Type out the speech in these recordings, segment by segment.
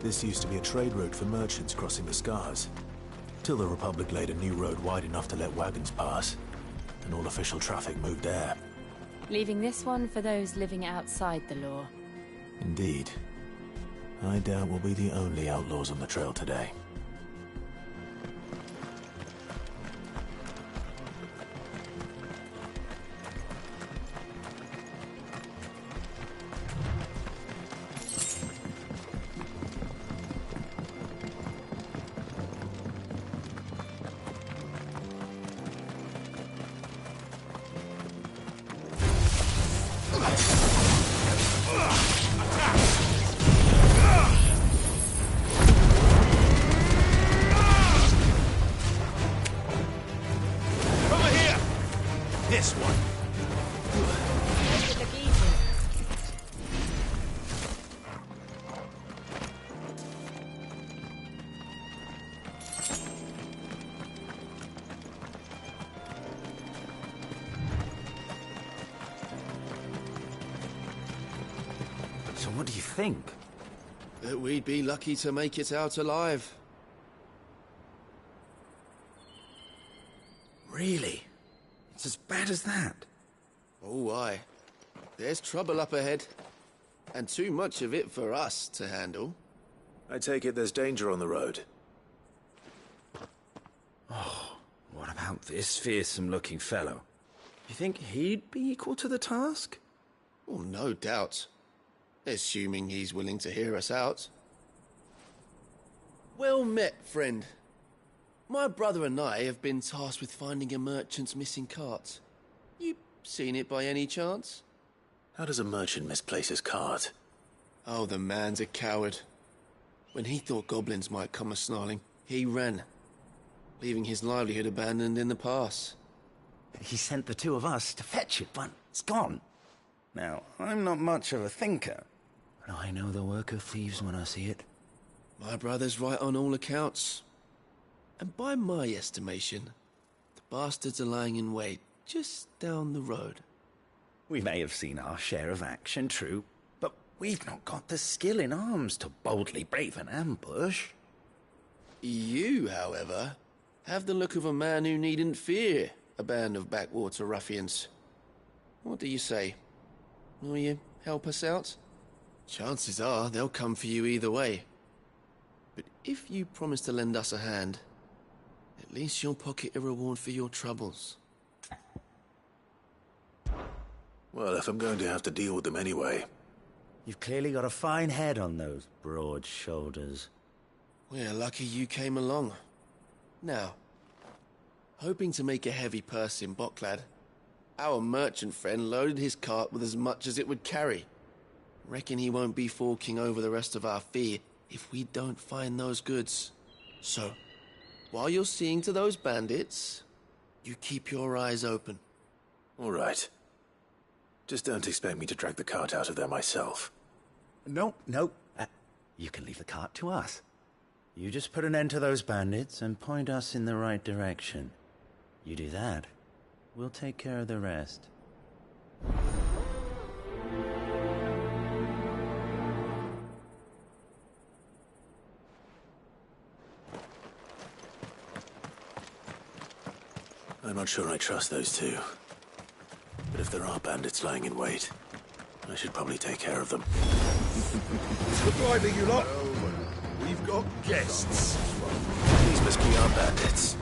This used to be a trade route for merchants crossing the Scars, till the Republic laid a new road wide enough to let wagons pass, and all official traffic moved there. Leaving this one for those living outside the law. Indeed. I doubt we'll be the only outlaws on the trail today. This one. Make it look easy. So what do you think? That we'd be lucky to make it out alive. Really? It's as bad as that? Oh, aye. There's trouble up ahead. And too much of it for us to handle. I take it there's danger on the road. Oh, what about this fearsome-looking fellow? You think he'd be equal to the task? Oh, no doubt. Assuming he's willing to hear us out. Well met, friend. My brother and I have been tasked with finding a merchant's missing cart. You seen it by any chance? How does a merchant misplace his cart? Oh, the man's a coward. When he thought goblins might come a-snarling, he ran, leaving his livelihood abandoned in the pass. He sent the two of us to fetch it, but it's gone. Now, I'm not much of a thinker, but I know the work of thieves when I see it. My brother's right on all accounts. And by my estimation, the bastards are lying in wait just down the road. We may have seen our share of action, true, but we've not got the skill in arms to boldly brave an ambush. You, however, have the look of a man who needn't fear a band of backwater ruffians. What do you say? Will you help us out? Chances are they'll come for you either way. But if you promise to lend us a hand, at least you'll pocket a reward for your troubles. Well, if I'm going to have to deal with them anyway. You've clearly got a fine head on those broad shoulders. We're lucky you came along. Now, hoping to make a heavy purse in Bocklad, our merchant friend loaded his cart with as much as it would carry. Reckon he won't be forking over the rest of our fee if we don't find those goods. So, while you're seeing to those bandits, you keep your eyes open. All right. Just don't expect me to drag the cart out of there myself. No. You can leave the cart to us. You just put an end to those bandits and point us in the right direction. You do that, we'll take care of the rest. I'm not sure I trust those two. But if there are bandits lying in wait, I should probably take care of them. Good driving, you lot. We've got guests. These must be our bandits.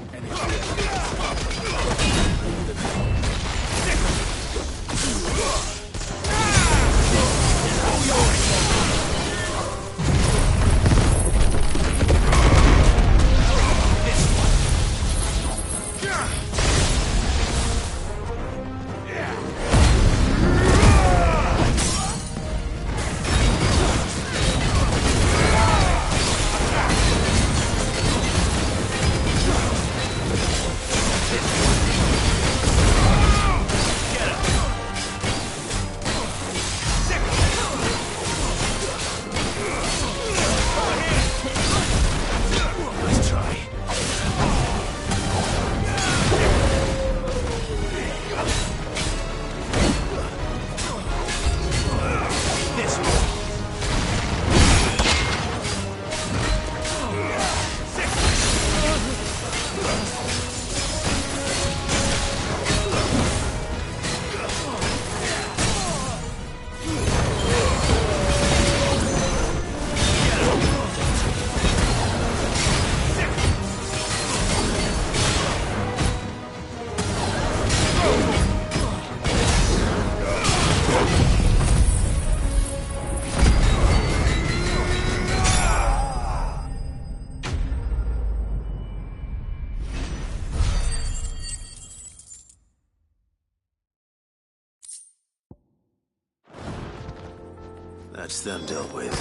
That's them dealt with.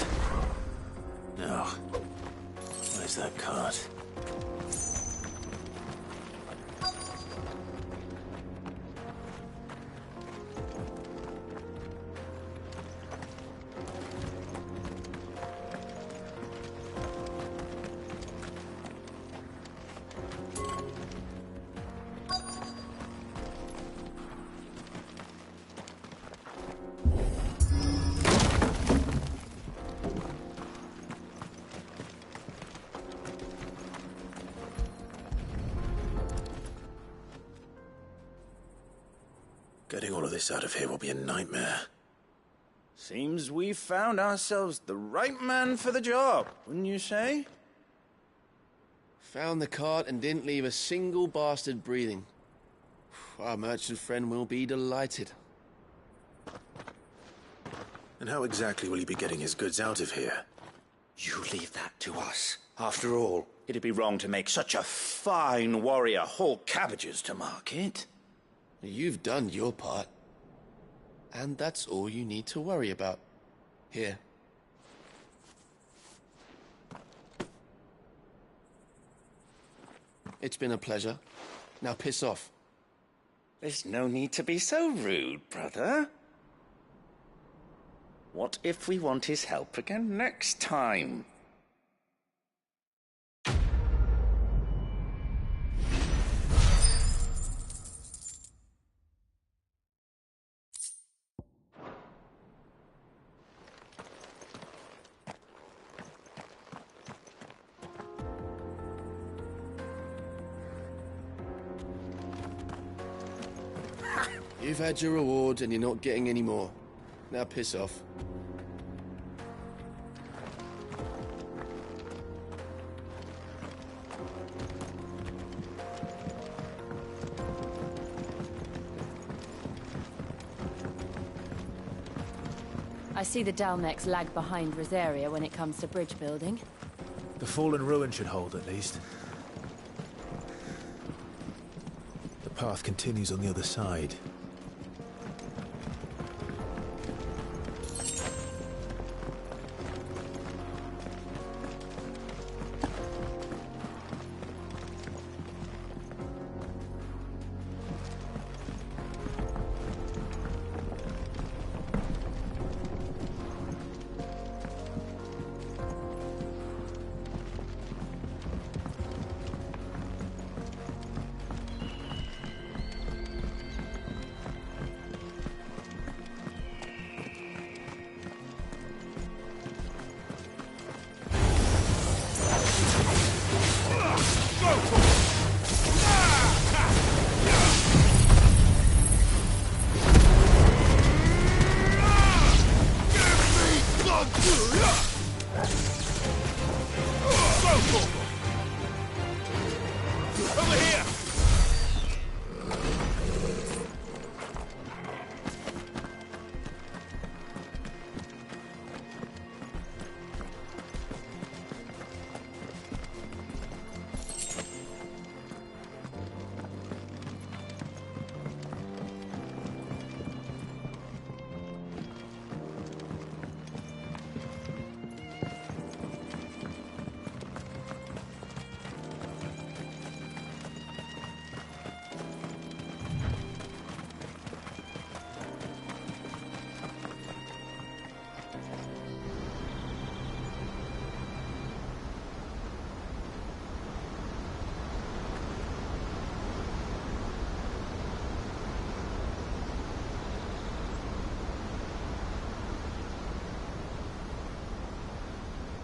Now, where's that cart? Getting all of this out of here will be a nightmare. Seems we've found ourselves the right man for the job, wouldn't you say? Found the cart and didn't leave a single bastard breathing. Our merchant friend will be delighted. And how exactly will he be getting his goods out of here? You leave that to us. After all, it'd be wrong to make such a fine warrior haul cabbages to market. You've done your part. And that's all you need to worry about. Here. It's been a pleasure. Now piss off. There's no need to be so rude, brother. What if we want his help again next time? You've had your reward and you're not getting any more. Now piss off. I see the Dalmex lag behind Rosaria when it comes to bridge building. The fallen ruin should hold, at least. The path continues on the other side.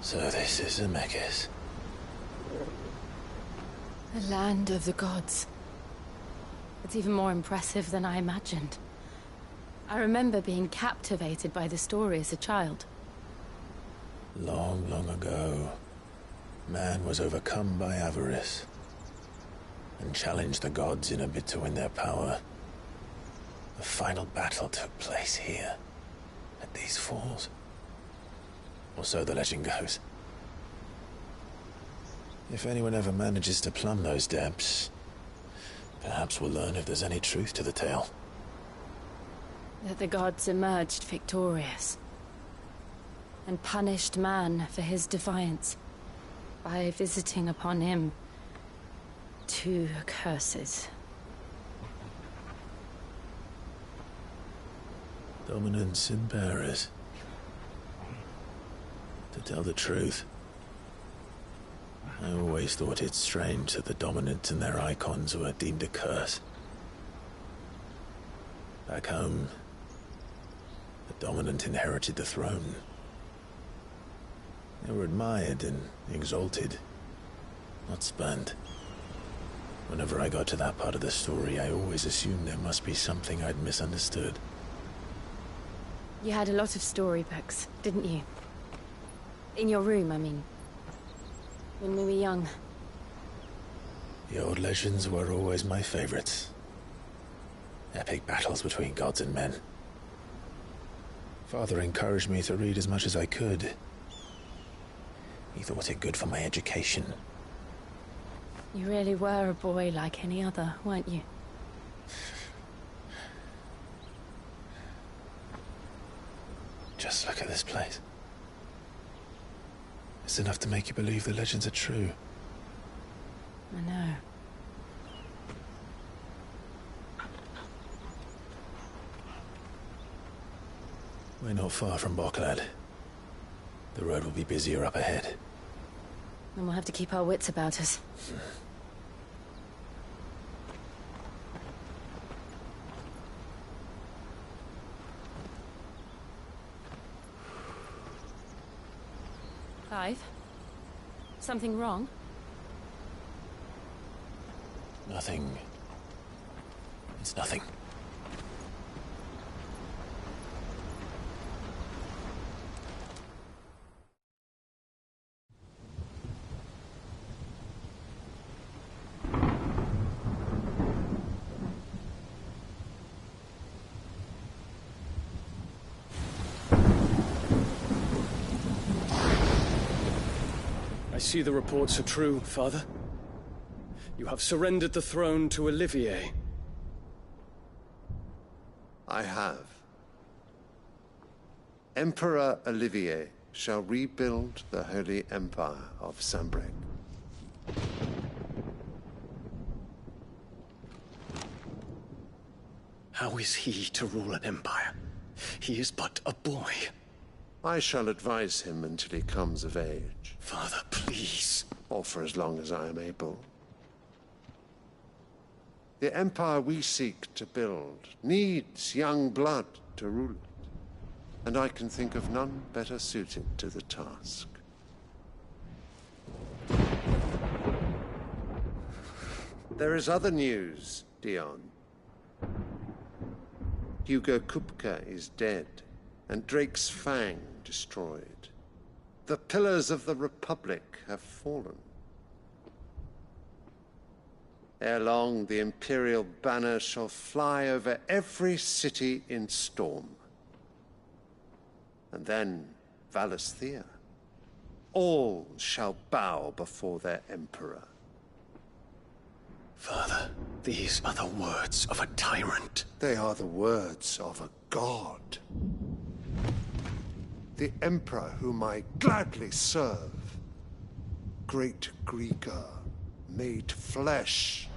So this is Zemeckis. The land of the gods. It's even more impressive than I imagined. I remember being captivated by the story as a child. Long, long ago, man was overcome by avarice and challenged the gods in a bid to win their power. The final battle took place here, at these falls. Or so the legend goes. If anyone ever manages to plumb those depths, perhaps we'll learn if there's any truth to the tale. That the gods emerged victorious. and punished man for his defiance by visiting upon him 2 curses. Dominants and bearers. To tell the truth, I always thought it strange that the dominant and their icons were deemed a curse. Back home, the dominant inherited the throne. They were admired and exalted, not spurned. Whenever I got to that part of the story, I always assumed there must be something I'd misunderstood. You had a lot of storybooks, didn't you? In your room, I mean. When we were young. The old legends were always my favorites. Epic battles between gods and men. Father encouraged me to read as much as I could. He thought it good for my education. You really were a boy like any other, weren't you? Just look at this place. It's enough to make you believe the legends are true. I know. We're not far from Boklad. The road will be busier up ahead. And we'll have to keep our wits about us. Clive? Something wrong? Nothing. It's nothing. I see the reports are true, Father. You have surrendered the throne to Olivier. I have. Emperor Olivier shall rebuild the Holy Empire of Sanbreque. How is he to rule an empire? He is but a boy. I shall advise him until he comes of age, Father, please. or for as long as I am able. The empire we seek to build needs young blood to rule it, and I can think of none better suited to the task. There is other news, Dion. Hugo Kupka is dead, and Drake's Fang destroyed. The pillars of the Republic have fallen. Ere long, the Imperial banner shall fly over every city in Storm. And then, Valisthea. All shall bow before their Emperor. Father, these are the words of a tyrant. They are the words of a god. The Emperor whom I gladly serve. Great Greeker, made flesh.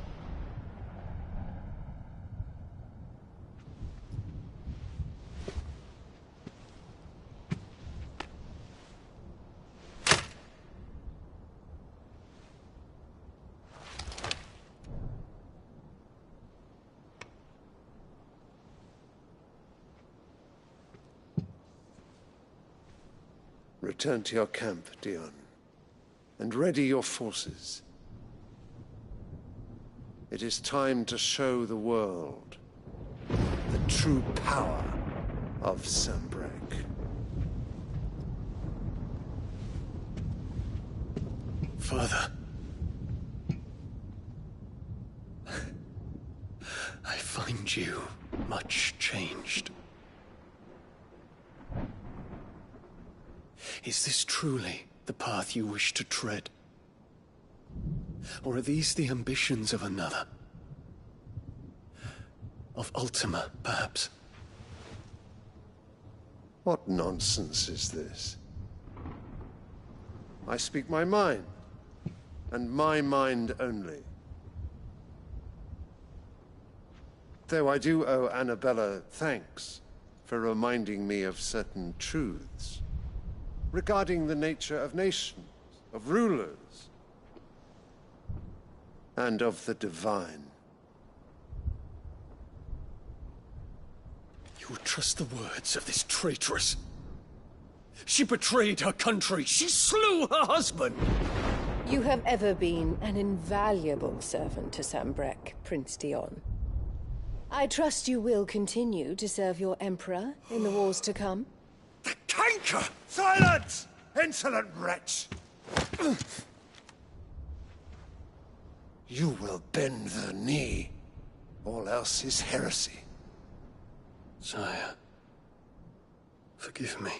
Return to your camp, Dion, and ready your forces. It is time to show the world the true power of Sanbreque. Father. I find you much changed. Is this truly the path you wish to tread? Or are these the ambitions of another? Of Ultima, perhaps? What nonsense is this? I speak my mind, and my mind only. Though I do owe Annabella thanks for reminding me of certain truths regarding the nature of nations, of rulers, and of the divine. You would trust the words of this traitress? She betrayed her country. She slew her husband. You have ever been an invaluable servant to Sambrek, Prince Dion. I trust you will continue to serve your Emperor in the wars to come. The canker! Silence! Insolent wretch! You will bend the knee. All else is heresy. Sire, forgive me.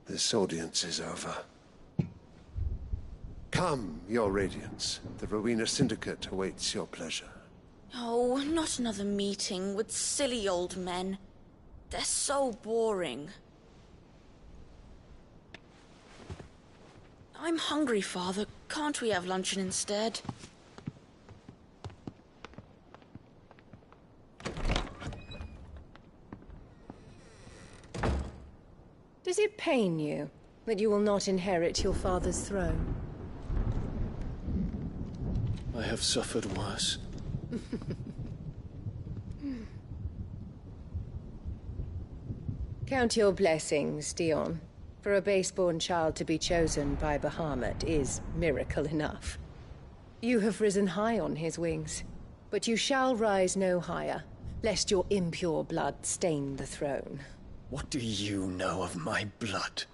This audience is over. Come, your Radiance. The Rowena Syndicate awaits your pleasure. Oh, not another meeting with silly old men. They're so boring. I'm hungry, Father. Can't we have luncheon instead? Does it pain you that you will not inherit your father's throne? I have suffered worse. Count your blessings, Dion. For a base-born child to be chosen by Bahamut is miracle enough. You have risen high on his wings, but you shall rise no higher, lest your impure blood stain the throne. What do you know of my blood?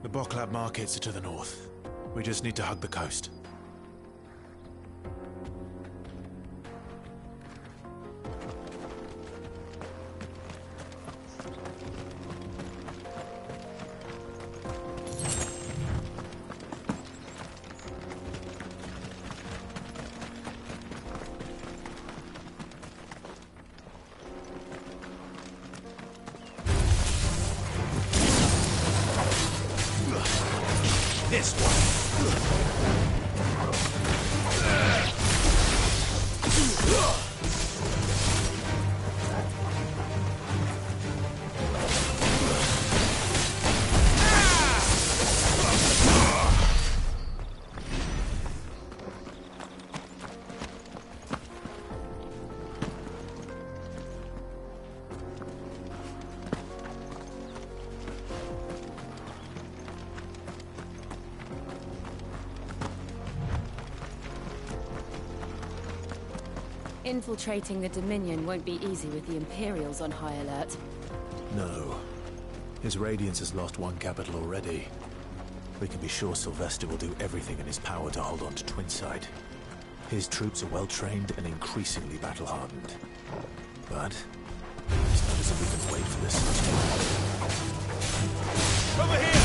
The Boklab markets are to the north. We just need to hug the coast. This one. Infiltrating the Dominion won't be easy with the Imperials on high alert. No. His Radiance has lost one capital already. We can be sure Sylvester will do everything in his power to hold on to Twinside. His troops are well-trained and increasingly battle-hardened. But it's not as if we can wait for this. Over here!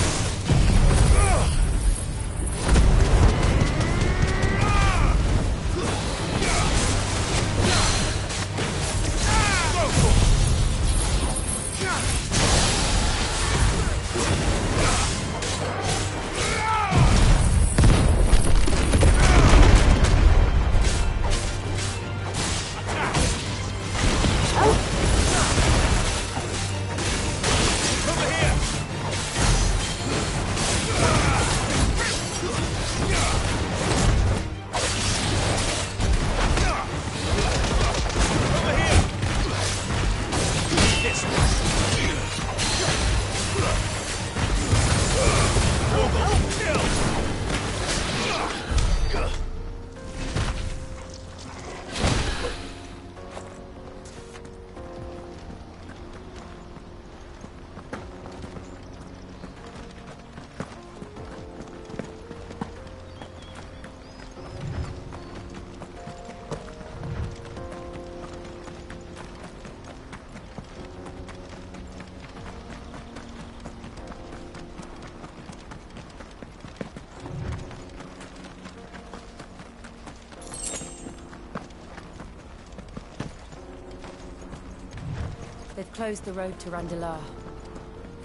closed the road to Randalar.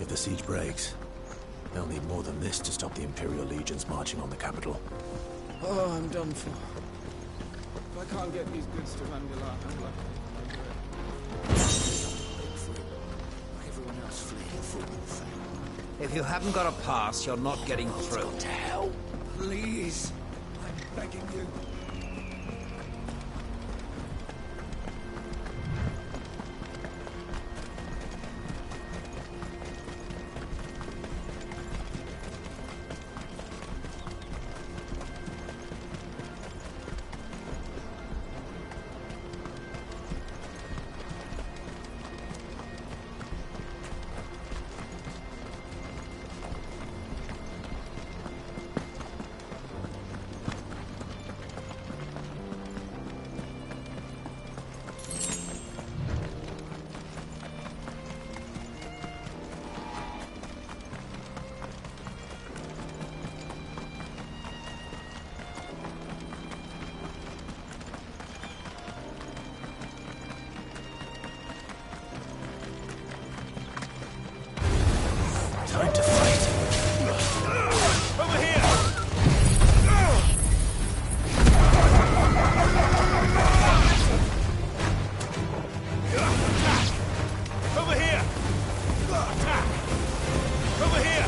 If the siege breaks, they'll need more than this to stop the Imperial legions marching on the capital. Oh, I'm done for. If I can't get these goods to Randalar, I'm lucky. Everyone else fleeing for warfare. If you haven't got a pass, you're not getting through. To hell! Please! I'm begging you. Time to fight. Over here! Over here! Attack! Over here!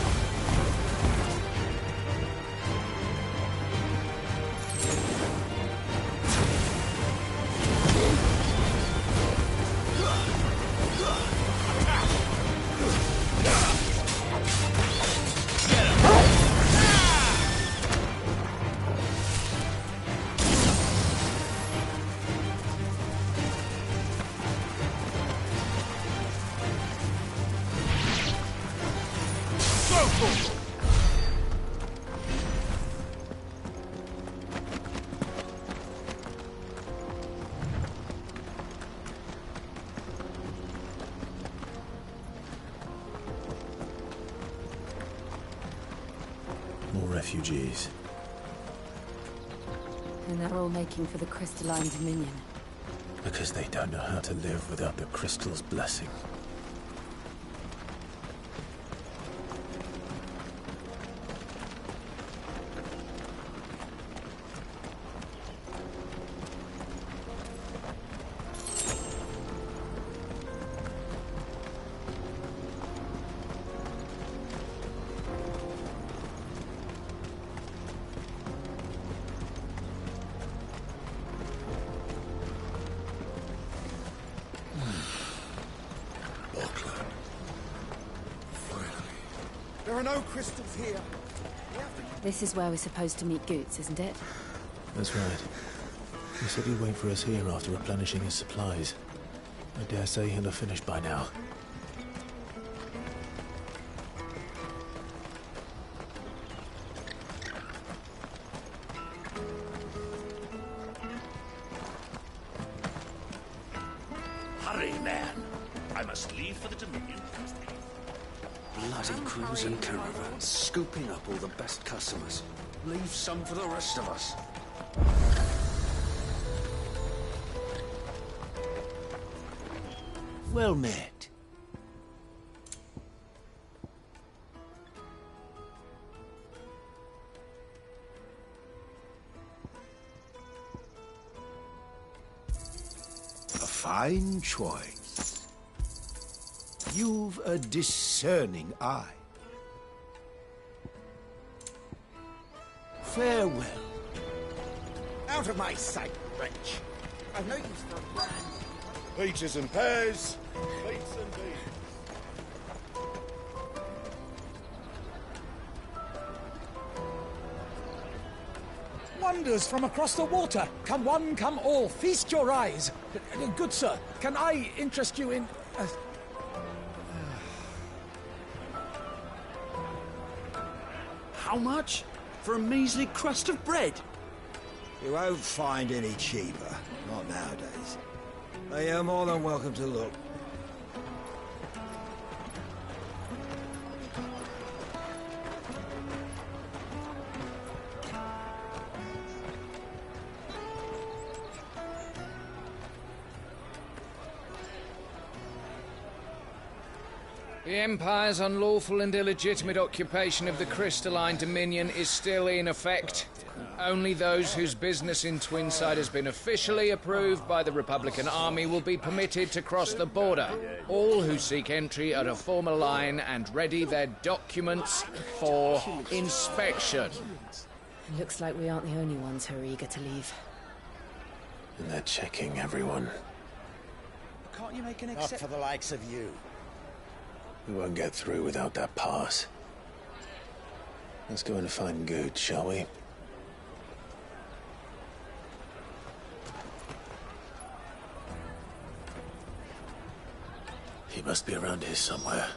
More refugees. And they're all making for the crystalline dominion. Because they don't know how to live without the crystal's blessing. There are no crystals here. This is where we're supposed to meet Goots, isn't it? That's right. He said he'd wait for us here after replenishing his supplies. I dare say he'll have finished by now. Hurry, man. I must leave for the Dominion. Bloody crews and caravans, scooping up all the best customers. Leave some for the rest of us. Well met. A fine choice. You've a discerning eye. Farewell. Out of my sight, wretch. I've no use for a brand. Peaches and pears, beets and beans. Wonders from across the water. Come one, come all. Feast your eyes. Good sir, can I interest you in... How much? For a measly crust of bread? You won't find any cheaper. Not nowadays. But you're more than welcome to look. The Empire's unlawful and illegitimate occupation of the Crystalline Dominion is still in effect. Only those whose business in Twinside has been officially approved by the Republican Army will be permitted to cross the border. All who seek entry are to form a line and ready their documents for inspection. Looks like we aren't the only ones who are eager to leave. And they're checking everyone. Can't you make an exception? Not for the likes of you. We won't get through without that pass. Let's go and find Good, shall we? He must be around here somewhere.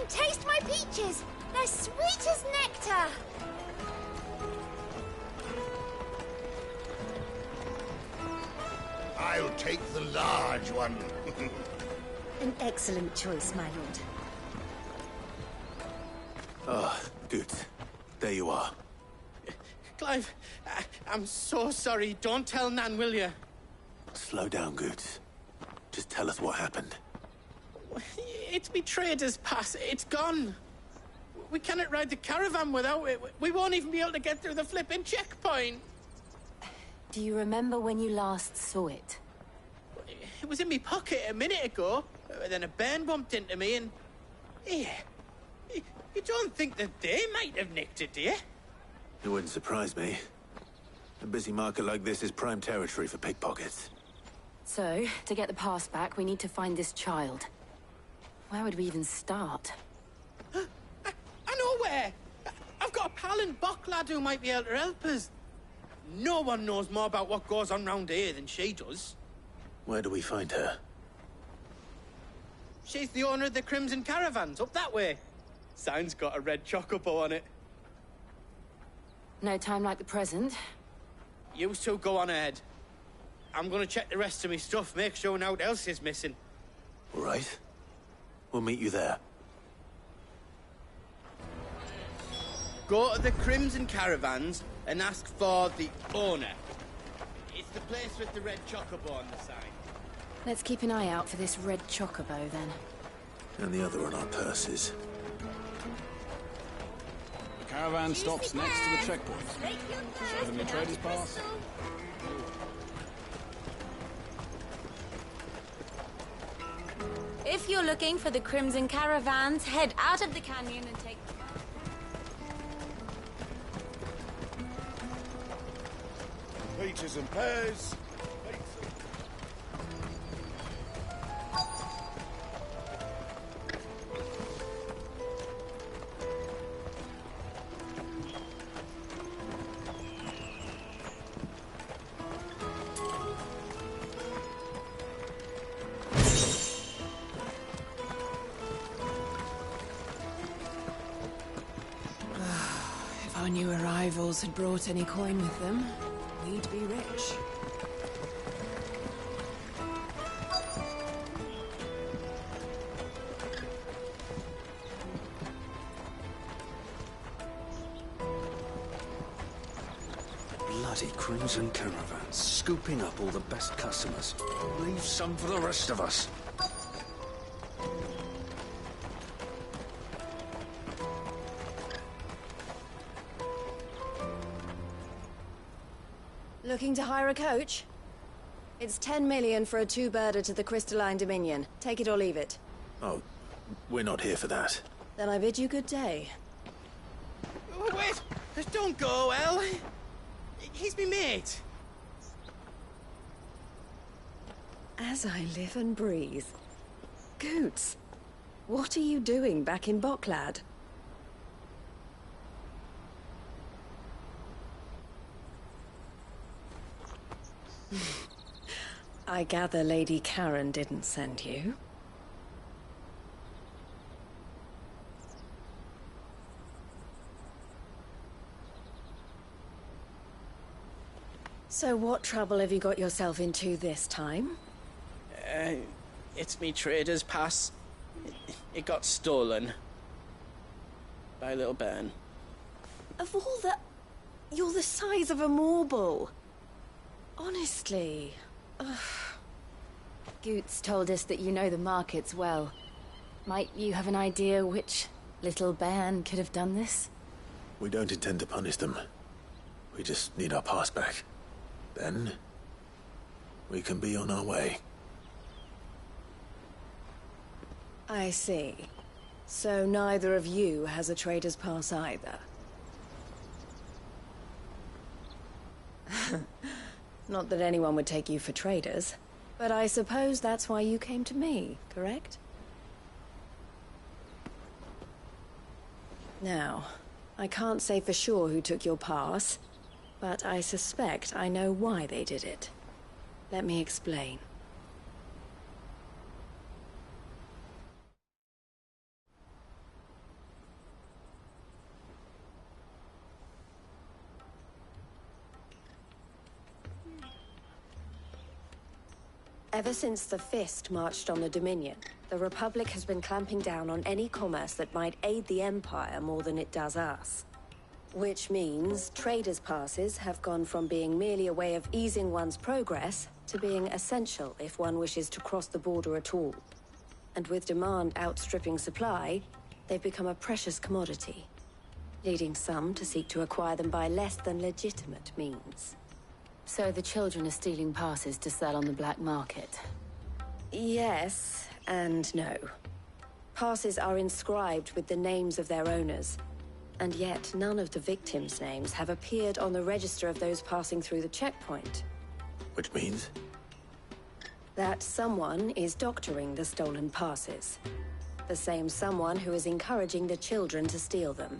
Taste my peaches! They're sweet as nectar! I'll take the large one. An excellent choice, my lord. Ah, Good. There you are. Clive, I'm so sorry. Don't tell Nan, will you? Slow down, Good. Just tell us what happened. It's me trader's pass. It's gone. We cannot ride the caravan without it. We won't even be able to get through the flipping checkpoint. Do you remember when you last saw it? It was in my pocket a minute ago. Then a bairn bumped into me and... Yeah. You don't think that they might have nicked it, do you? It wouldn't surprise me. A busy market like this is prime territory for pickpockets. So, to get the pass back, we need to find this child. Where would we even start? I know where! I've got a pal in Bock lad who might be able to help us. No one knows more about what goes on round here than she does. Where do we find her? She's the owner of the Crimson Caravans, up that way. Sign's got a red chocobo on it. No time like the present. You two go on ahead. I'm gonna check the rest of my stuff, make sure naught else is missing. All right. We'll meet you there. Go to the Crimson Caravans and ask for the owner. It's the place with the red chocobo on the sign. Let's keep an eye out for this red chocobo, then. And the other on our purses. The caravan stops next to the checkpoint. Show them your trader's pass. If you're looking for the Crimson Caravans, head out of the canyon and take... Peaches and pears. If our new arrivals had brought any coin with them, we'd be rich. Bloody Crimson Caravans, scooping up all the best customers. Leave some for the rest of us. Looking to hire a coach? It's 10 million for a two-birder to the Crystalline Dominion. Take it or leave it. Oh, we're not here for that. Then I bid you good day. Wait! Just don't go, El. He's me mate. As I live and breathe. Goots, what are you doing back in Boklad? I gather Lady Karen didn't send you. So what trouble have you got yourself into this time? It's me trader's pass. It got stolen. By a little bairn. Of all the... You're the size of a marble. Honestly. Ugh. Goots told us that you know the markets well. Might you have an idea which little bairn could have done this? We don't intend to punish them. We just need our pass back. Then, we can be on our way. I see. So neither of you has a trader's pass either. Not that anyone would take you for traders, but I suppose that's why you came to me, correct? Now, I can't say for sure who took your pass, but I suspect I know why they did it. Let me explain. Ever since the Fist marched on the Dominion, the Republic has been clamping down on any commerce that might aid the Empire more than it does us. Which means traders' passes have gone from being merely a way of easing one's progress to being essential if one wishes to cross the border at all. And with demand outstripping supply, they've become a precious commodity, leading some to seek to acquire them by less than legitimate means. So the children are stealing passes to sell on the black market? Yes, and no. Passes are inscribed with the names of their owners, and yet none of the victims' names have appeared on the register of those passing through the checkpoint. Which means? That someone is doctoring the stolen passes. The same someone who is encouraging the children to steal them.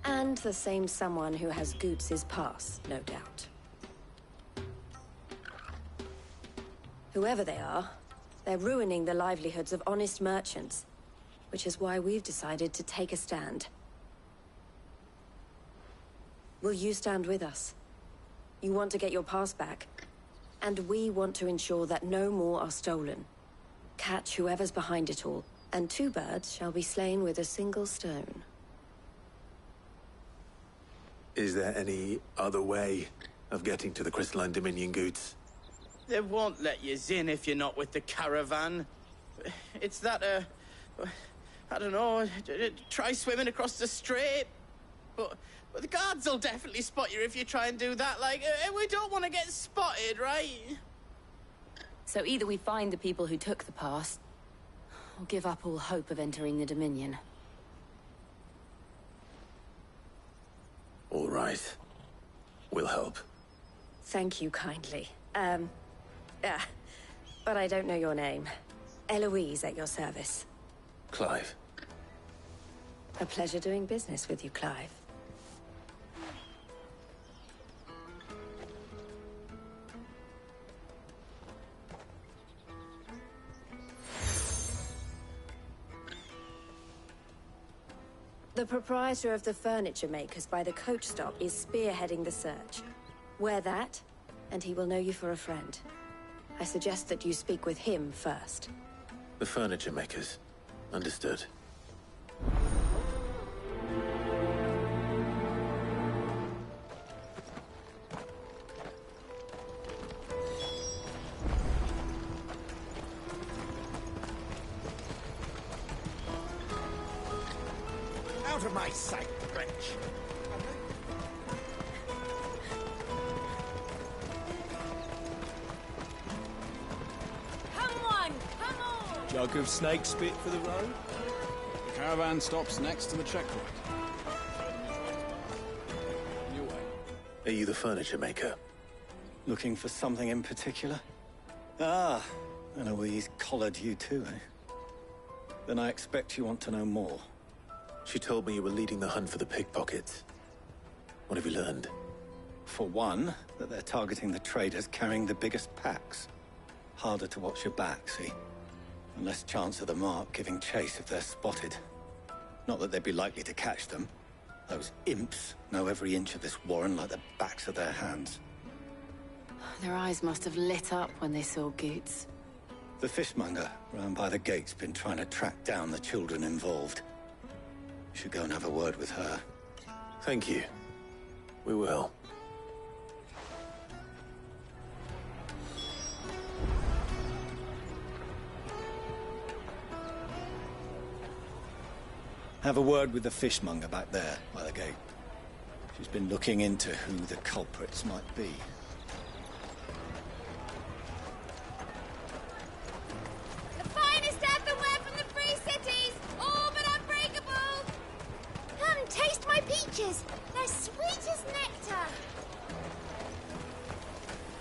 And the same someone who has Goots' pass, no doubt. Whoever they are, they're ruining the livelihoods of honest merchants, which is why we've decided to take a stand. Will you stand with us? You want to get your pass back, and we want to ensure that no more are stolen. Catch whoever's behind it all, and 2 birds shall be slain with a single stone. Is there any other way of getting to the Crystalline Dominion, Goots? They won't let you in if you're not with the caravan. It's that, I don't know, try swimming across the strait. But the guards will definitely spot you if you try and do that. Like, we don't want to get spotted, right? So either we find the people who took the pass, or give up all hope of entering the Dominion. All right. We'll help. Thank you kindly. But I don't know your name. Eloise at your service. Clive. A pleasure doing business with you, Clive. The proprietor of the furniture makers by the coach stop is spearheading the search. Wear that, and he will know you for a friend. I suggest that you speak with him first. The furniture makers. Understood. Out of my sight, wretch! Jug of snake spit for the road? The caravan stops next to the checkpoint. Are you the furniture maker? Looking for something in particular? Ah, and Eloise collared you too, eh? Then I expect you want to know more. She told me you were leading the hunt for the pickpockets. What have you learned? For one, that they're targeting the traders carrying the biggest packs. Harder to watch your back, see? And less chance of the mark giving chase if they're spotted. Not that they'd be likely to catch them. Those imps know every inch of this warren like the backs of their hands. Their eyes must have lit up when they saw Goots. The fishmonger round by the gate's been trying to track down the children involved. You should go and have a word with her. Thank you. We will. Have a word with the fishmonger back there by the gate. She's been looking into who the culprits might be. The finest earthenware from the Free Cities, all but unbreakable. Come, taste my peaches. They're sweet as nectar.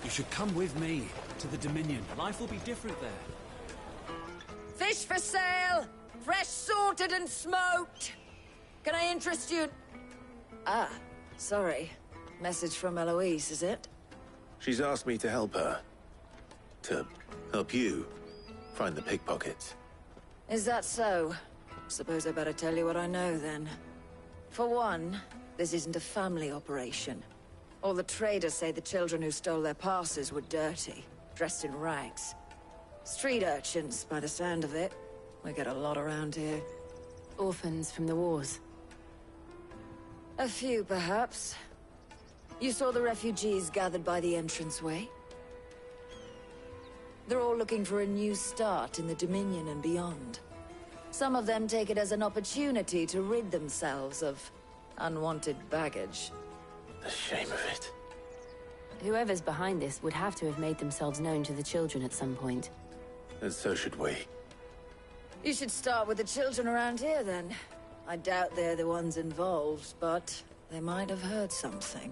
You should come with me to the Dominion. Life will be different there. Fish for sale! Fresh sorted and smoked! Can I interest you? Ah, sorry. Message from Eloise, is it? She's asked me to help her. To help you find the pickpockets. Is that so? Suppose I better tell you what I know, then. For one, this isn't a family operation. All the traders say the children who stole their passes were dirty, dressed in rags. Street urchins, by the sound of it. We get a lot around here. Orphans from the wars. A few, perhaps. You saw the refugees gathered by the entranceway? They're all looking for a new start in the Dominion and beyond. Some of them take it as an opportunity to rid themselves of unwanted baggage. The shame of it. Whoever's behind this would have to have made themselves known to the children at some point. And so should we. You should start with the children around here, then. I doubt they're the ones involved, but they might have heard something.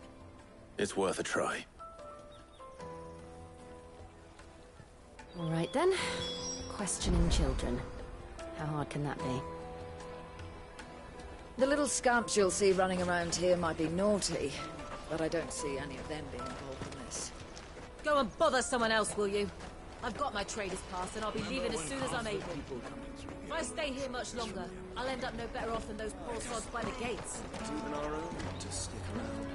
It's worth a try. All right, then. Questioning children. How hard can that be? The little scamps you'll see running around here might be naughty, but I don't see any of them being involved in this. Go and bother someone else, will you? I've got my trader's pass, and I'll be leaving as soon as I'm able. If I stay here much longer, I'll end up no better off than those poor sods by the gates. Even our own to stick around.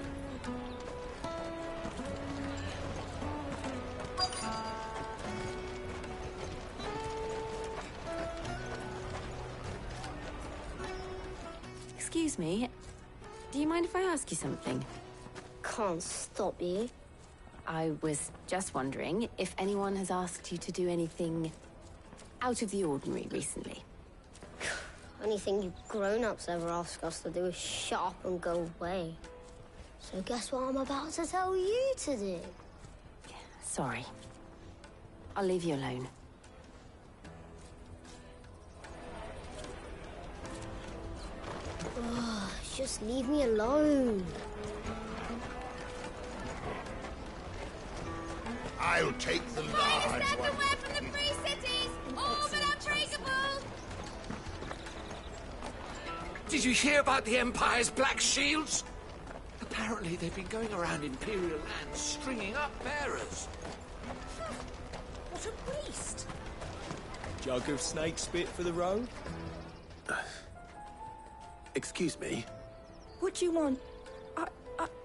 Excuse me. Do you mind if I ask you something? Can't stop you. I was just wondering if anyone has asked you to do anything out of the ordinary recently. Anything you grown-ups ever ask us to do is shut up and go away. So guess what I'm about to tell you to do? Sorry. I'll leave you alone. Oh, just leave me alone. I'll take the large one. Earthenware from the Free Cities, all but unbreakable. Did you hear about the Empire's Black Shields? Apparently they've been going around Imperial lands stringing up bearers. What a beast! Jug of snake spit for the road? Excuse me? What do you want?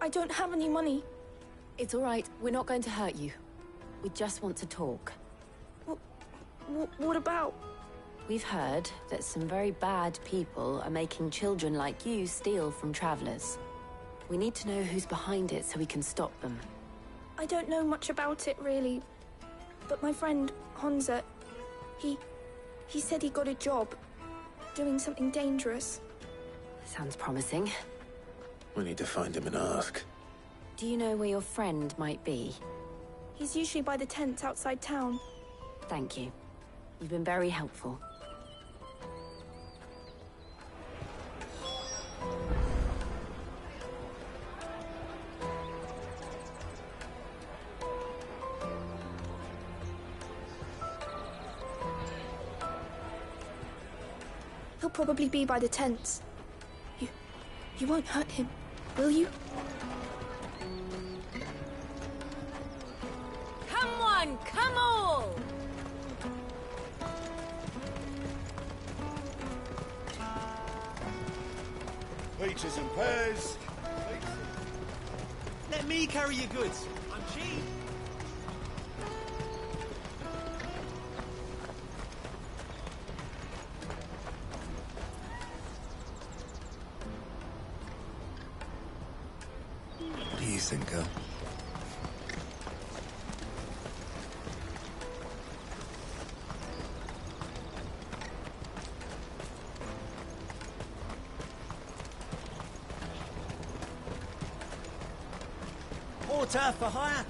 I don't have any money. It's all right. We're not going to hurt you. We just want to talk. What about? We've heard that some very bad people are making children like you steal from travelers. We need to know who's behind it so we can stop them. I don't know much about it, really. But my friend, Honza, he said he got a job doing something dangerous. Sounds promising. We need to find him and ask. Do you know where your friend might be? He's usually by the tents outside town. Thank you. You've been very helpful. probably be by the tents. You won't hurt him, will you? Come one, come all! Peaches and pears. Let me carry your goods. I'm cheap. What do you think, girl? Water for hire.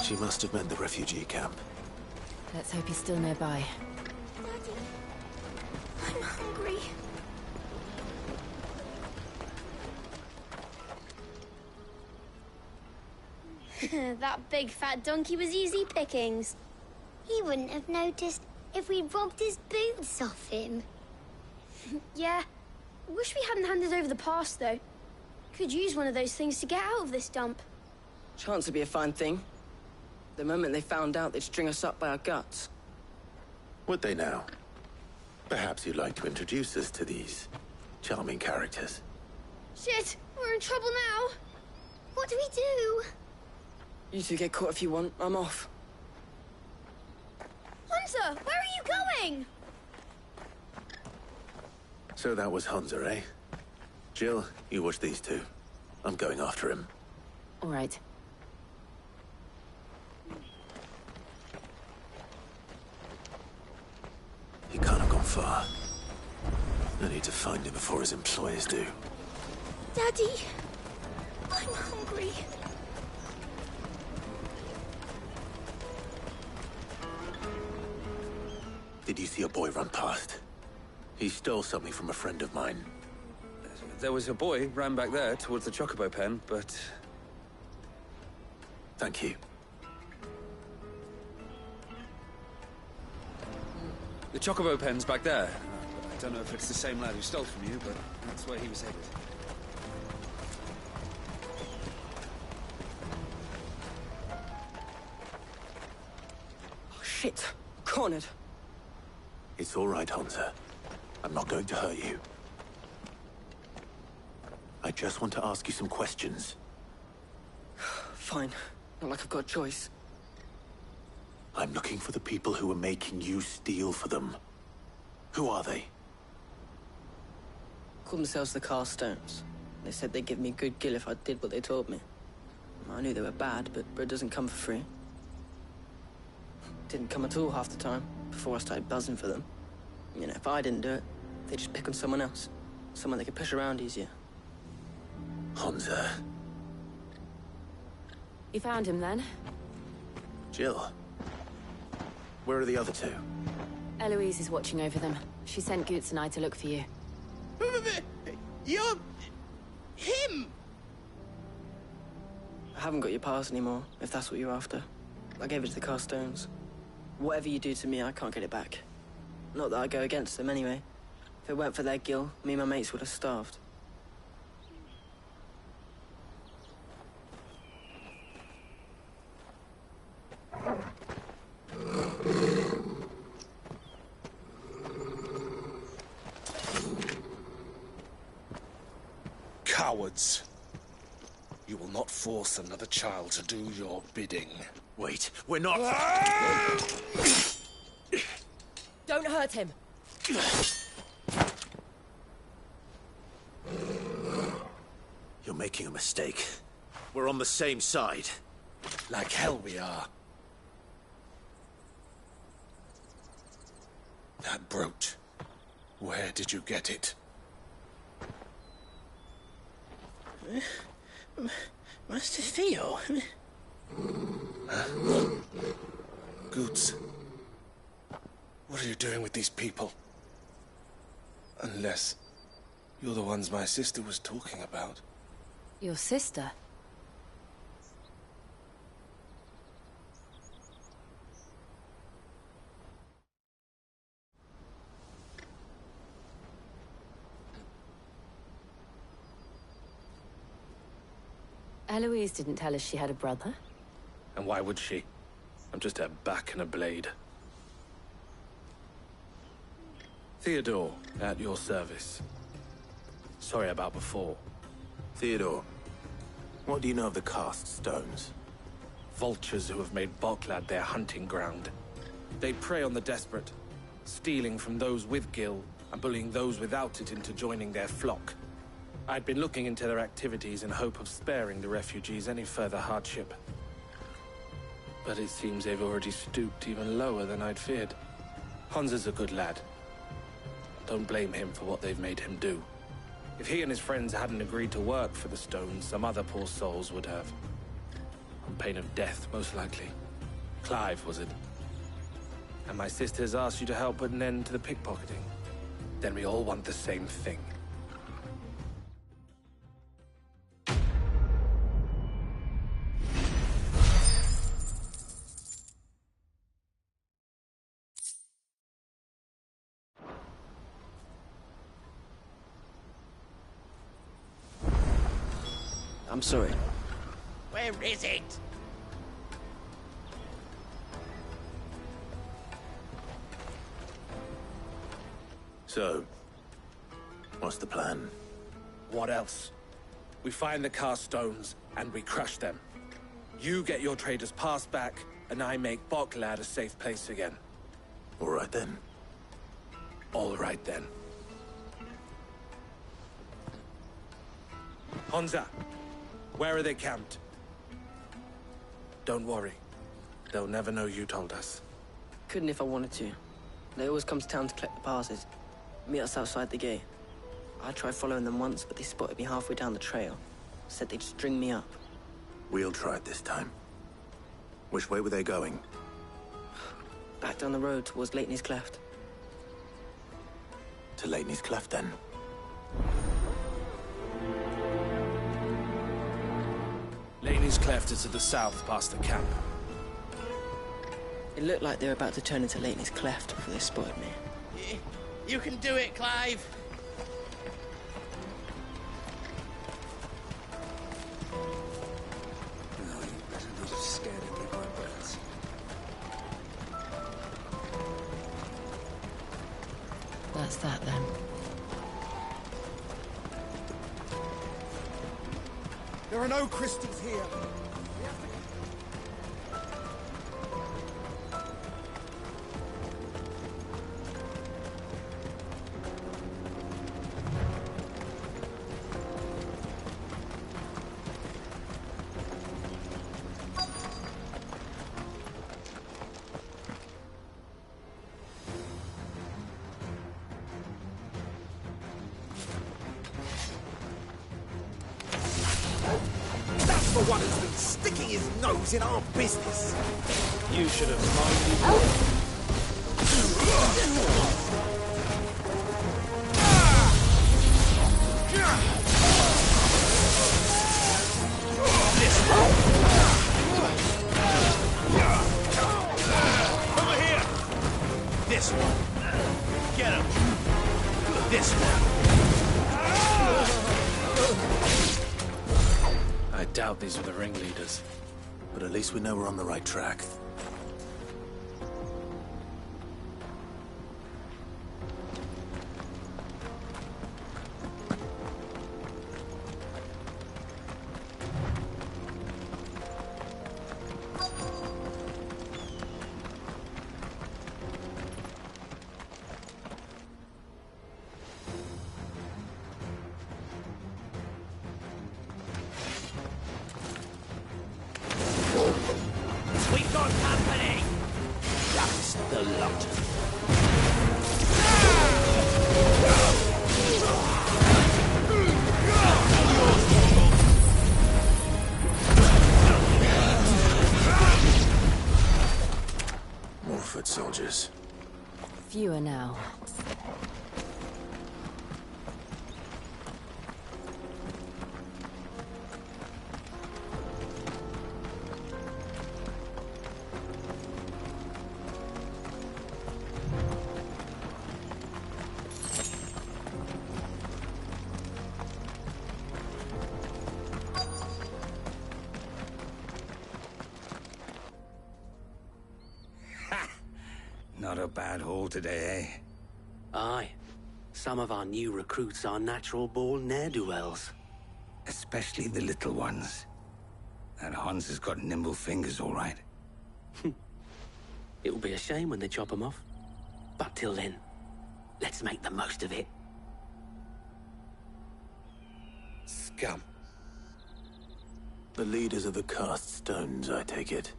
She must have meant the refugee camp. Let's hope he's still nearby. Daddy, I'm hungry. That big fat donkey was easy pickings. He wouldn't have noticed if we robbed his boots off him. Yeah. Wish we hadn't handed over the pass, though. Could use one of those things to get out of this dump. Chance would be a fine thing. The moment they found out, they'd string us up by our guts. Would they now? Perhaps you'd like to introduce us to these charming characters. Shit, we're in trouble now. What do we do? You two get caught if you want. I'm off. Hunter, where are you going? So that was Hunter, eh? Jill, you watch these two. I'm going after him. All right. He can't have gone far. I need to find him before his employers do. Daddy, I'm hungry. Did you see a boy run past? He stole something from a friend of mine. There was a boy ran back there towards the Chocobo pen, but... Thank you. The Chocobo pen's back there. I don't know if it's the same lad who stole from you, but that's where he was headed. Oh, shit. Cornered. It's all right, Hunter. I'm not going to hurt you. I just want to ask you some questions. Fine. Not like I've got a choice. I'm looking for the people who are making you steal for them. Who are they? Call themselves the Carstones. They said they'd give me good gill if I did what they told me. I knew they were bad, but bread doesn't come for free. Didn't come at all half the time, before I started buzzing for them. You know, if I didn't do it, they'd just pick on someone else. Someone they could push around easier. Hunter. You found him then? Jill. Where are the other two? Eloise is watching over them. She sent Goots and I to look for you. You're... him! I haven't got your pass anymore, if that's what you're after. I gave it to the Carstones. Whatever you do to me, I can't get it back. Not that I go against them anyway. If it weren't for their gill, me and my mates would have starved. Cowards. You will not force another child to do your bidding. Wait, we're not... Don't hurt him. You're making a mistake. We're on the same side. Like hell we are. That brooch. Where did you get it? Master Theo? Goots. What are you doing with these people? Unless you're the ones my sister was talking about. Your sister? Eloise didn't tell us she had a brother. And why would she? I'm just her back and a blade. Theodore, at your service. Sorry about before. Theodore, what do you know of the cast stones? Vultures who have made Boklad their hunting ground. They prey on the desperate, stealing from those with Gil and bullying those without it into joining their flock. I'd been looking into their activities in hope of sparing the refugees any further hardship. But it seems they've already stooped even lower than I'd feared. Hansa's a good lad. Don't blame him for what they've made him do. If he and his friends hadn't agreed to work for the stones, some other poor souls would have. On pain of death, most likely. Clive, was it? And my sisters asked you to help put an end to the pickpocketing. Then we all want the same thing. I'm sorry. Where is it? So, what's the plan? What else? We find the cast stones, and we crush them. You get your trader's pass back, and I make Boklad a safe place again. All right then. All right then. Hansa, where are they camped? Don't worry. They'll never know you told us. Couldn't if I wanted to. They always come to town to collect the passes. Meet us outside the gate. I tried following them once, but they spotted me halfway down the trail. Said they'd string me up. We'll try it this time. Which way were they going? Back down the road towards Leitney's Cleft. To Leitney's Cleft, then. Leitney's Cleft is to the south, past the camp. It looked like they were about to turn into Leitney's Cleft before they spotted me. You can do it, Clive! No, you better not have scared any of my birds. That's that then. There are no crystals here. The one who's been sticking his nose in our business. You should have minded. Over here. This one. Get him. This one. I doubt these were the ringleaders. But at least we know we're on the right track. We've got company. That's the lot. More foot soldiers. Fewer now. Not a bad haul today, eh? Aye. Some of our new recruits are natural-born ne'er-do-wells. Especially the little ones. That Hans has got nimble fingers, all right. It will be a shame when they chop them off. But till then, let's make the most of it. Scum. The leaders of the cast stones, I take it.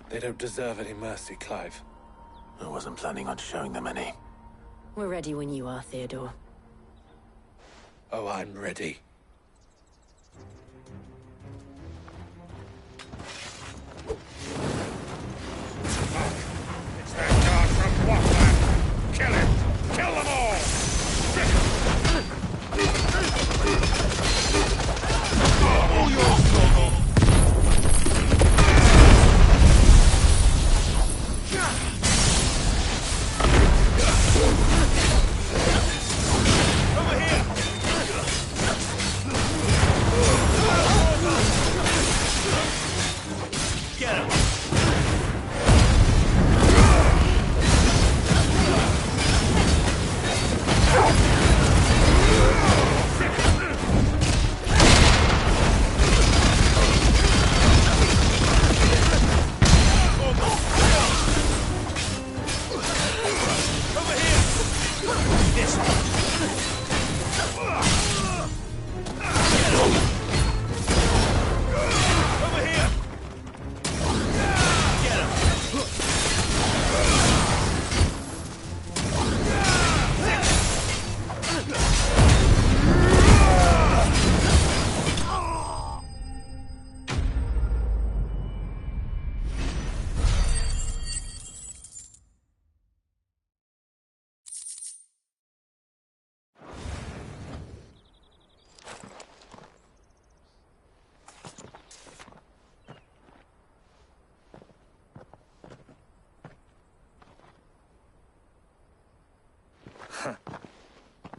They don't deserve any mercy, Clive. I wasn't planning on showing them any. We're ready when you are, Theodore. Oh, I'm ready. It's that guard from Watland! Kill him! Kill them all! Oh, your struggle! Over here! Get him!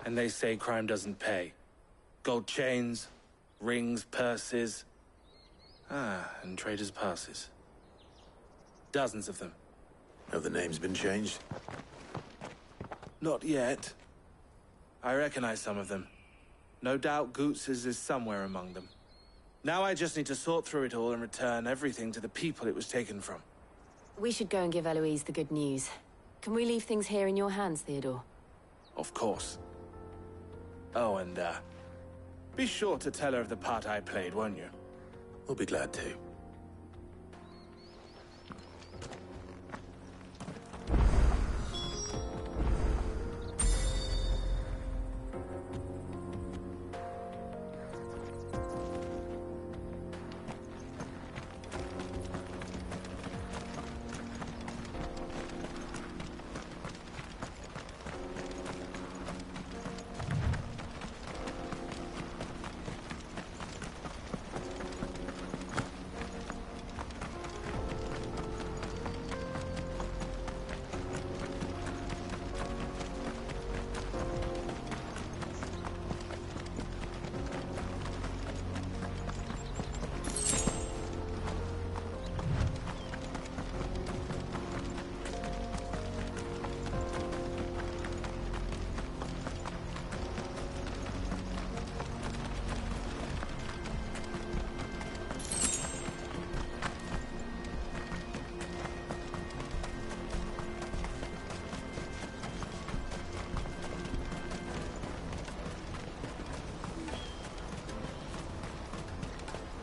And they say crime doesn't pay. Gold chains, rings, purses. And traders' passes. Dozens of them. Have the names been changed? Not yet. I recognize some of them. No doubt Goots's is somewhere among them. Now I just need to sort through it all and return everything to the people it was taken from. We should go and give Eloise the good news. Can we leave things here in your hands, Theodore? Of course. Oh, and, be sure to tell her of the part I played, won't you? We'll be glad to.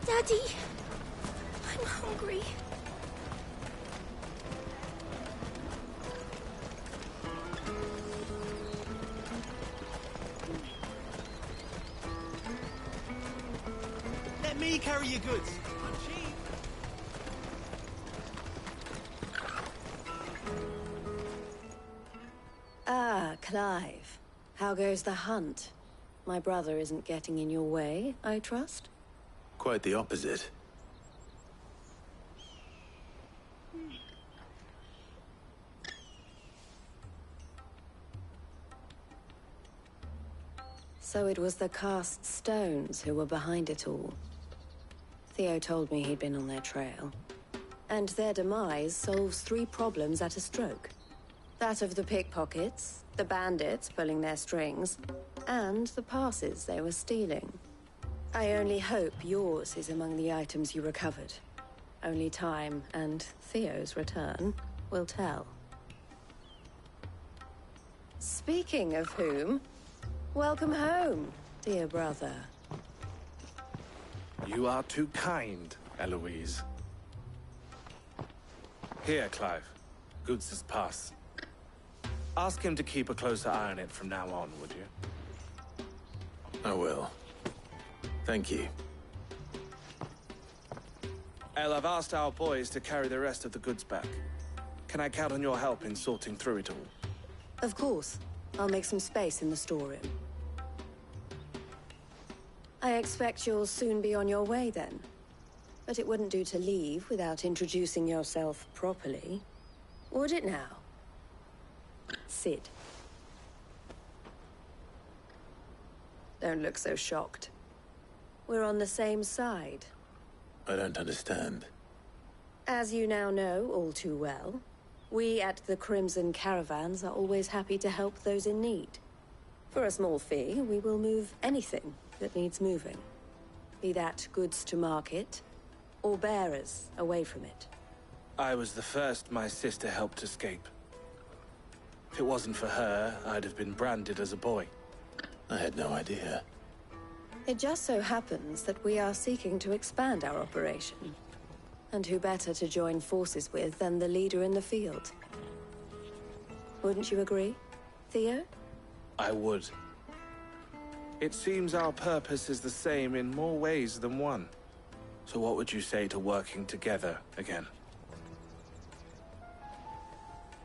Daddy, I'm hungry. Let me carry your goods. I'm cheap. Ah, Clive. How goes the hunt? My brother isn't getting in your way, I trust? Quite the opposite. So it was the cast stones who were behind it all. Theo told me he'd been on their trail. And their demise solves 3 problems at a stroke. That of the pickpockets, the bandits pulling their strings, and the passes they were stealing. I only hope yours is among the items you recovered. Only time and Theo's return will tell. Speaking of whom, welcome home, dear brother. You are too kind, Eloise. Here, Clive. Goots' pass. Ask him to keep a closer eye on it from now on, would you? I will. Thank you. El, I've asked our boys to carry the rest of the goods back. Can I count on your help in sorting through it all? Of course. I'll make some space in the storeroom. I expect you'll soon be on your way then. But it wouldn't do to leave without introducing yourself properly. Would it now? Sid. Don't look so shocked. We're on the same side. I don't understand. As you now know all too well, we at the Crimson Caravans are always happy to help those in need. For a small fee, we will move anything that needs moving. Be that goods to market, or bearers away from it. I was the first my sister helped escape. If it wasn't for her, I'd have been branded as a boy. I had no idea. It just so happens that we are seeking to expand our operation. And who better to join forces with than the leader in the field? Wouldn't you agree, Theo? I would. It seems our purpose is the same in more ways than one. So what would you say to working together again?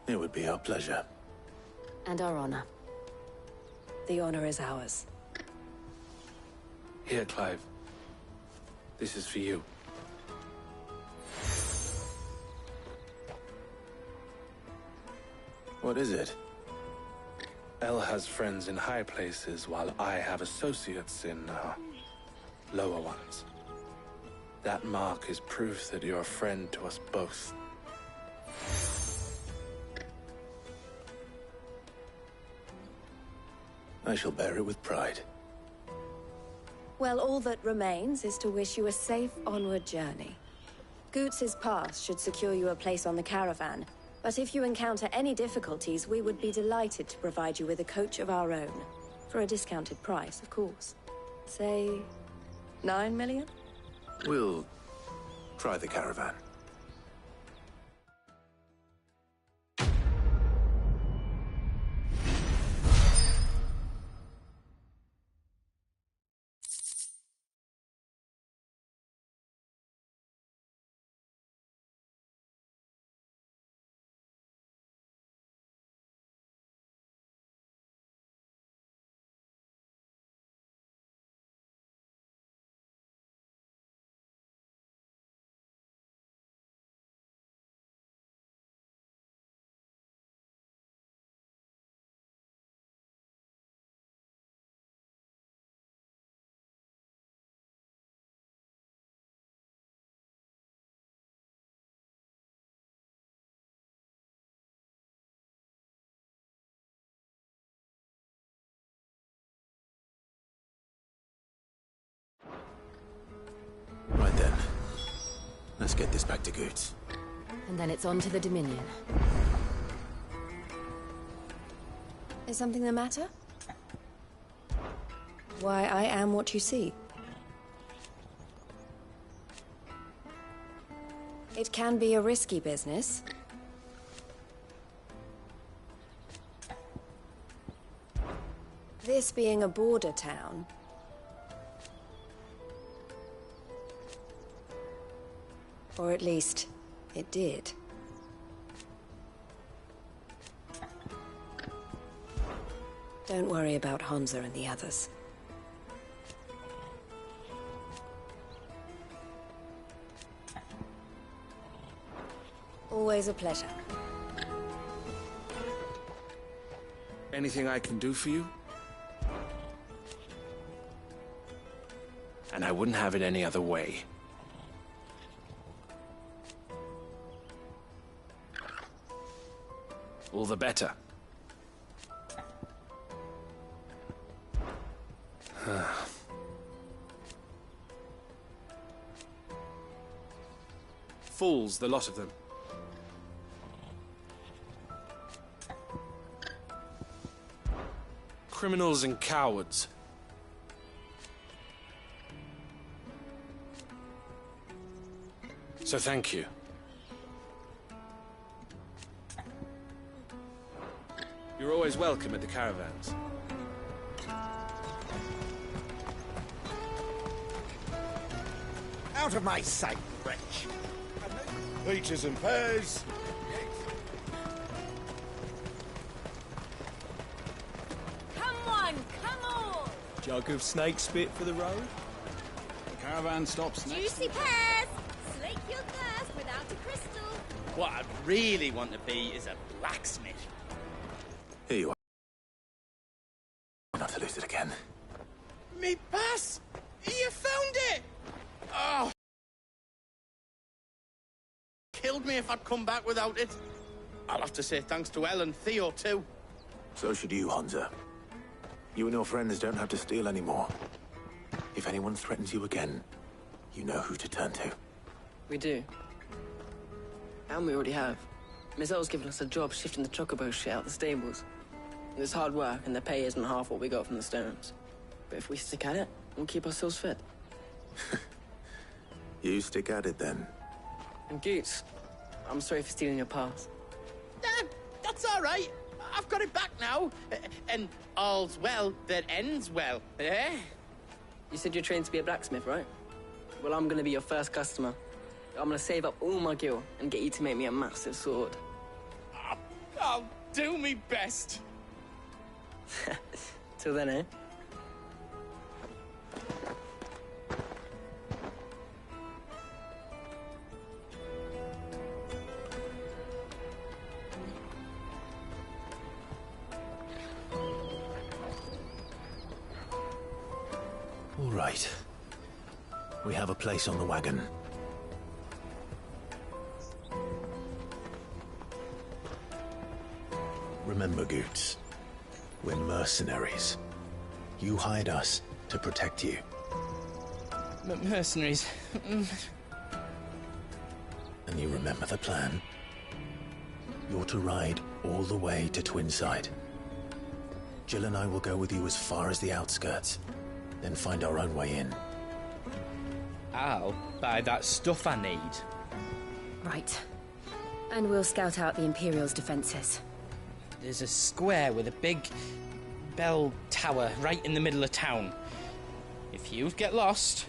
It would be our pleasure. And our honor. The honor is ours. Here, Clive. This is for you. What is it? El has friends in high places, while I have associates in, lower ones. That mark is proof that you're a friend to us both. I shall bear it with pride. Well, all that remains is to wish you a safe onward journey. Goots' pass should secure you a place on the caravan, but if you encounter any difficulties, we would be delighted to provide you with a coach of our own. For a discounted price, of course. Say, 9 million? We'll try the caravan. Right then. Let's get this back to Goots. And then it's on to the Dominion. Is something the matter? Why, I am what you see. It can be a risky business. This being a border town, or at least, it did. Don't worry about Hansa and the others. Always a pleasure. Anything I can do for you? And I wouldn't have it any other way. All the better. Fools, the lot of them. Criminals and cowards. So thank you. You're always welcome at the caravans. Out of my sight, wretch! Peaches and pears! Come on! Jug of snake spit for the road? The caravan stops next. Juicy pears! Slake your thirst without a crystal. What I'd really want to be is a blacksmith. Here you are. Not to lose it again. Me pass! You found it! Oh! Killed me if I'd come back without it. I'll have to say thanks to Elle and Theo, too. So should you, Hansa. You and your friends don't have to steal anymore. If anyone threatens you again, you know who to turn to. We do. And we already have. Miss Elle's given us a job shifting the chocobo shit out the stables. It's hard work, and the pay isn't half what we got from the Stones. But if we stick at it, we'll keep ourselves fit. You stick at it, then. And Goots, I'm sorry for stealing your pass. That's all right. I've got it back now. And all's well that ends well, eh? You said you're trained to be a blacksmith, right? Well, I'm gonna be your first customer. I'm gonna save up all my gil and get you to make me a massive sword. I'll do me best. Till then, eh? All right. We have a place on the wagon. Remember, Goots, we're mercenaries. You hired us to protect you. Mercenaries. And you remember the plan? You're to ride all the way to Twinside. Jill and I will go with you as far as the outskirts, then find our own way in. I'll buy that stuff I need. Right. And we'll scout out the Imperial's defenses. There's a square with a big bell tower right in the middle of town. If you get lost,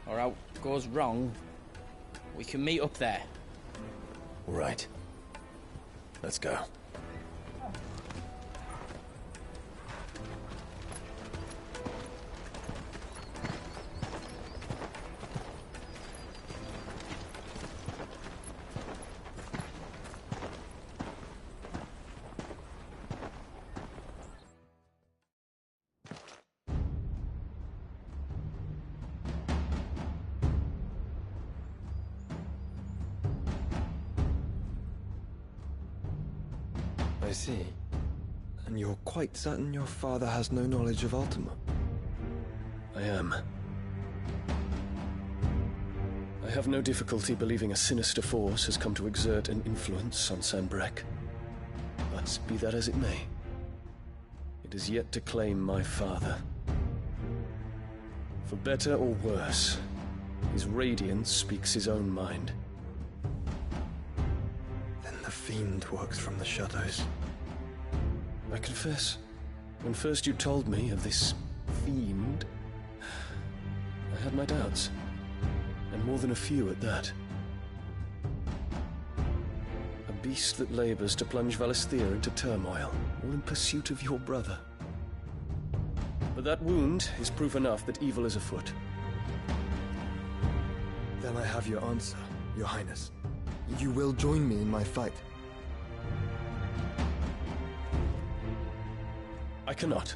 or out goes wrong, we can meet up there. All right. Let's go. I see. And you're quite certain your father has no knowledge of Ultima? I am. I have no difficulty believing a sinister force has come to exert an influence on Sanbreque. But be that as it may, it is yet to claim my father. For better or worse, his radiance speaks his own mind. Then the fiend works from the shadows. I confess, when first you told me of this fiend, I had my doubts. And more than a few at that. A beast that labors to plunge Valisthea into turmoil, all in pursuit of your brother. But that wound is proof enough that evil is afoot. Then I have your answer, Your Highness. You will join me in my fight. I cannot.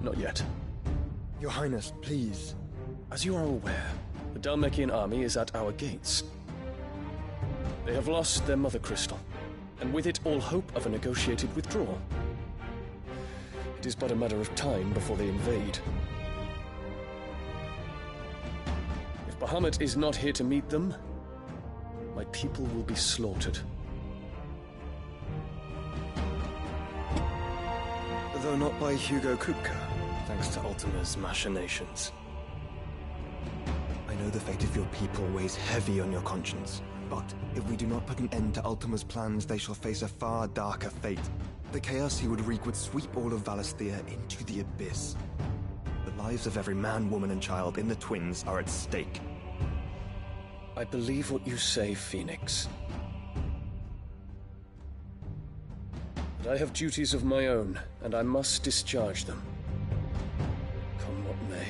Not yet. Your Highness, please. As you are aware, the Dhalmekian army is at our gates. They have lost their mother crystal, and with it all hope of a negotiated withdrawal. It is but a matter of time before they invade. If Bahamut is not here to meet them, my people will be slaughtered. Though not by Hugo Kupka, thanks to Ultima's machinations. I know the fate of your people weighs heavy on your conscience, but if we do not put an end to Ultima's plans, they shall face a far darker fate. The chaos he would wreak would sweep all of Valisthea into the abyss. The lives of every man, woman, and child in the Twins are at stake. I believe what you say, Phoenix. But I have duties of my own, and I must discharge them. Come what may.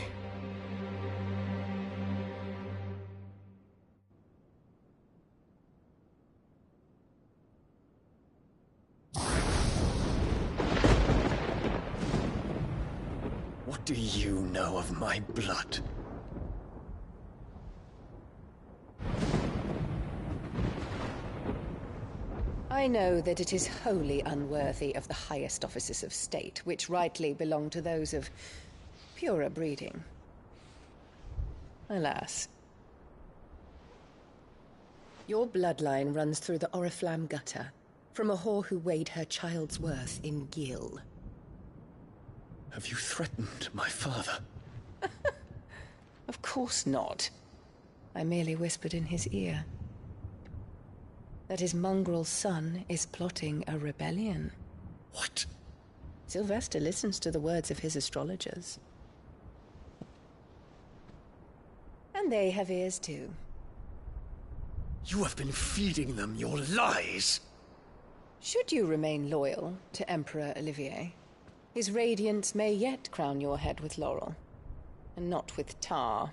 What do you know of my blood? I know that it is wholly unworthy of the highest offices of state, which rightly belong to those of purer breeding. Alas. Your bloodline runs through the Oriflamme gutter, from a whore who weighed her child's worth in gil. Have you threatened my father? Of course not. I merely whispered in his ear that his mongrel son is plotting a rebellion. What? Sylvester listens to the words of his astrologers. And they have ears too. You have been feeding them your lies! Should you remain loyal to Emperor Olivier, his radiance may yet crown your head with laurel, and not with tar.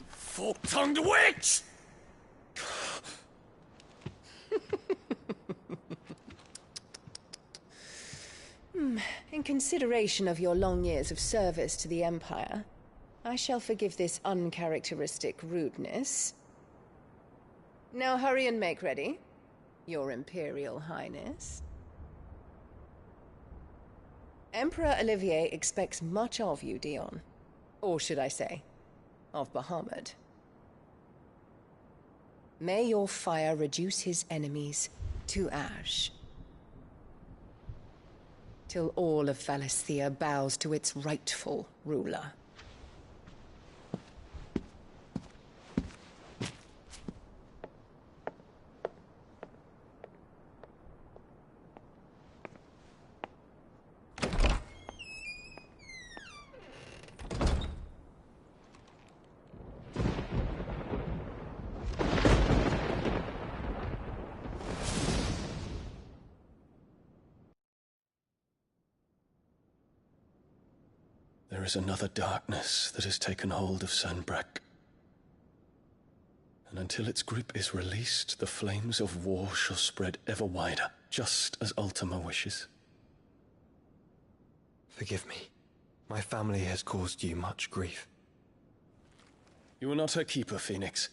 Fork-tongued witch! In consideration of your long years of service to the Empire, I shall forgive this uncharacteristic rudeness. Now hurry and make ready, Your Imperial Highness. Emperor Olivier expects much of you, Dion. Or should I say, of Bahamut. May your fire reduce his enemies to ash, till all of Valisthea bows to its rightful ruler. There is another darkness that has taken hold of Sanbreque. And until its grip is released, the flames of war shall spread ever wider, just as Ultima wishes. Forgive me. My family has caused you much grief. You are not her keeper, Phoenix.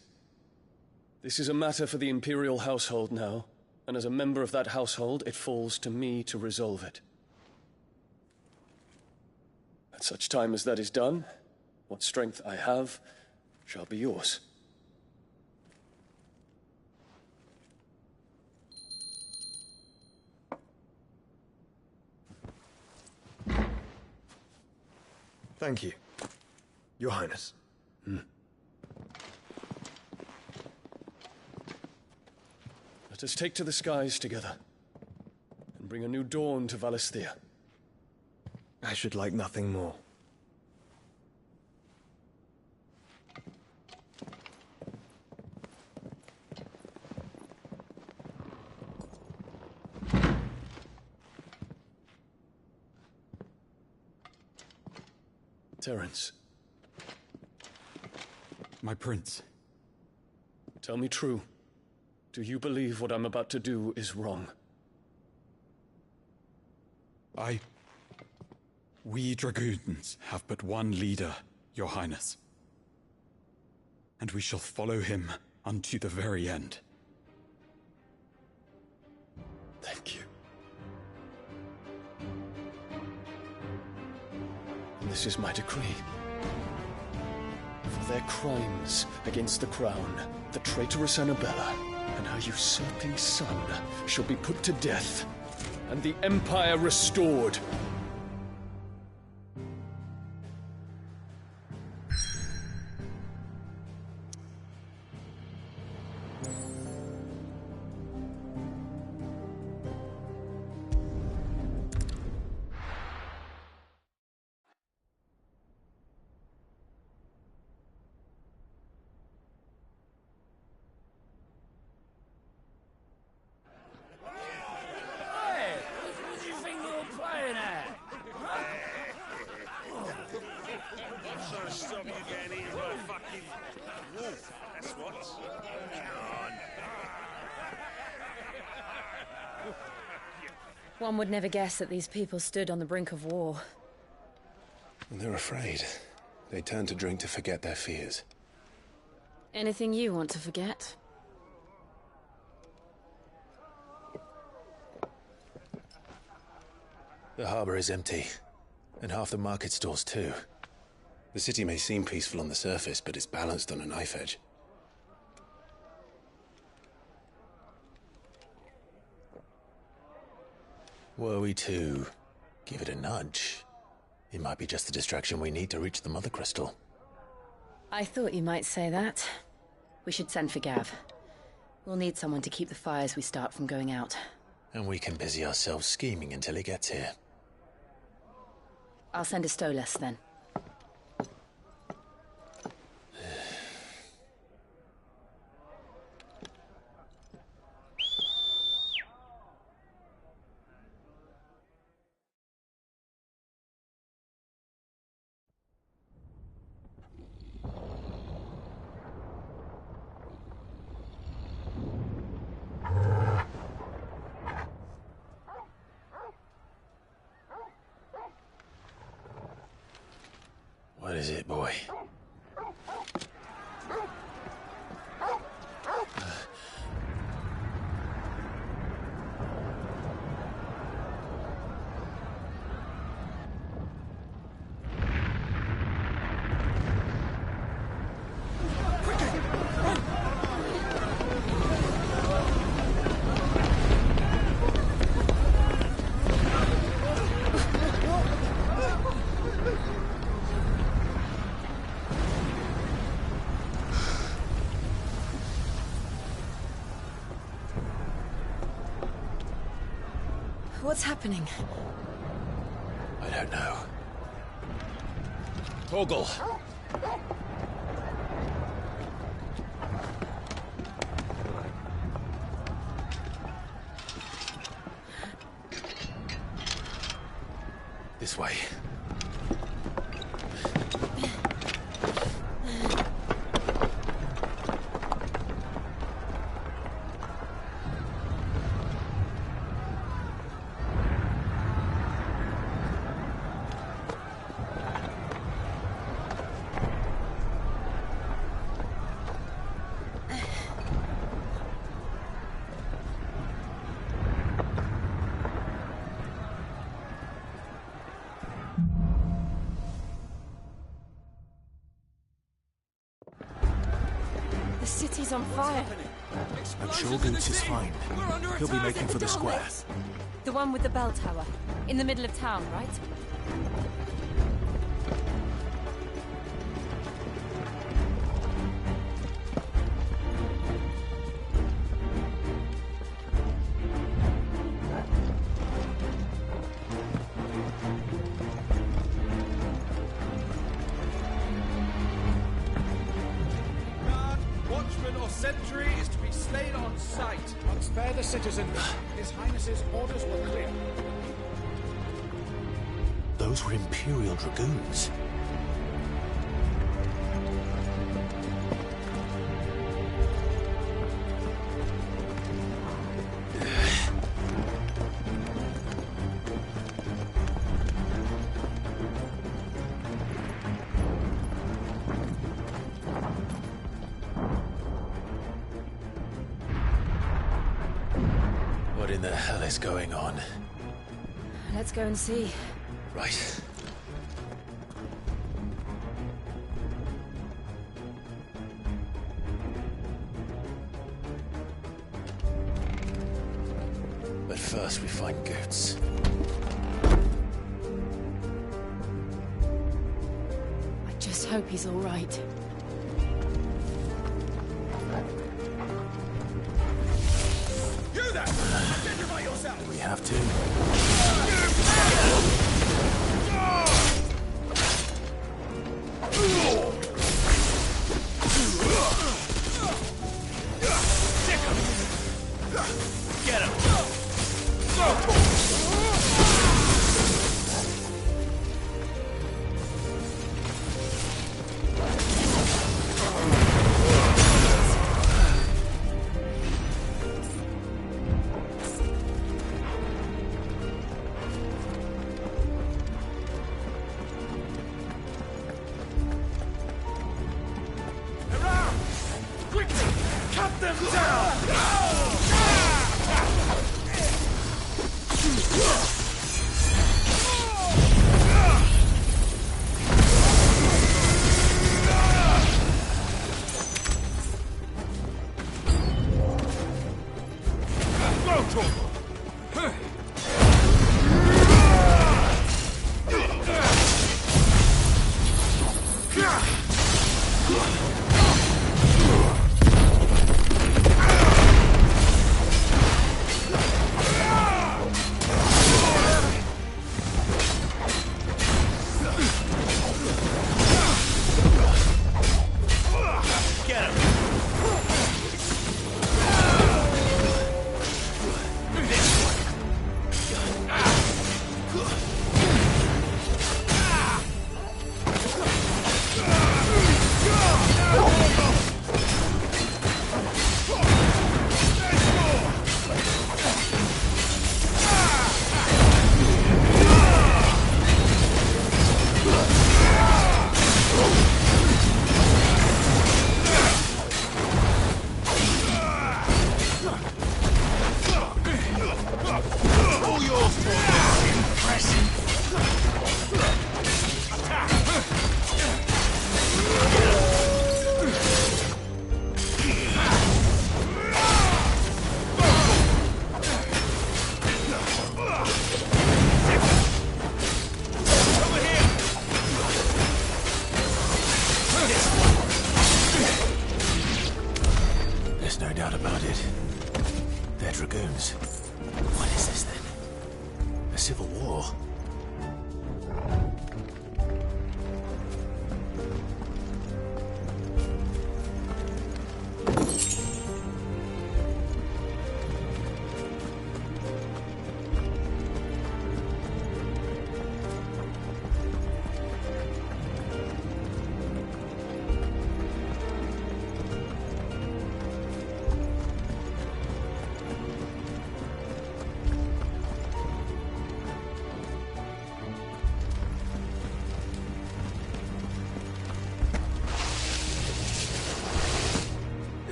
This is a matter for the Imperial household now, and as a member of that household, it falls to me to resolve it. At such time as that is done, what strength I have shall be yours. Thank you, Your Highness. Let us take to the skies together, and bring a new dawn to Valisthea. I should like nothing more. Terence. My prince. Tell me true. Do you believe what I'm about to do is wrong? We dragoons have but one leader, Your Highness. And we shall follow him unto the very end. Thank you. And this is my decree. For their crimes against the crown, the traitorous Annabella and her usurping son shall be put to death, and the Empire restored. One would never guess that these people stood on the brink of war. They're afraid. They turn to drink to forget their fears. Anything you want to forget? The harbor is empty, and half the market stalls too. The city may seem peaceful on the surface, but it's balanced on a knife edge. Were we to give it a nudge, it might be just the distraction we need to reach the Mother Crystal. I thought you might say that. We should send for Gav. We'll need someone to keep the fires we start from going out. And we can busy ourselves scheming until he gets here. I'll send a Stolas then. What is it, boy? What's happening? I don't know. Torgal! This way. The city's on fire. I'm sure Goots is fine. He'll be making for the square. The one with the bell tower. In the middle of town, right? Sentry is to be slain on sight. But spare the citizens. His Highness's orders were clear. Those were Imperial Dragoons. What in the hell is going on? Let's go and see. Right. But first we find Goots. I just hope he's all right. You there! Identify yourself! We have to. Get him! Around! Quickly! Cut them down! There's no doubt about it. They're dragoons. What is this then? A civil war?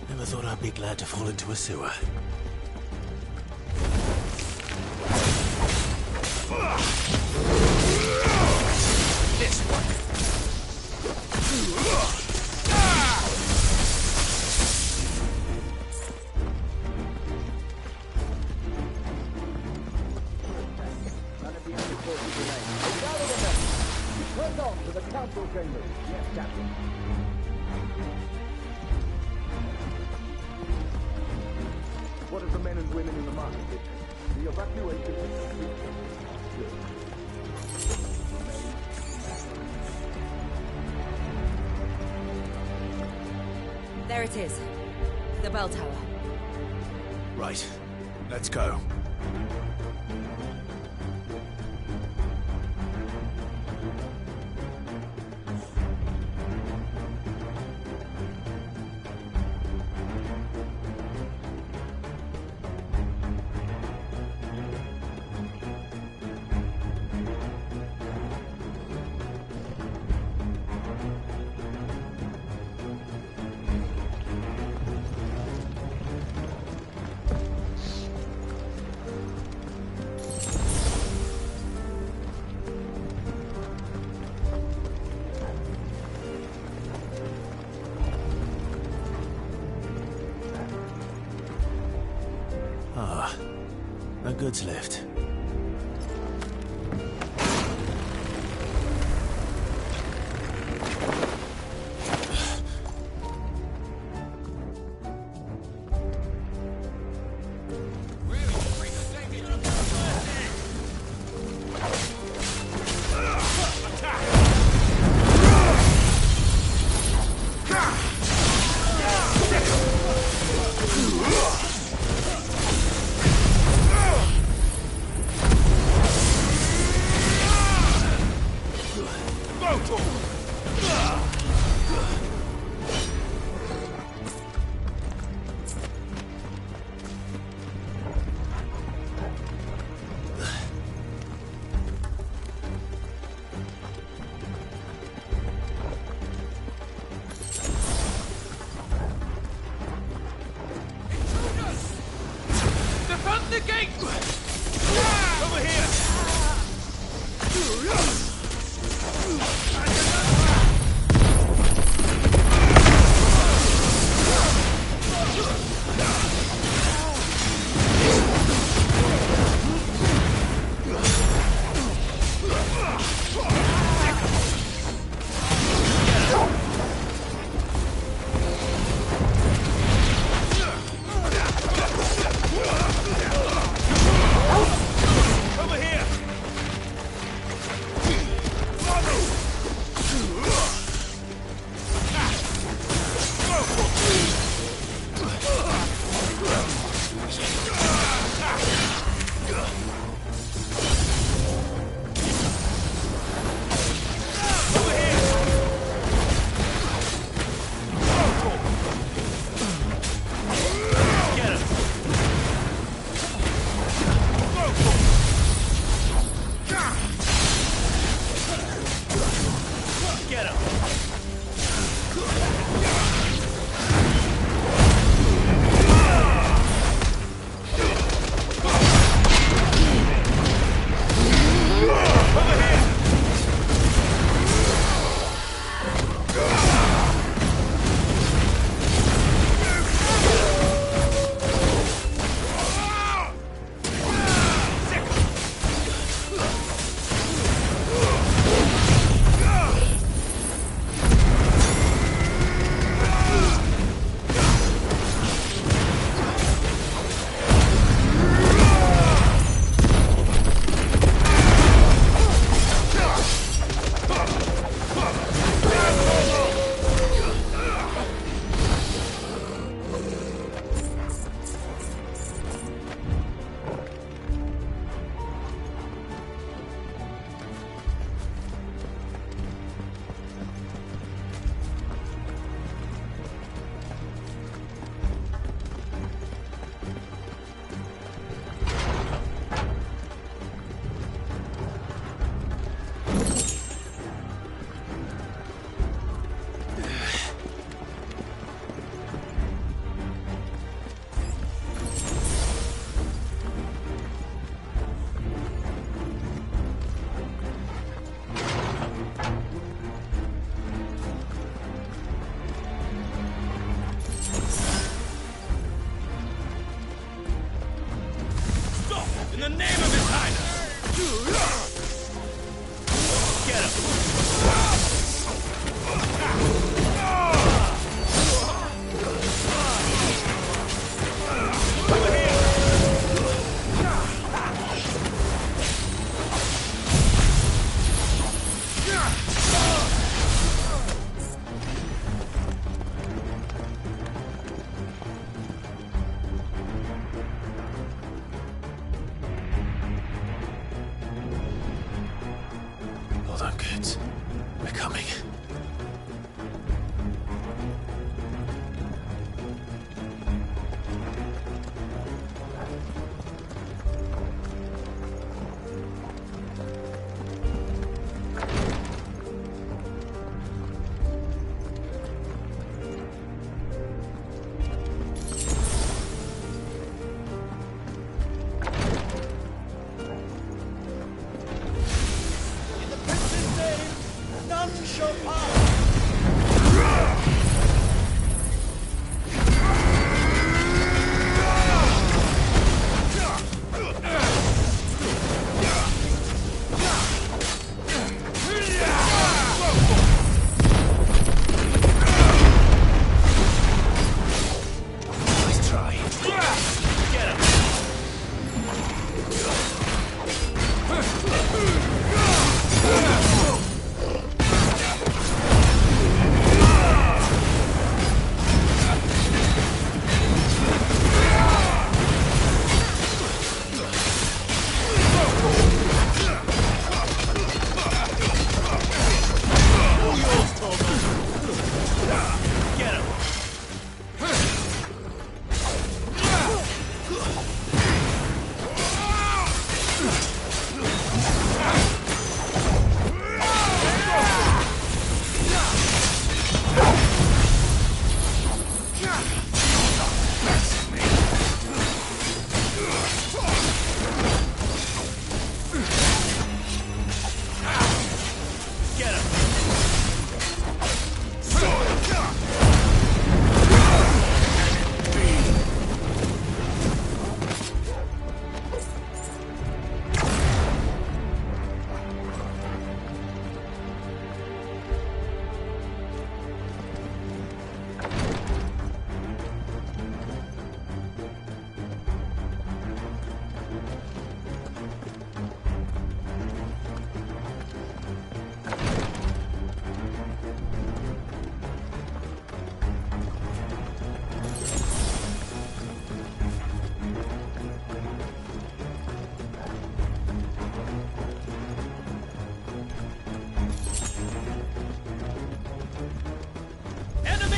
Never thought I'd be glad to fall into a sewer. This one. Press on to the council chambers. Yes, Captain. What of the men and women in the market district? The evacuation is complete. Good. There it is. The bell tower. Right. Let's go. goods lift.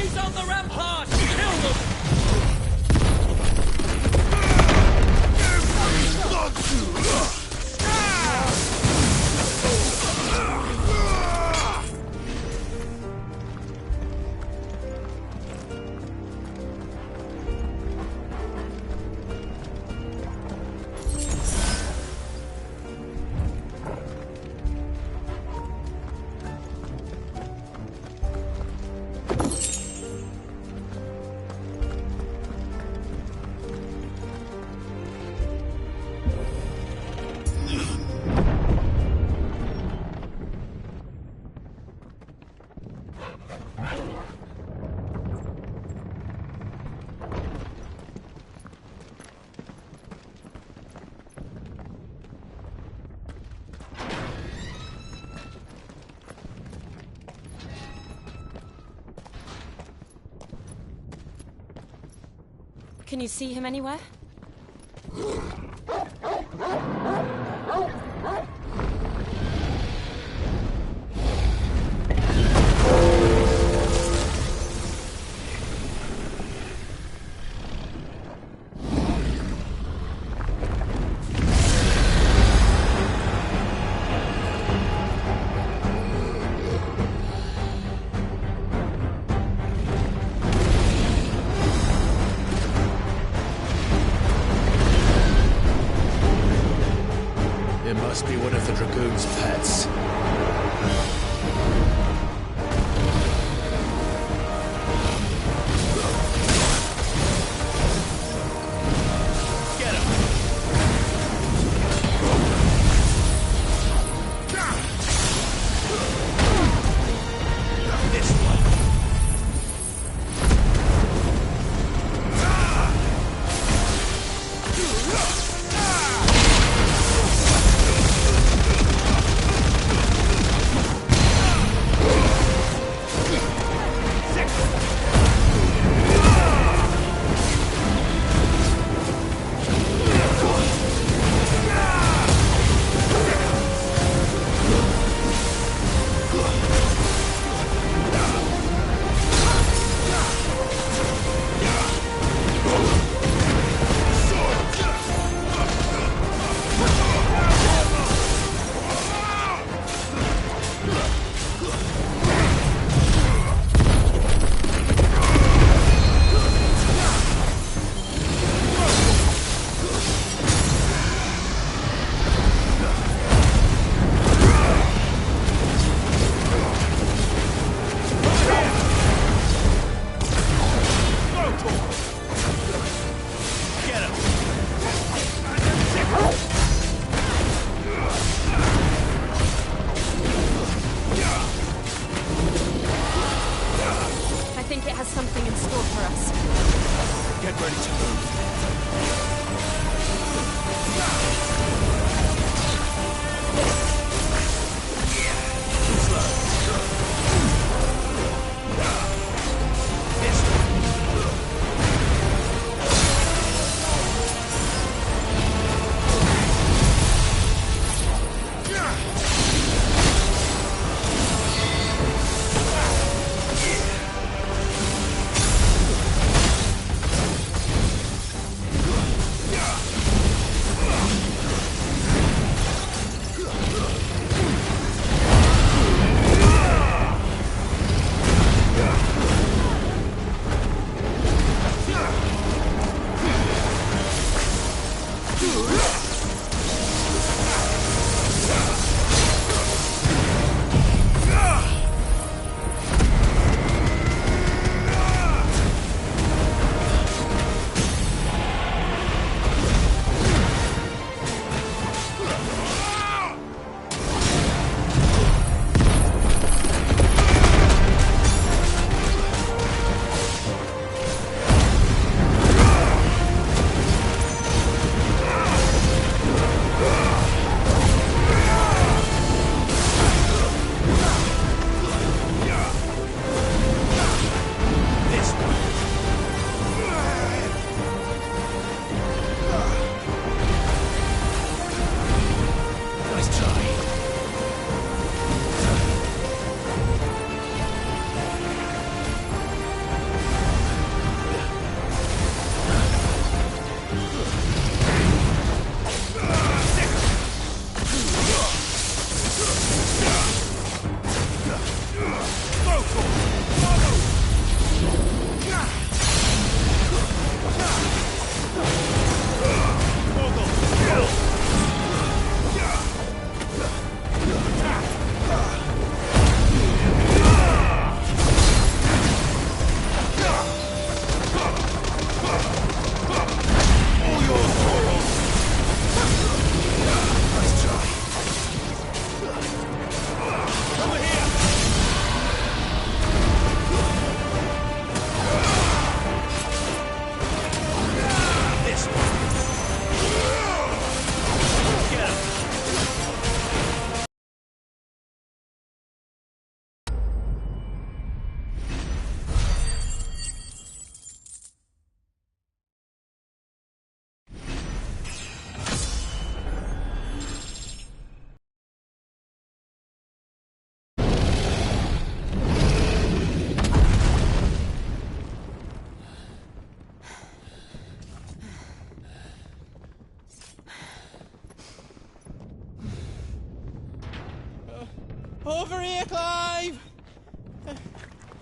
Raise on the rampart! Kill them! Can you see him anywhere?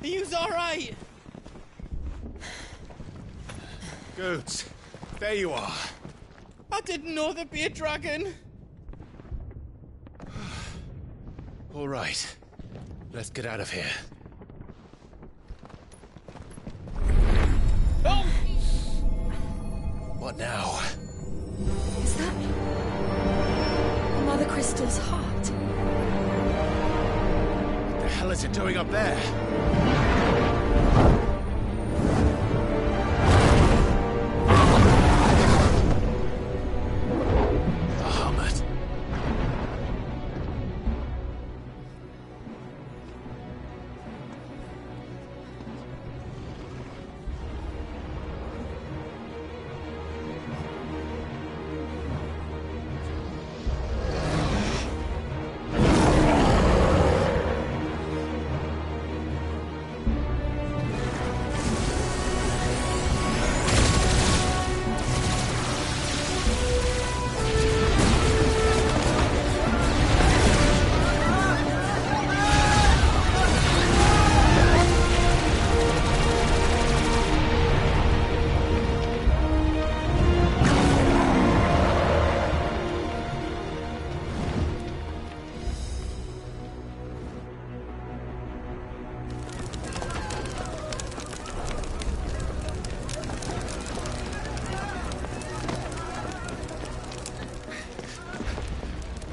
Are yous alright? Goods, there you are. I didn't know there'd be a dragon. All right, let's get out of here. Oh! What now? Is that Mother Crystal's heart? What the hell is it doing up there? Bahamut.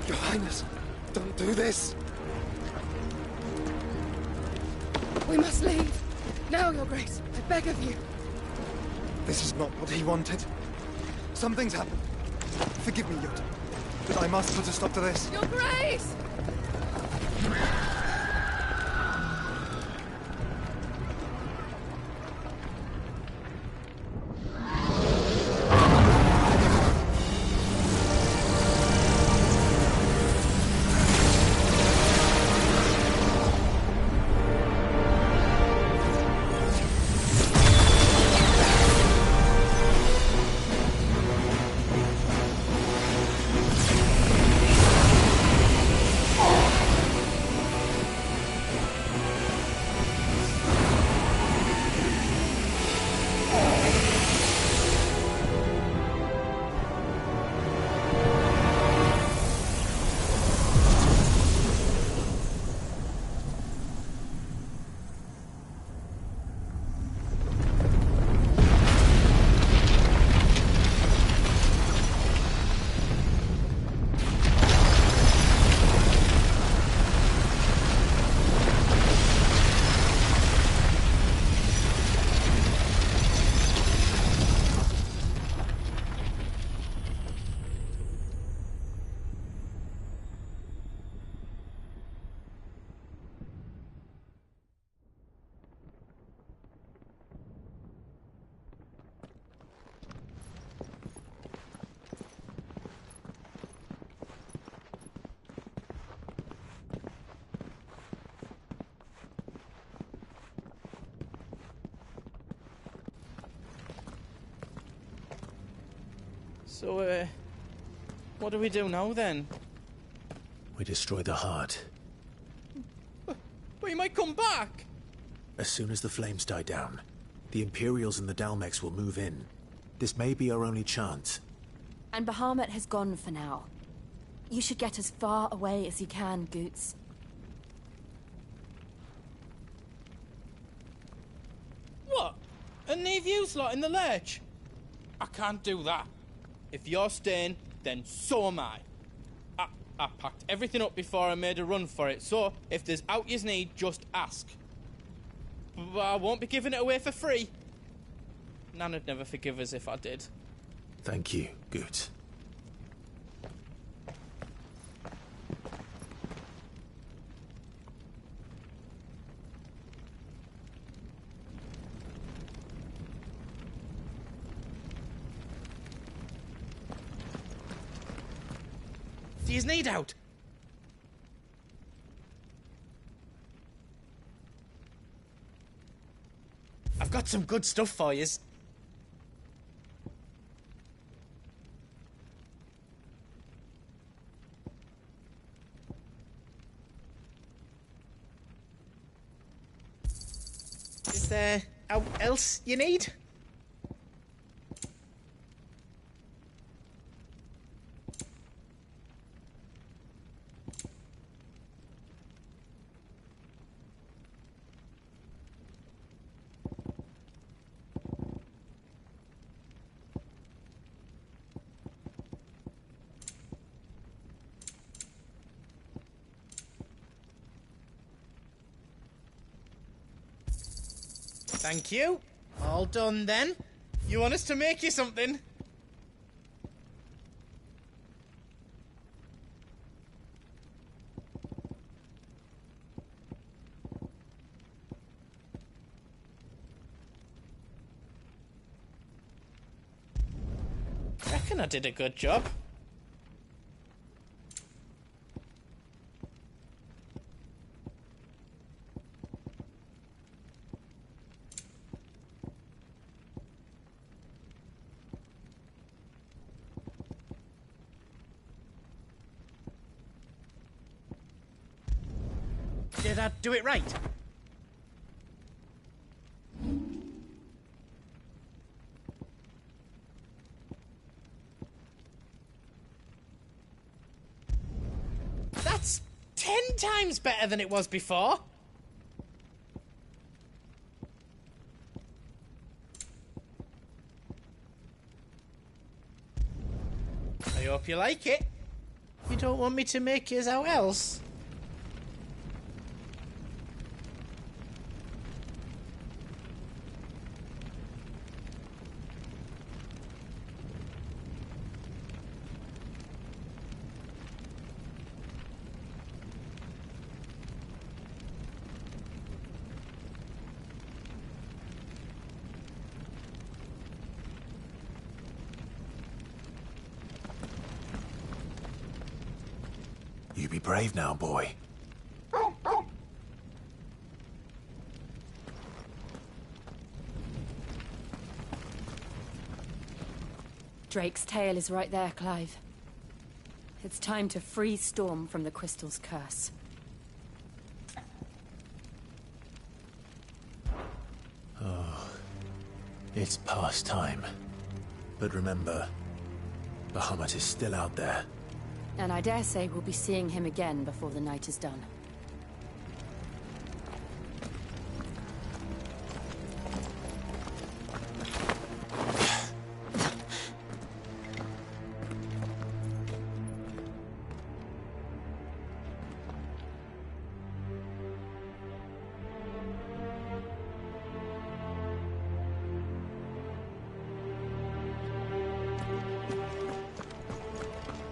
Your Highness, don't do this. We must leave. Now, Your Grace. I beg of you. This is not what he wanted. Something's happened. Forgive me, Yoda, but I must put a stop to this. Your Grace! So, what do we do now, then? We destroy the heart. But he might come back! As soon as the flames die down, the Imperials and the Dalmex will move in. This may be our only chance. And Bahamut has gone for now. You should get as far away as you can, Goots. What? And leave you lot in the lurch? I can't do that. If you're staying, then so am I. I packed everything up before I made a run for it, so if there's out yous need, just ask. But I won't be giving it away for free. Nana'd never forgive us if I did. Thank you, Goots. Do yous need out? I've got some good stuff for yous. Is there else you need? Thank you. All done then. You want us to make you something? Reckon I did a good job. Did I do it right? That's 10 times better than it was before. I hope you like it. You don't want me to make yours out else? You be brave now, boy. Drake's tail is right there, Clive. It's time to free Storm from the Crystal's curse. Oh, it's past time. But remember, Bahamut is still out there. And I dare say we'll be seeing him again before the night is done.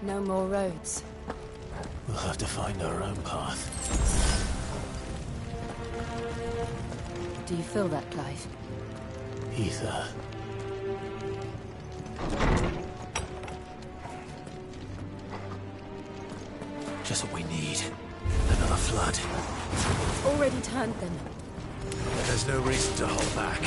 No more roads. We'll have to find our own path. Do you feel that, Clive? Ether. Just what we need. Another flood. Already turned them. There's no reason to hold back.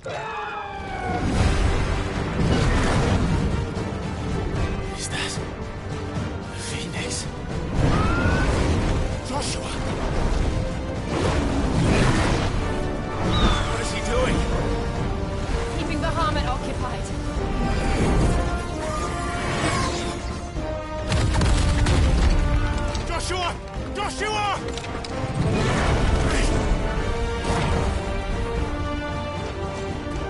Is that the Phoenix? Joshua! What is he doing? Keeping the Bahamut occupied. Joshua! Joshua!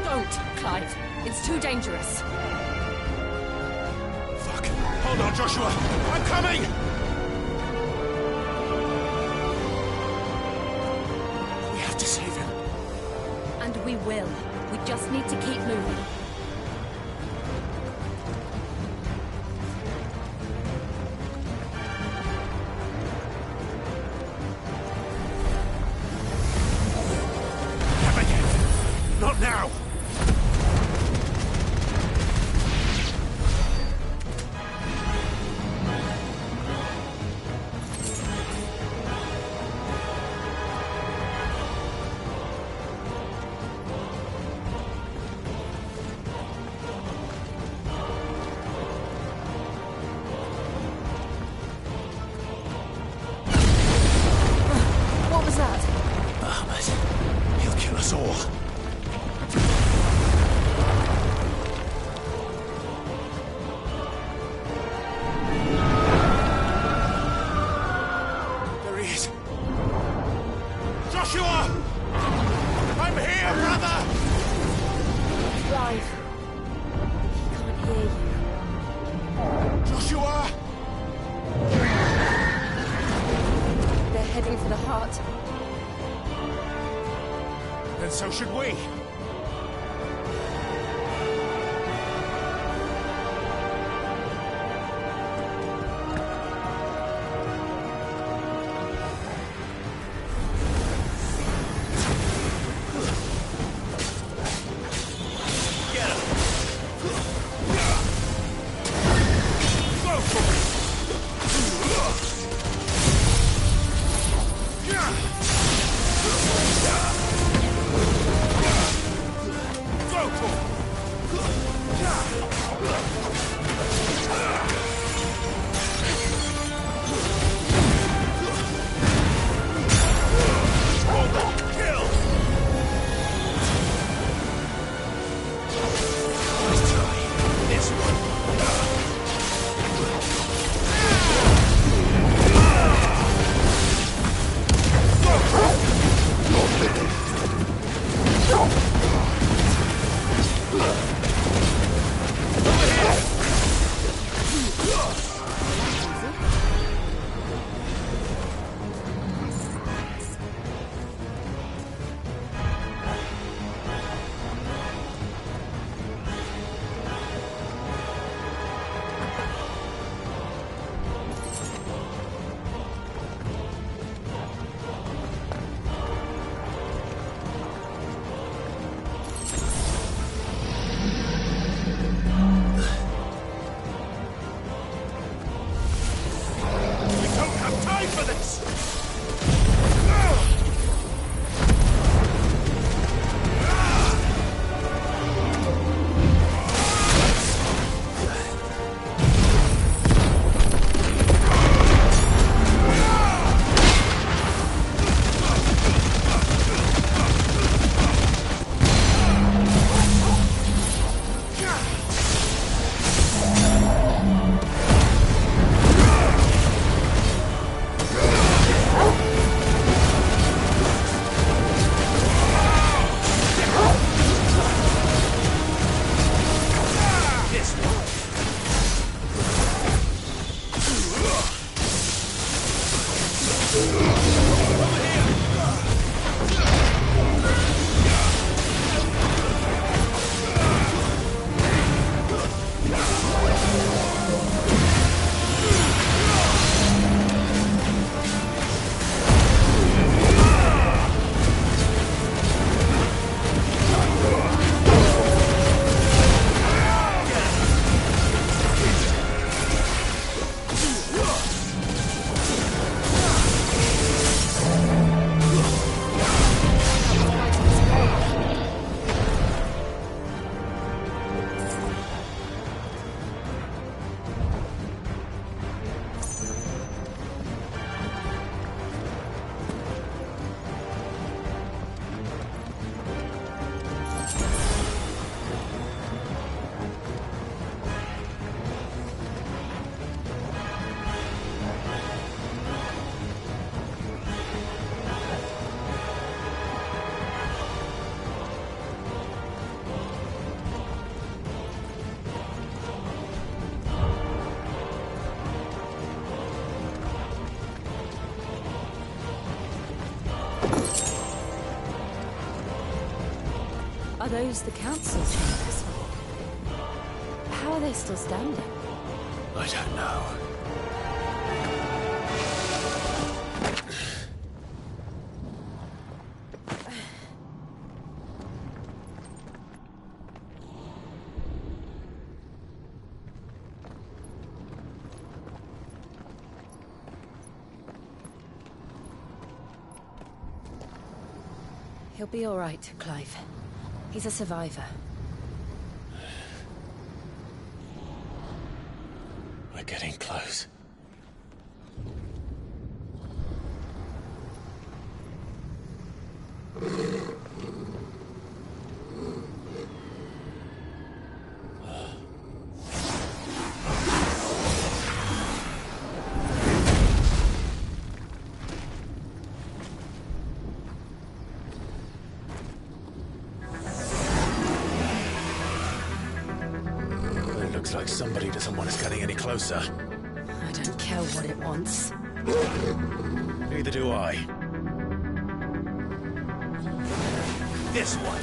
Don't, Clive. It's too dangerous. Fuck. Hold on, Joshua. I'm coming! We have to save him. And we will. We just need to keep moving. Not now! What was that? Bahamut. He'll kill us all. There he is. Joshua! I'm here, brother! Clive. He can't hear you. Joshua! They're heading for the heart. Then so should we. those the council chambers? How are they still standing? I don't know. He'll be all right, Clive. He's a survivor. We're getting close. Looks like somebody doesn't want us getting any closer. I don't care what it wants. Neither do I. This one.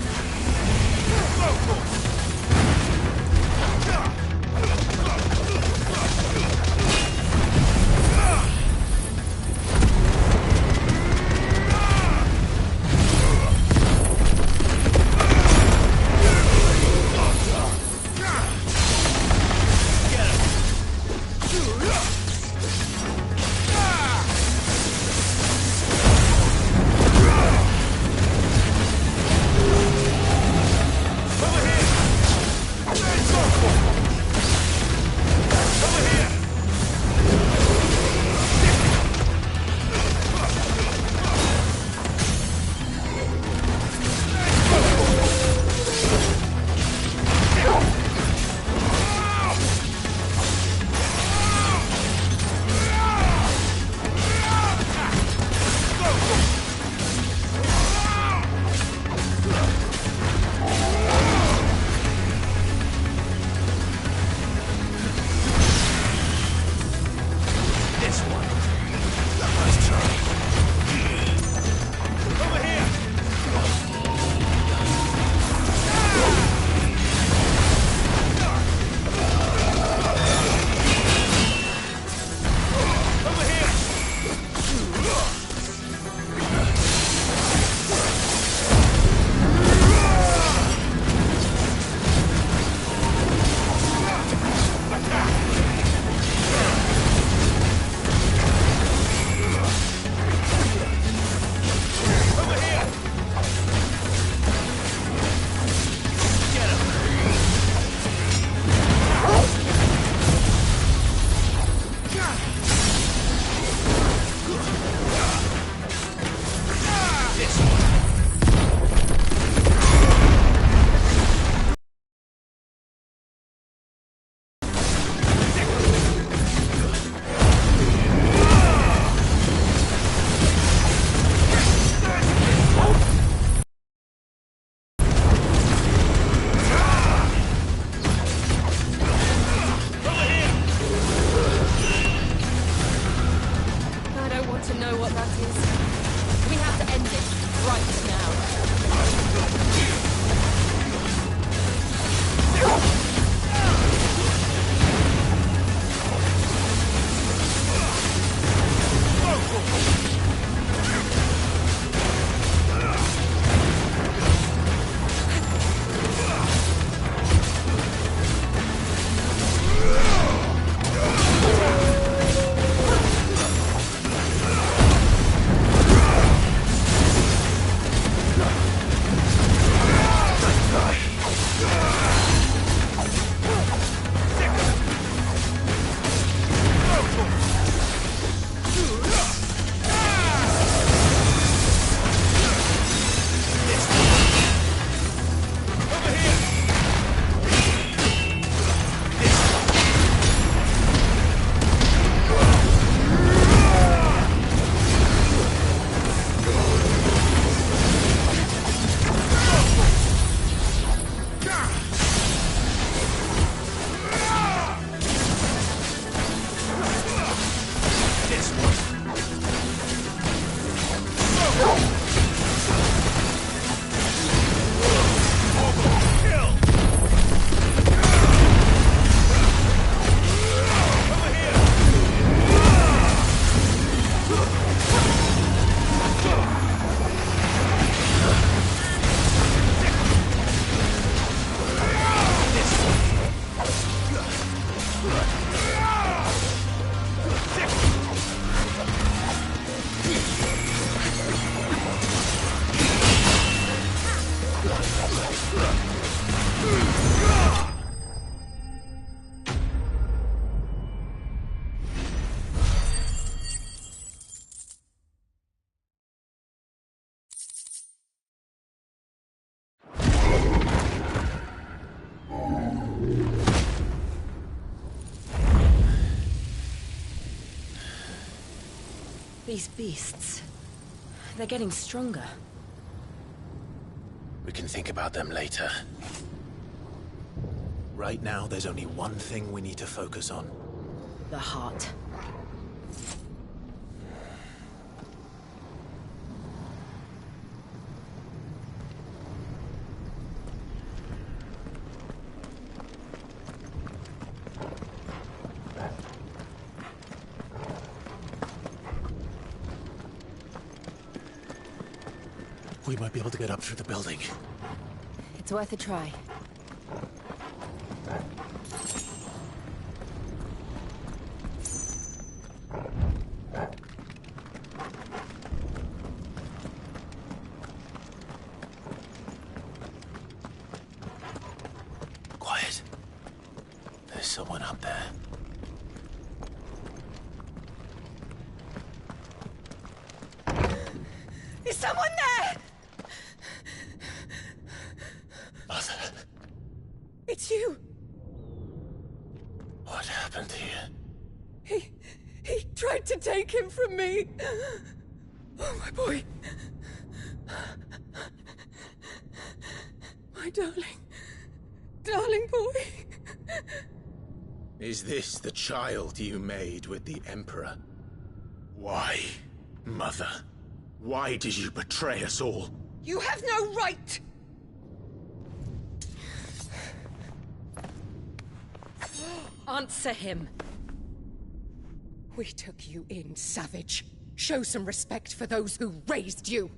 These beasts... they're getting stronger. We can think about them later. Right now, there's only one thing we need to focus on. The heart. We might be able to get up through the building. It's worth a try. Quiet. There's someone up there. Is someone there? Mother. It's you. What happened here? He tried to take him from me. Oh, my boy. My darling boy. Is this the child you made with the Emperor? Why, Mother? Why did you betray us all? You have no right! Answer him. We took you in, savage. Show some respect for those who raised you.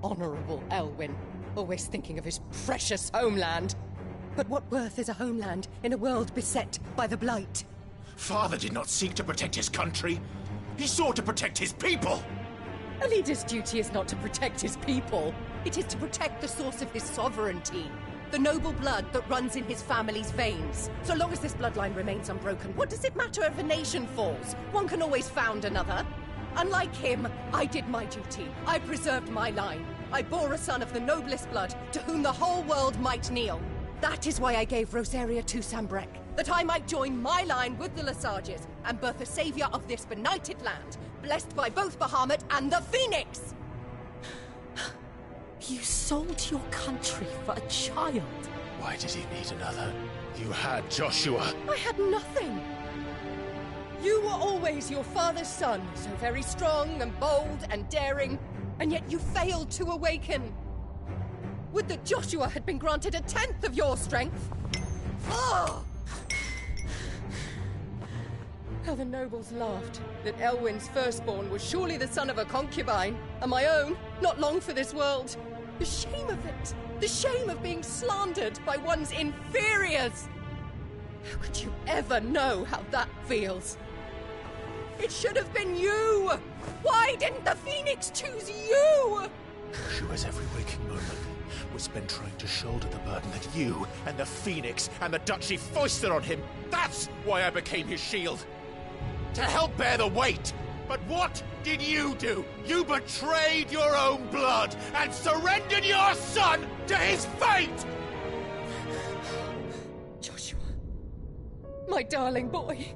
Honorable Elwyn, always thinking of his precious homeland. But what worth is a homeland in a world beset by the Blight? Father did not seek to protect his country. He sought to protect his people. A leader's duty is not to protect his people. It is to protect the source of his sovereignty. The noble blood that runs in his family's veins. So long as this bloodline remains unbroken, what does it matter if a nation falls? One can always found another. Unlike him, I did my duty. I preserved my line. I bore a son of the noblest blood, to whom the whole world might kneel. That is why I gave Rosaria to Sambrek, that I might join my line with the Lesages and birth a savior of this benighted land, blessed by both Bahamut and the Phoenix! You sold your country for a child. Why did he need another? You had Joshua. I had nothing. You were always your father's son, so very strong and bold and daring, and yet you failed to awaken. Would that Joshua had been granted 1/10 of your strength? Oh! How the nobles laughed that Elwyn's firstborn was surely the son of a concubine, and my own, not long for this world. The shame of it! The shame of being slandered by one's inferiors! How could you ever know how that feels? It should have been you! Why didn't the Phoenix choose you? Joshua's every waking moment was spent trying to shoulder the burden that you and the Phoenix and the Duchy foisted on him. That's why I became his shield. To help bear the weight. But what did you do? You betrayed your own blood and surrendered your son to his fate! Joshua, my darling boy.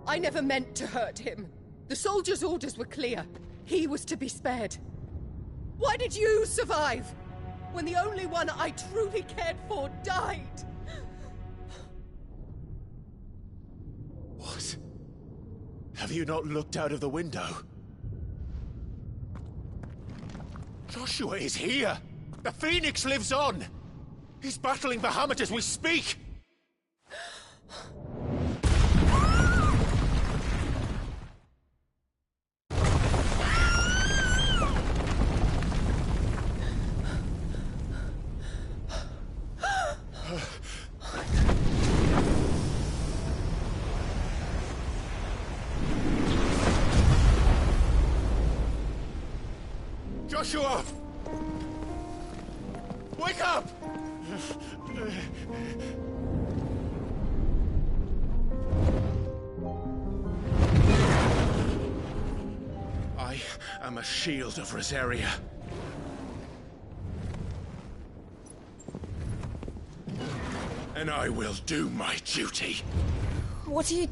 I never meant to hurt him. The soldiers' orders were clear. He was to be spared. Why did you survive when the only one I truly cared for died? What? Have you not looked out of the window? Joshua is here! The Phoenix lives on! He's battling Bahamut as we speak! Joshua! Wake up! I am a shield of Rosaria. and I will do my duty. What are you...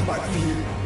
fight for you.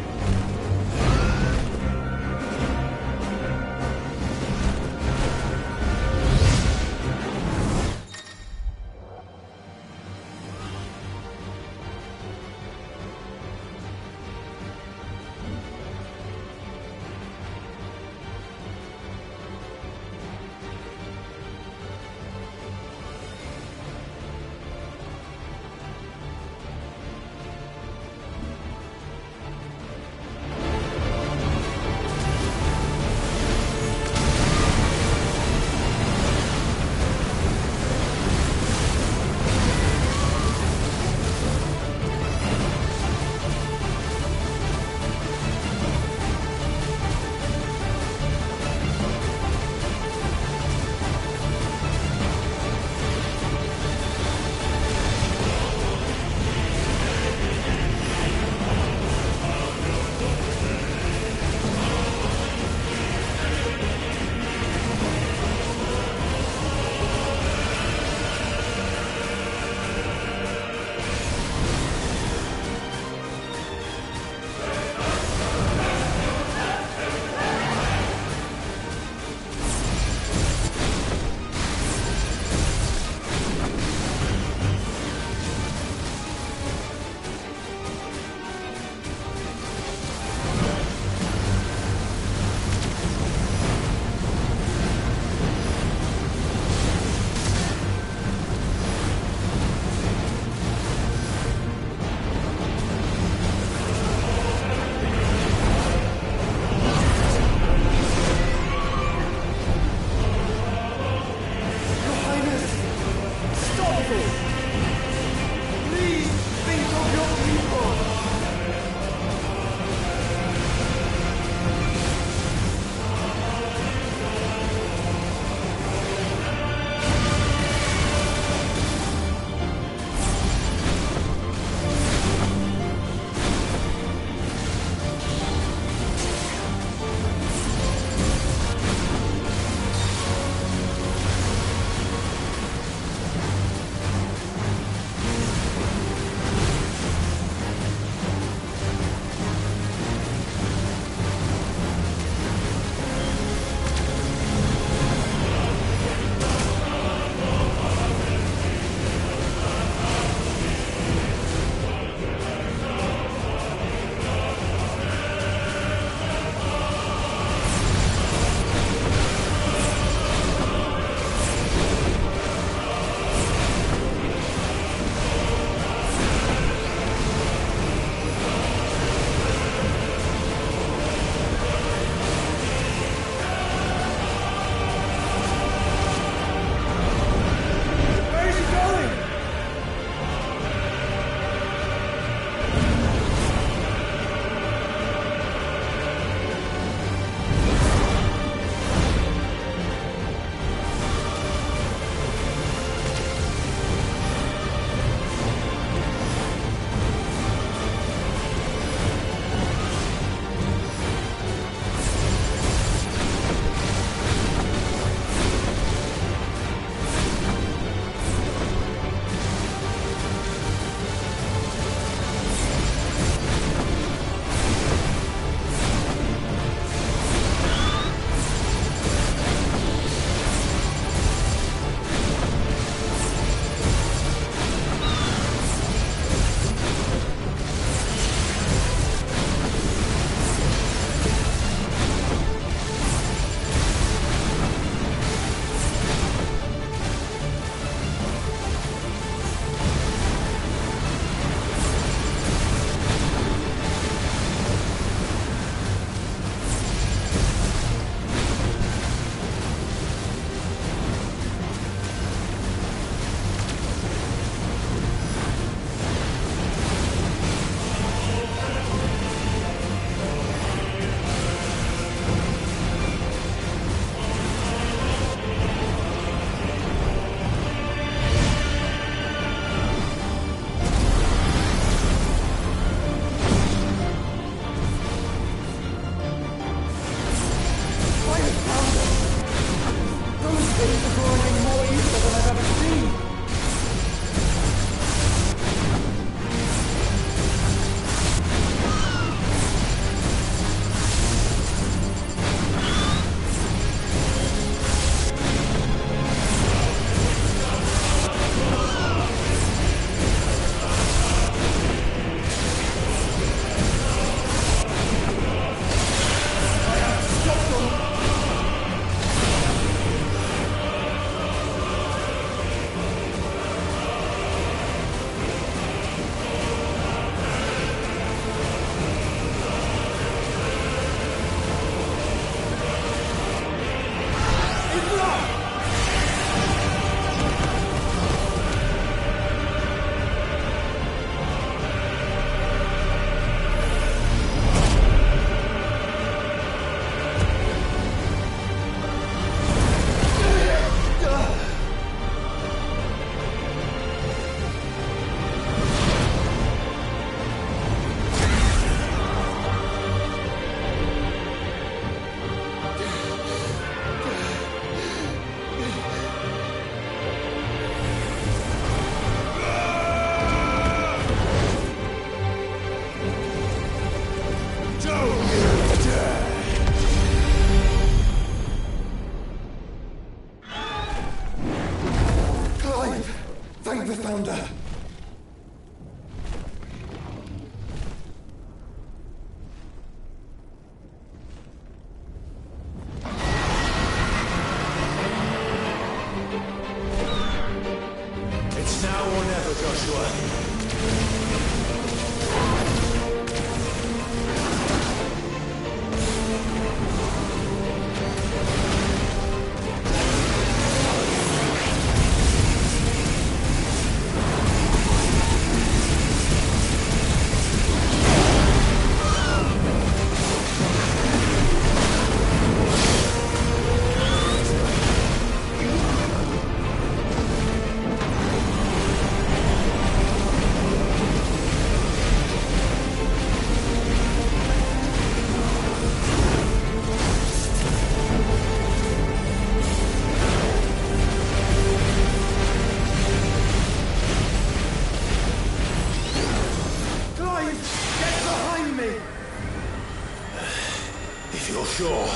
your shore.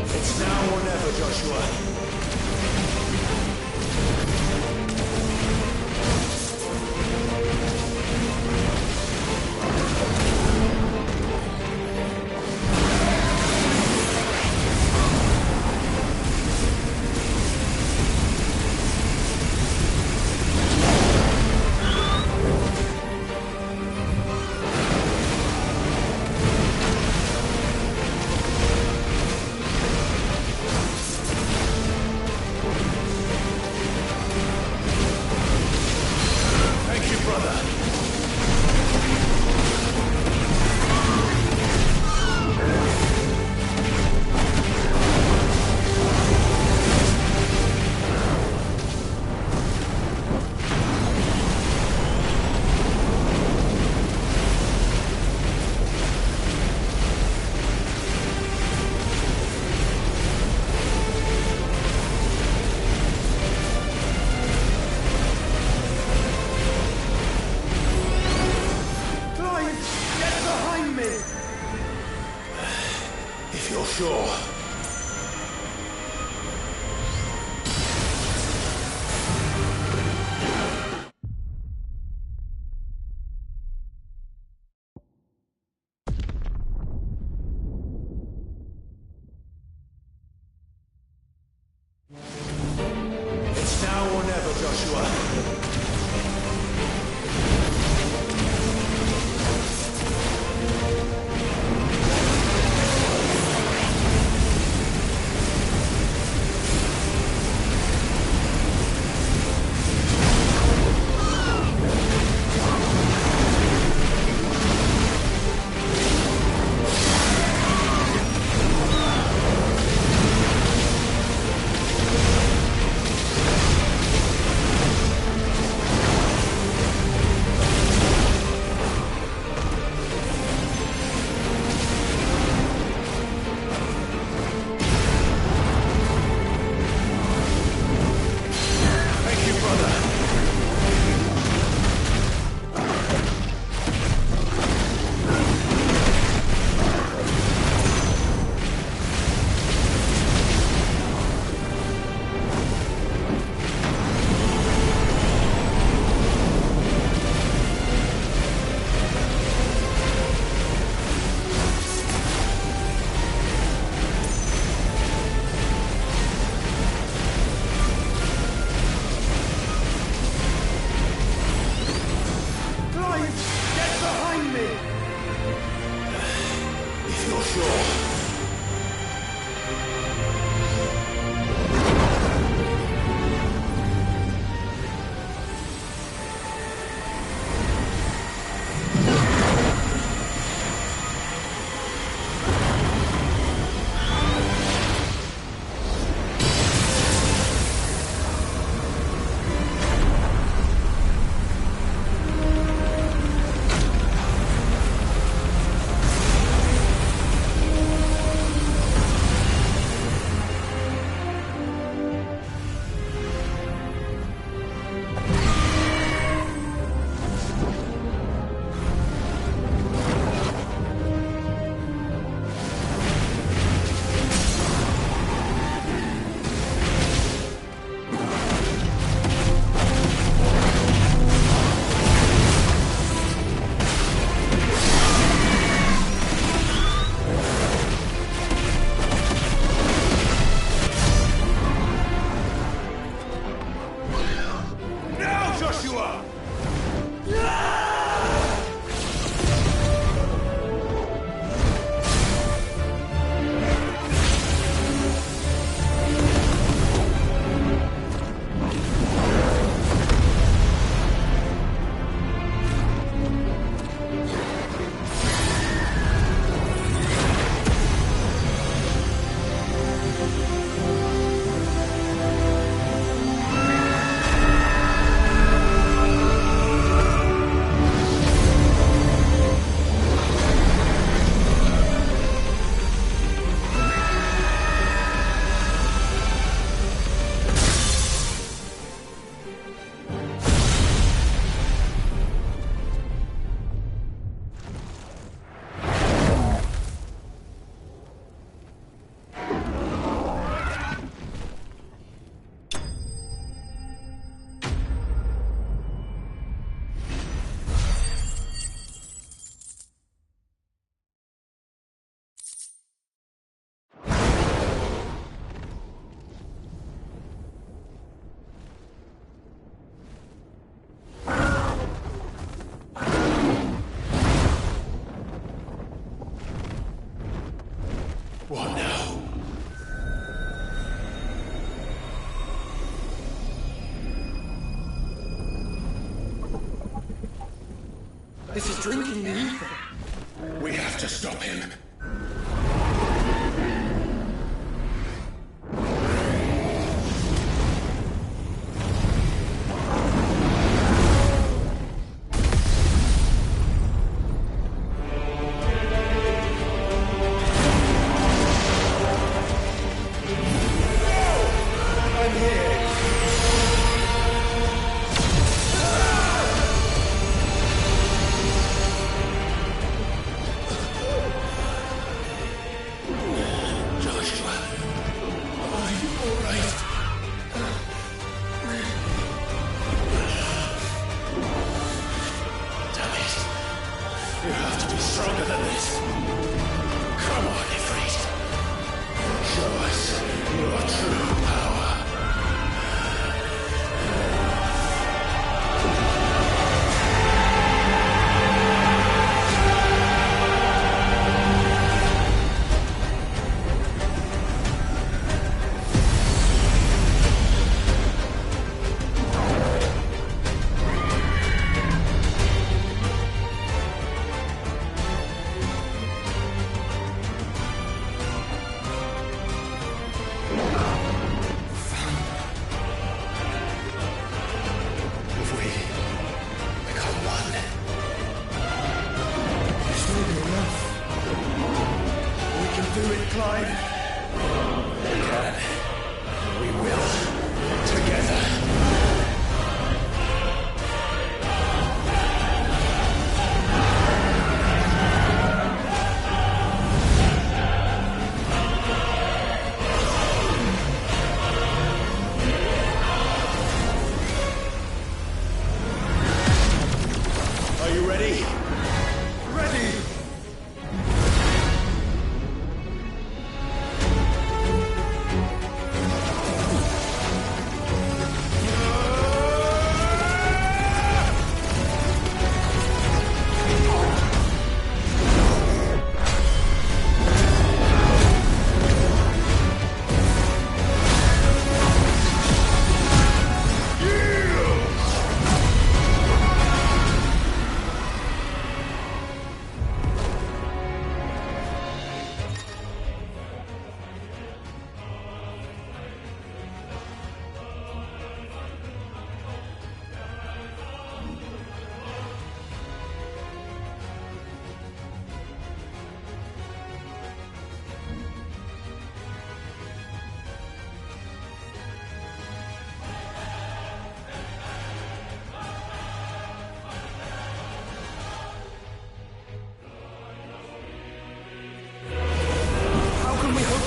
It's now or never, Joshua. This is drinking the ether. We have to stop him.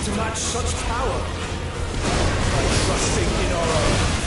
To match such power by trusting in our own.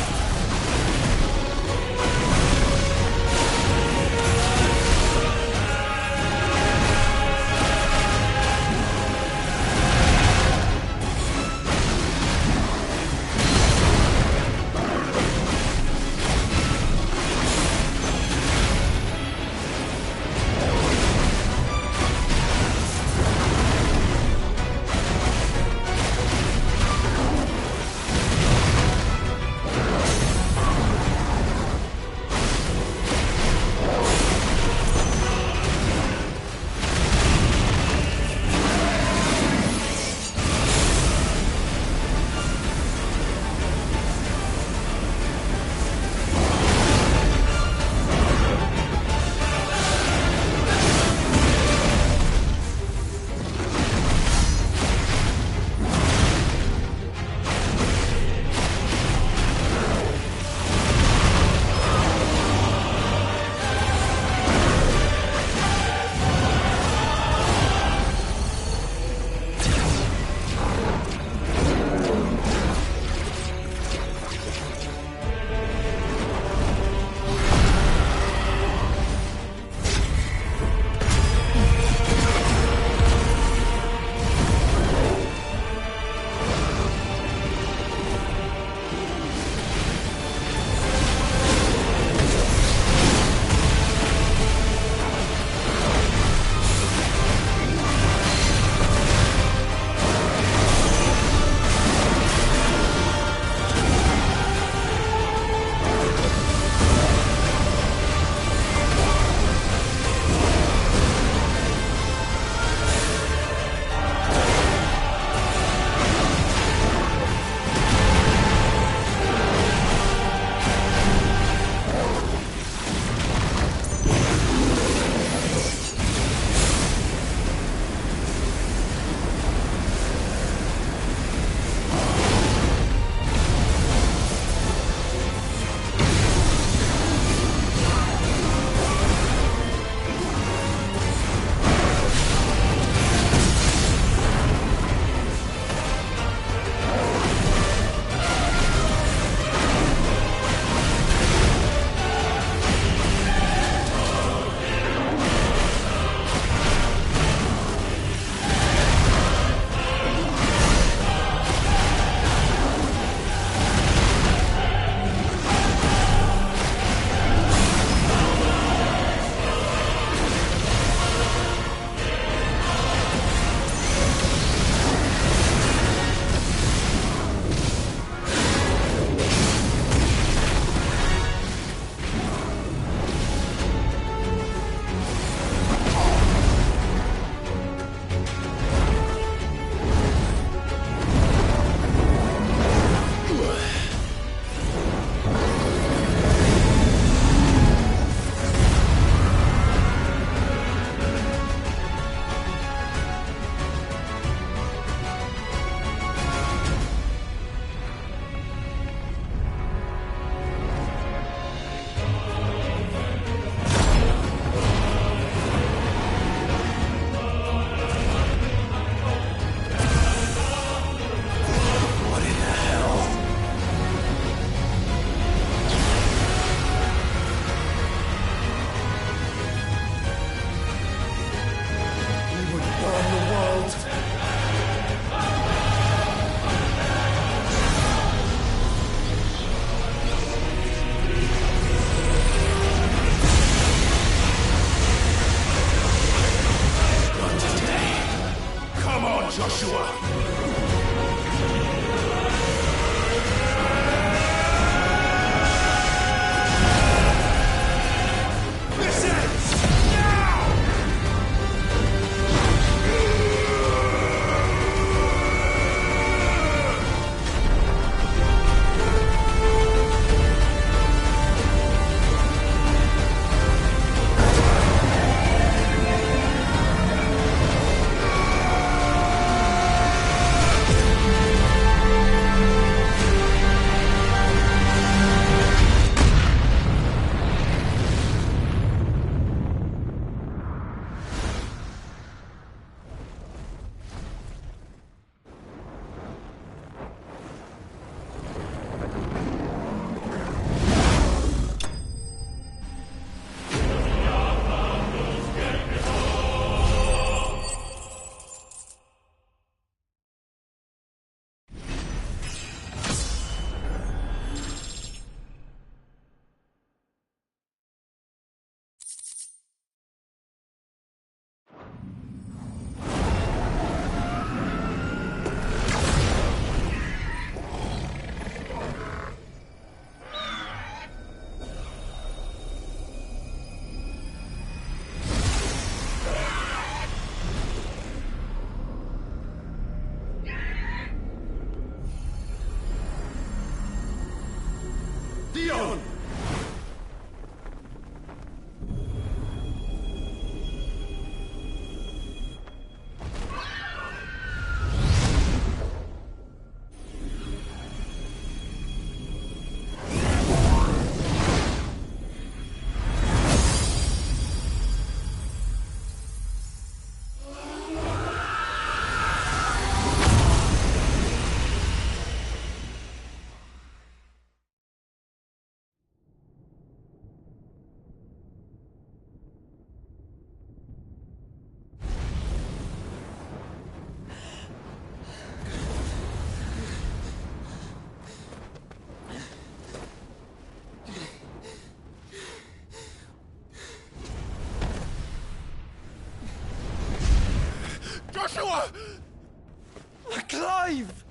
Clive!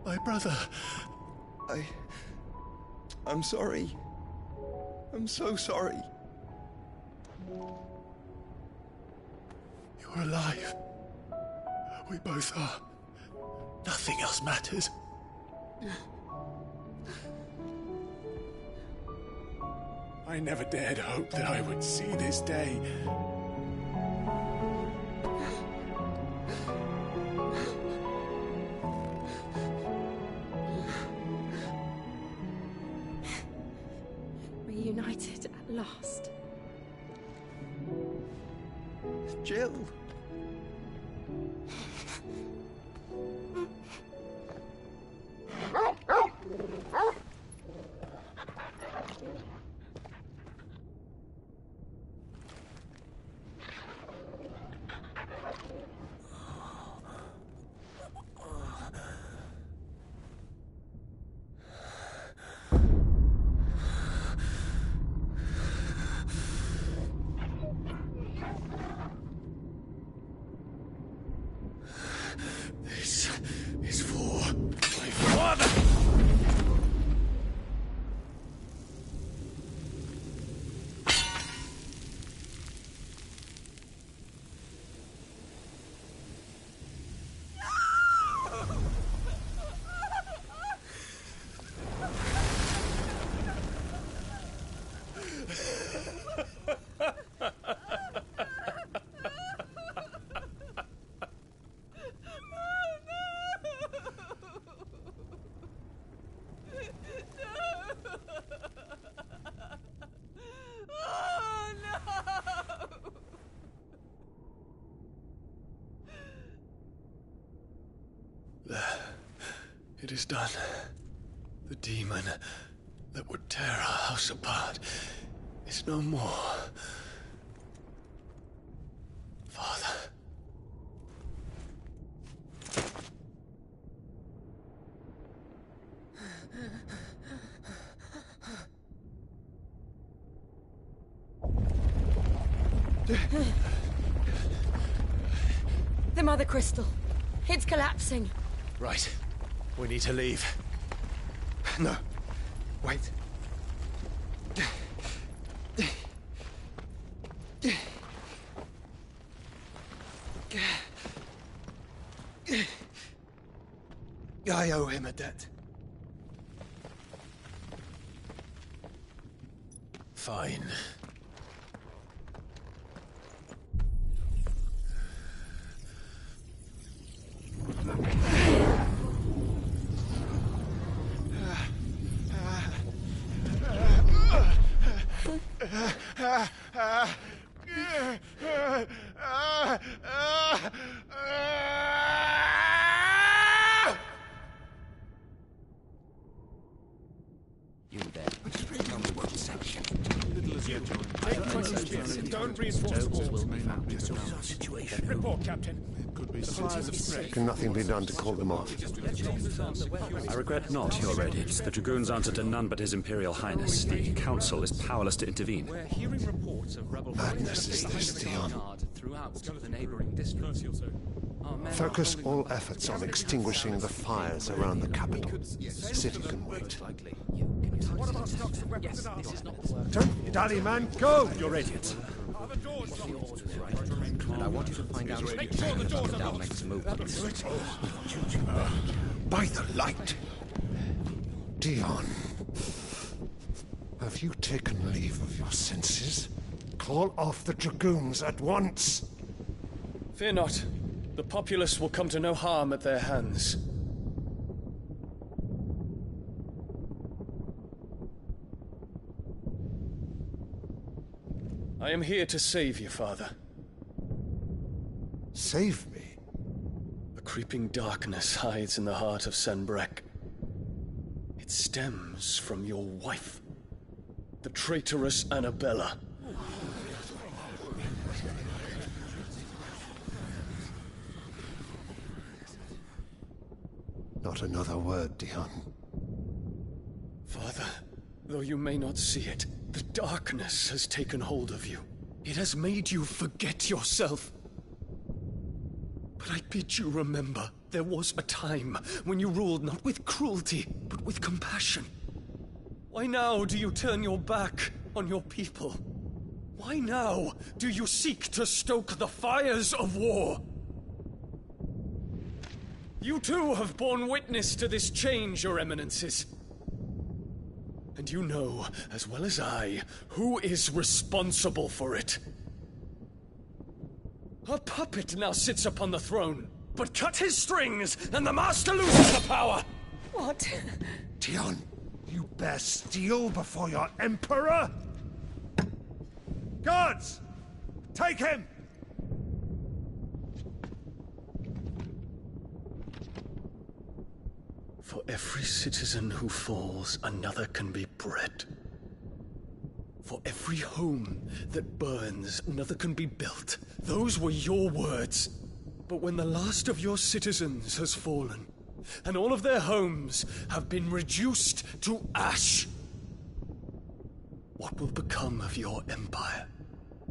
My brother. I'm sorry. I'm so sorry. You're alive. We both are. Nothing else matters. I never dared hope that I would see this day. Reunited at last. Jill. This is for my father! It is done. The demon that would tear our house apart is no more. Father. The Mother Crystal. It's collapsing. Right. We need to leave. No. Wait. I owe him a debt. Fine. You there. Tell me what section. Don't reinforce the walls. Situation. Report, Captain. Can nothing be done to call them off? I regret not, Your Radiance. The Dragoons answer to none but His Imperial Highness. The Council is powerless to intervene. We're hearing reports of rebel Madness is this, Theon. throughout the neighboring districts. Focus all efforts on extinguishing the fires around the capital. The city can wait. Don't dally, man. Go! Your Radiance. And I want you to find out if Down makes a move. By the light! Dion, have you taken leave of your senses? Call off the Dragoons at once! Fear not. The populace will come to no harm at their hands. I am here to save you, Father. Save me? A creeping darkness hides in the heart of Sanbrek. It stems from your wife, the traitorous Annabella. Not another word, Dion. Father, Though you may not see it, the darkness has taken hold of you. It has made you forget yourself. But I bid you remember, there was a time when you ruled not with cruelty, but with compassion. Why now do you turn your back on your people? Why now do you seek to stoke the fires of war? You too have borne witness to this change, your eminences. And you know, as well as I, who is responsible for it. A puppet now sits upon the throne, but cut his strings, and the master loses the power! What? Tion, you bear steel before your emperor? Guards! Take him! For every citizen who falls, another can be bred. For every home that burns, another can be built. Those were your words. But when the last of your citizens has fallen, and all of their homes have been reduced to ash, what will become of your empire,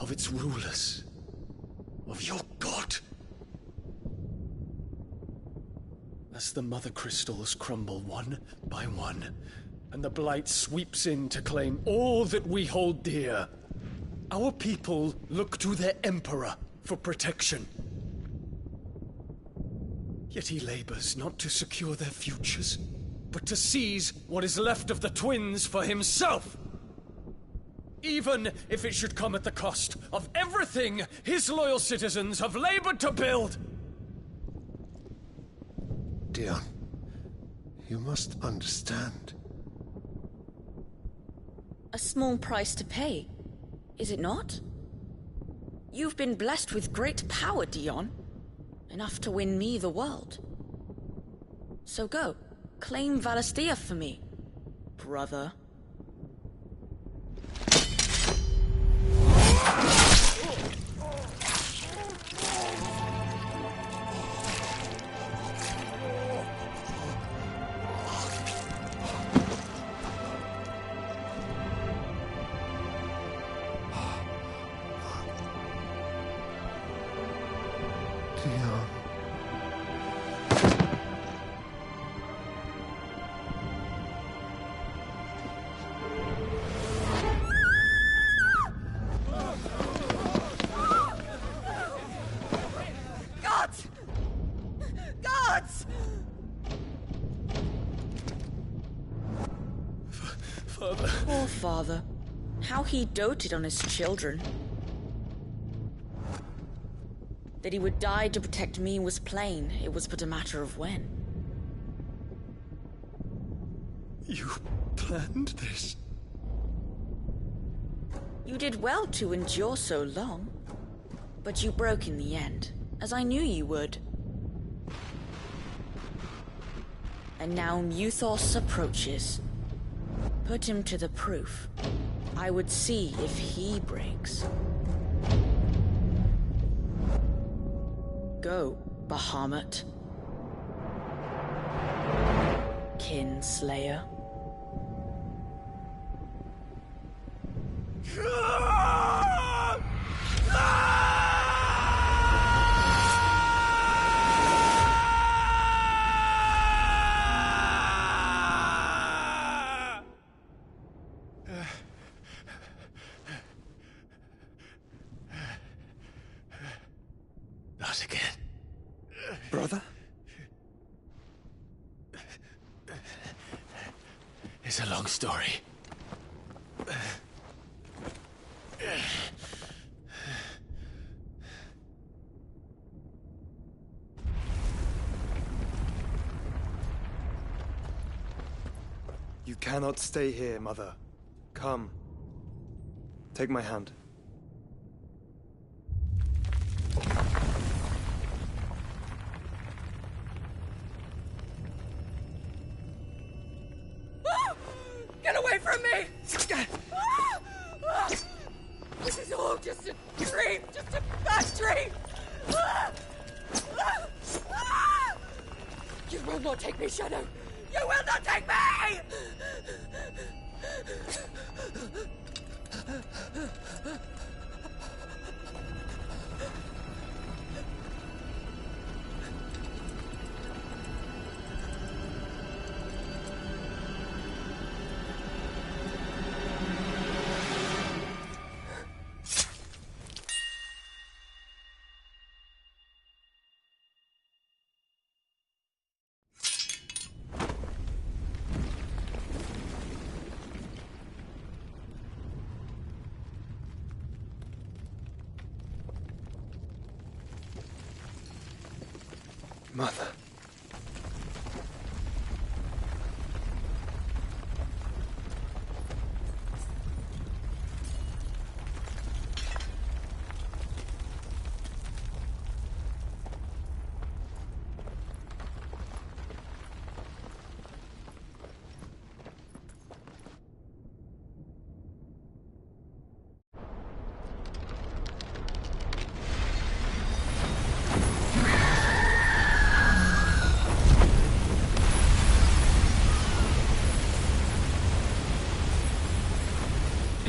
of its rulers, of your god? As the mother crystals crumble one by one, and the blight sweeps in to claim all that we hold dear, our people look to their emperor for protection. Yet he labors not to secure their futures, but to seize what is left of the twins for himself. Even if it should come at the cost of everything his loyal citizens have labored to build. Dion, you must understand. A small price to pay, is it not? You've been blessed with great power, Dion. Enough to win me the world. So go, claim Valisthea for me, brother. Poor father. How he doted on his children. That he would die to protect me was plain. It was but a matter of when. You planned this? You did well to endure so long. But you broke in the end, as I knew you would. And now Muthos approaches. Put him to the proof. I would see if he breaks. Go, Bahamut. Kinslayer. Not again. Brother? It's a long story. You cannot stay here, Mother. Come. Take my hand. Get away from me! This is all just a dream, just a bad dream! You will not take me, Shadow! You will not take me! Mother.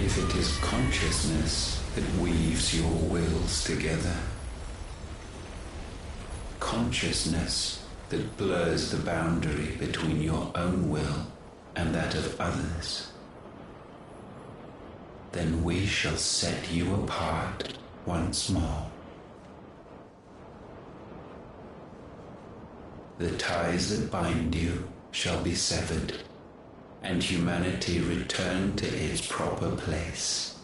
If it is consciousness that weaves your wills together, consciousness that blurs the boundary between your own will and that of others, then we shall set you apart once more. The ties that bind you shall be severed, and humanity return to its proper place.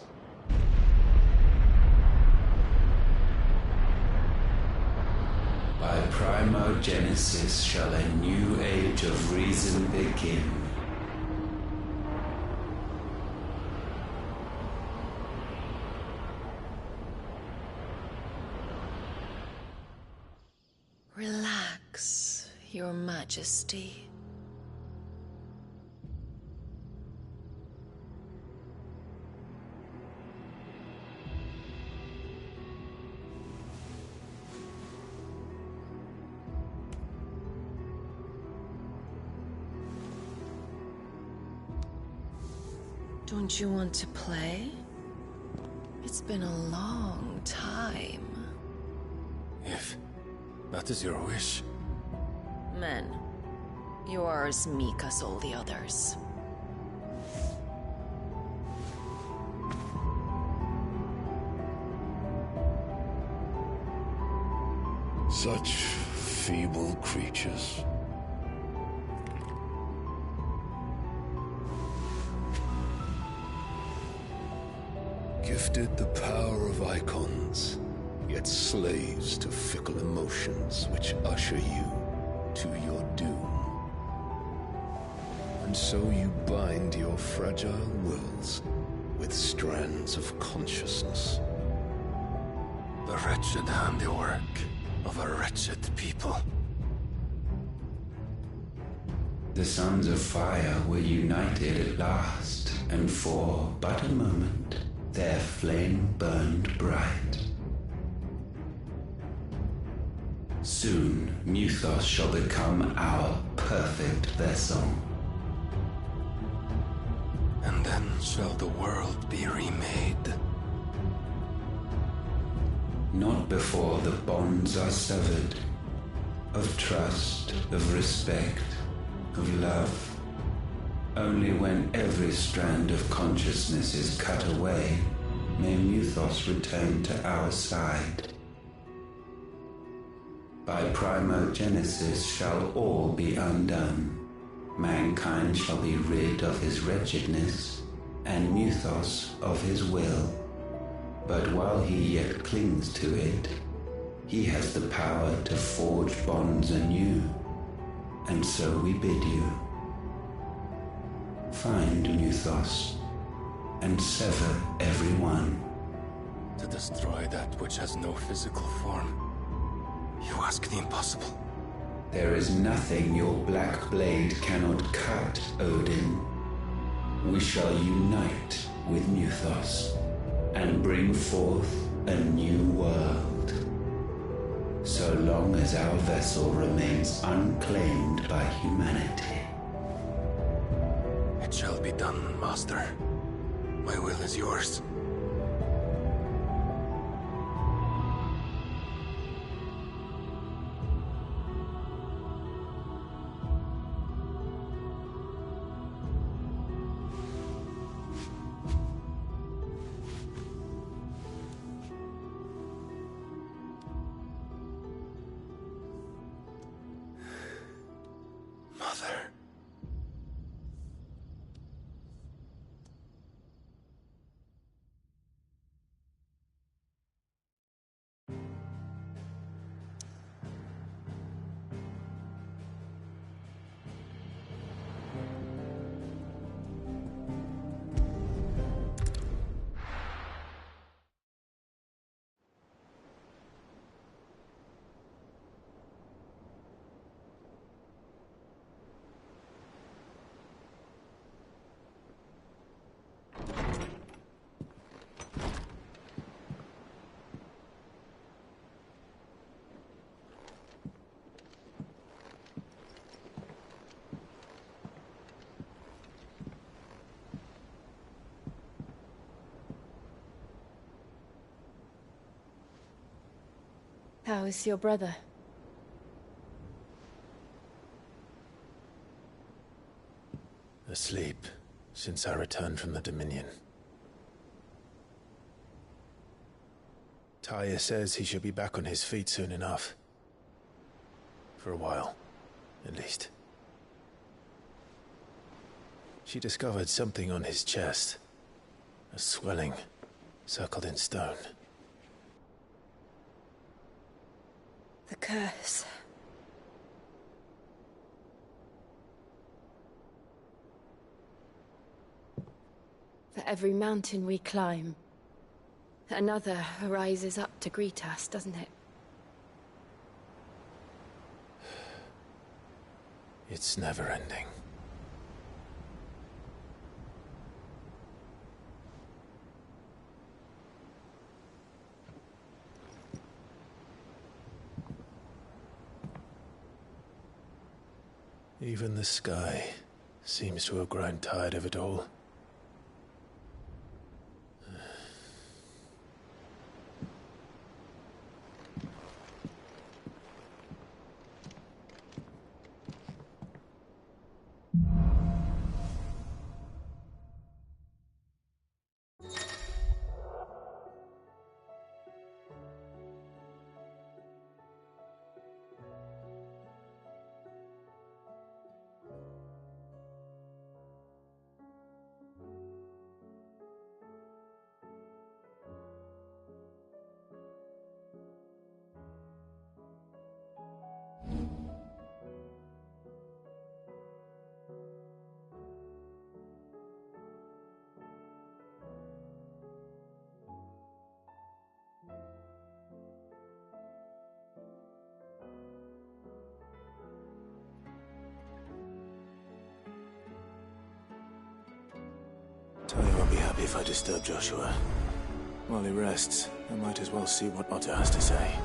By primogenesis shall a new age of reason begin. Relax, Your Majesty. Don't you want to play? It's been a long time. If that is your wish. Men, you are as meek as all the others. Such feeble creatures. Gifted the power of icons, yet slaves to fickle emotions which usher you to your doom. And so you bind your fragile wills with strands of consciousness. The wretched handiwork of a wretched people. The sons of fire were united at last, and for but a moment their flame burned bright. Soon Mythos shall become our perfect vessel. And then shall the world be remade. Not before the bonds are severed, of trust, of respect, of love. Only when every strand of consciousness is cut away may Mythos return to our side. By primogenesis shall all be undone. Mankind shall be rid of his wretchedness, and Mythos of his will. But while he yet clings to it, he has the power to forge bonds anew, and so we bid you. Find Mythos, and sever every one. To destroy that which has no physical form, you ask the impossible. There is nothing your black blade cannot cut, Odin. We shall unite with Mythos, and bring forth a new world. So long as our vessel remains unclaimed by humanity. It shall be done, Master. My will is yours. Mother. How is your brother? Asleep, since I returned from the Dominion. Taya says he should be back on his feet soon enough. For a while, at least. She discovered something on his chest. A swelling, circled in stone. The curse. For every mountain we climb, another rises up to greet us, doesn't it? It's never ending. Even the sky seems to have grown tired of it all. Tony won't be happy if I disturb Joshua. While he rests, I might as well see what Otter has to say.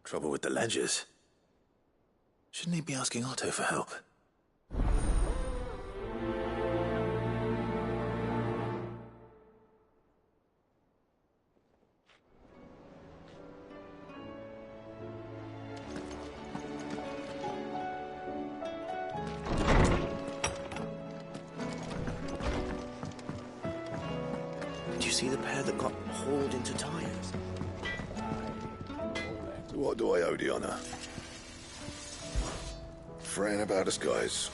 Trouble with the ledgers. Shouldn't he be asking Otto for help? Did you see the pair that got hauled into tires? What do I owe the honor? Fretting about us, guys.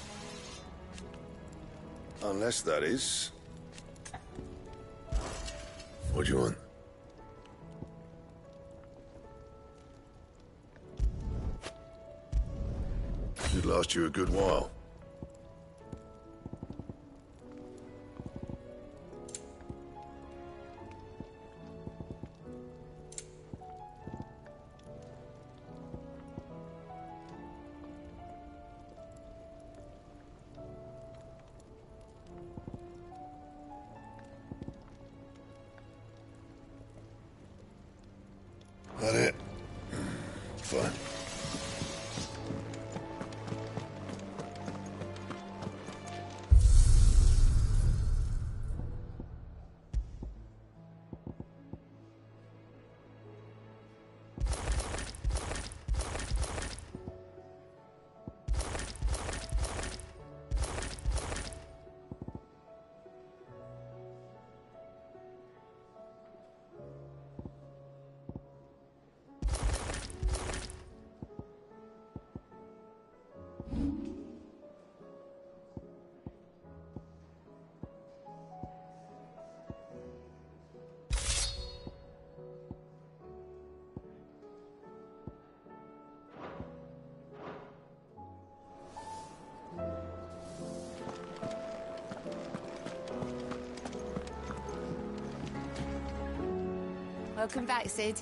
Unless that is... What do you want? Should last you a good while. That it? Fine. Welcome back, Sid.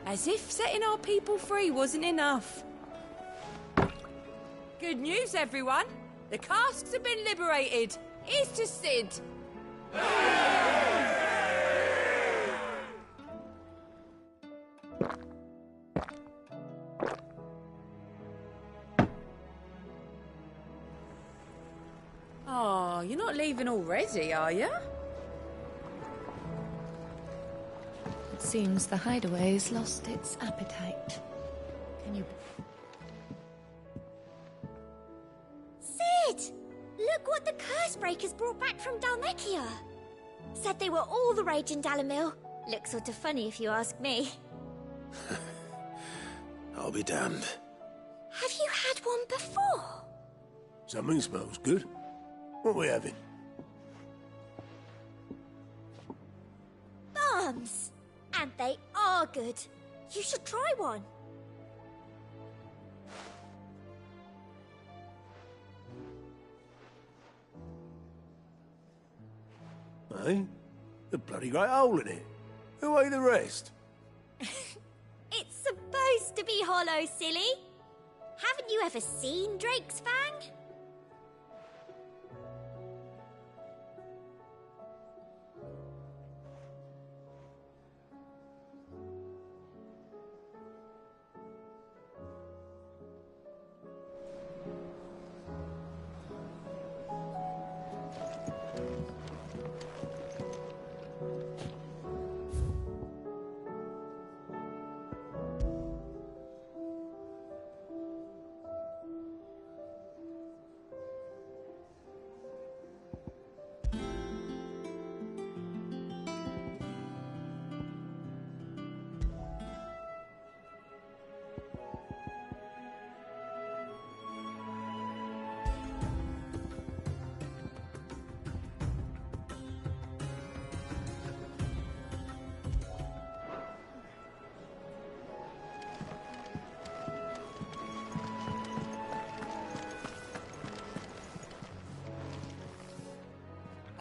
As if setting our people free wasn't enough. Good news, everyone. The casks have been liberated. Here's to Sid. Oh, you're not leaving already, are you? It seems the hideaway's lost its appetite. Can you... Sid! Look what the Cursebreakers brought back from Dalmekia. Said they were all the rage in Dalamil. Looks sort of funny if you ask me. I'll be damned. Have you had one before? Something smells good. What are we having? Bombs! And they are good. You should try one. Eh? A bloody great hole in it. Who ate the rest? It's supposed to be hollow, silly. Haven't you ever seen Drake's Fang?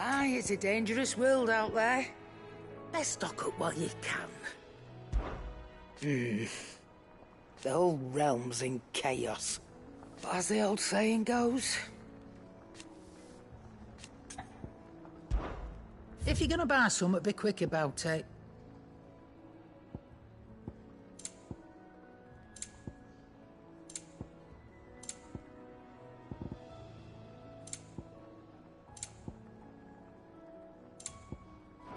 Aye, it's a dangerous world out there. Best stock up while you can. The whole realm's in chaos. But as the old saying goes... If you're gonna buy something, be quick about it.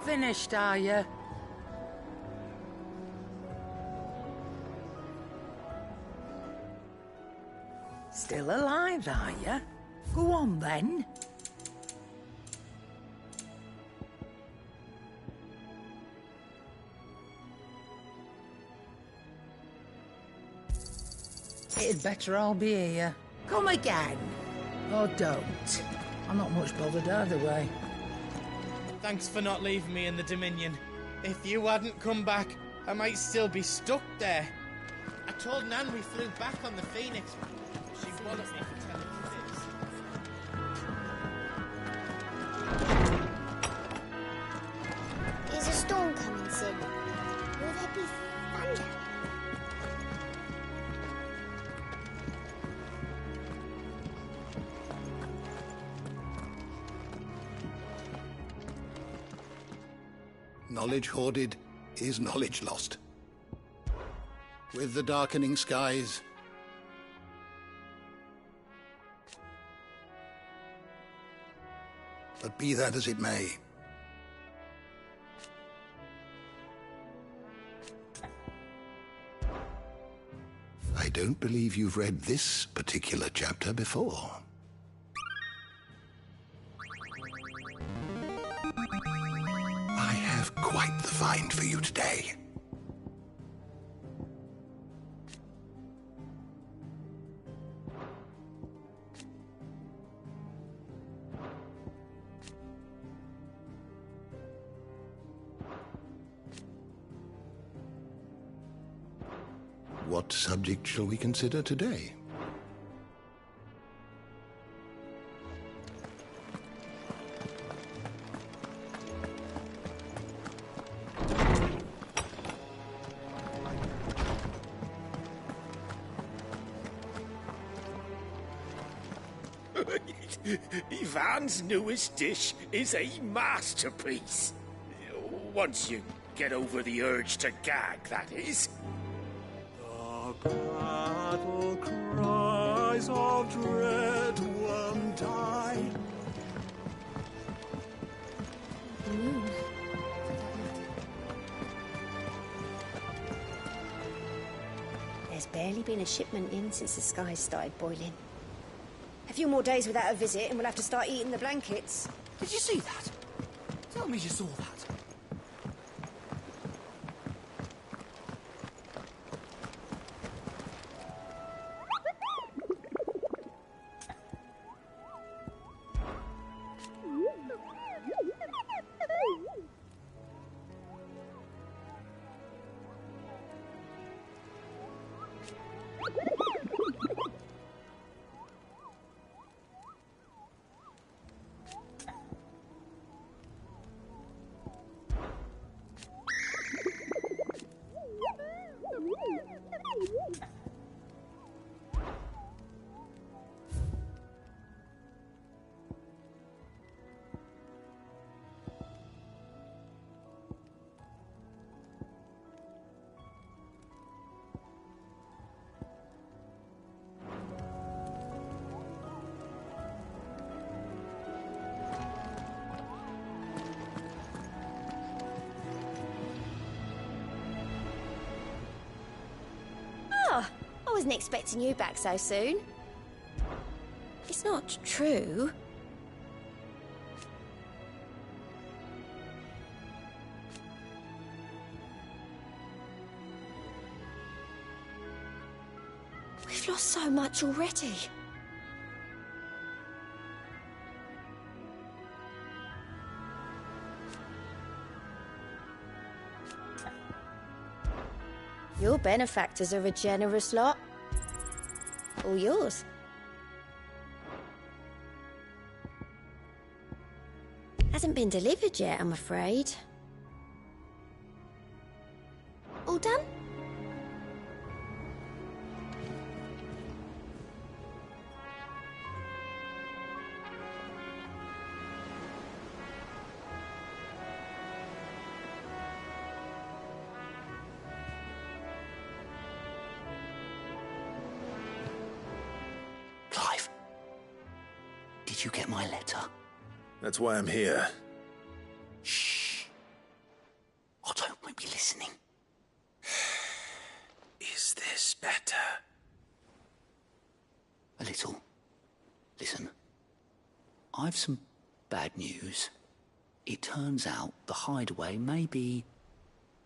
Finished, are you? Still alive, are you? Go on, then. It'd better all be here. Come again. Or don't. I'm not much bothered either way. Thanks for not leaving me in the Dominion. If you hadn't come back, I might still be stuck there. I told Nan we flew back on the Phoenix. She walloped me for telling me this. There's a storm coming soon. Will there be thunder? Knowledge hoarded is knowledge lost. With the darkening skies, but be that as it may, I don't believe you've read this particular chapter before. I have quite the find for you today. What subject shall we consider today? Ivan's newest dish is a masterpiece. Once you get over the urge to gag, that is. The battle cries of dread one died. There's barely been a shipment in since the skies started boiling. A few more days without a visit and we'll have to start eating the blankets. Did you see that? Tell me you saw that. I wasn't expecting you back so soon. It's not true. We've lost so much already. Your benefactors are a generous lot. All yours. Hasn't been delivered yet, I'm afraid. All done? Clive, did you get my letter? That's why I'm here. Shh. Otto might be listening. Is this better? A little. Listen. I've some bad news. It turns out the Hideaway may be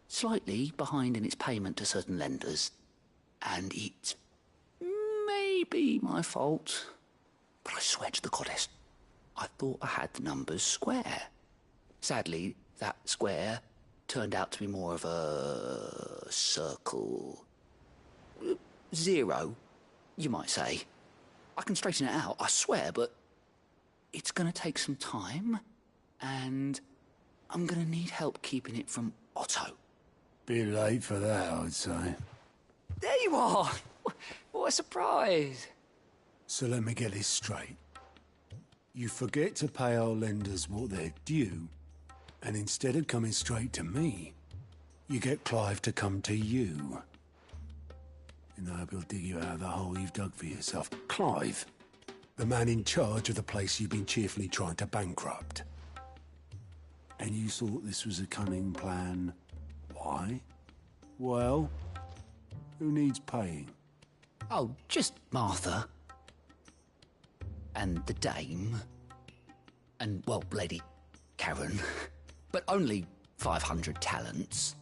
slightly behind in its payment to certain lenders, and it may be my fault, but I swear to the goddess, I thought I had the numbers square. Sadly, that square turned out to be more of a circle. 0, you might say. I can straighten it out, I swear, but it's going to take some time, and I'm going to need help keeping it from Otto. Bit late for that, I'd say. There you are! What a surprise! So let me get this straight. You forget to pay our lenders what they're due, and instead of coming straight to me, you get Clive to come to you. And I will dig you out of the hole you've dug for yourself. Clive, the man in charge of the place you've been cheerfully trying to bankrupt. And you thought this was a cunning plan. Why? Well, who needs paying? Oh, just Martha. And the dame. And, well, Lady Karen. But only 500 talents.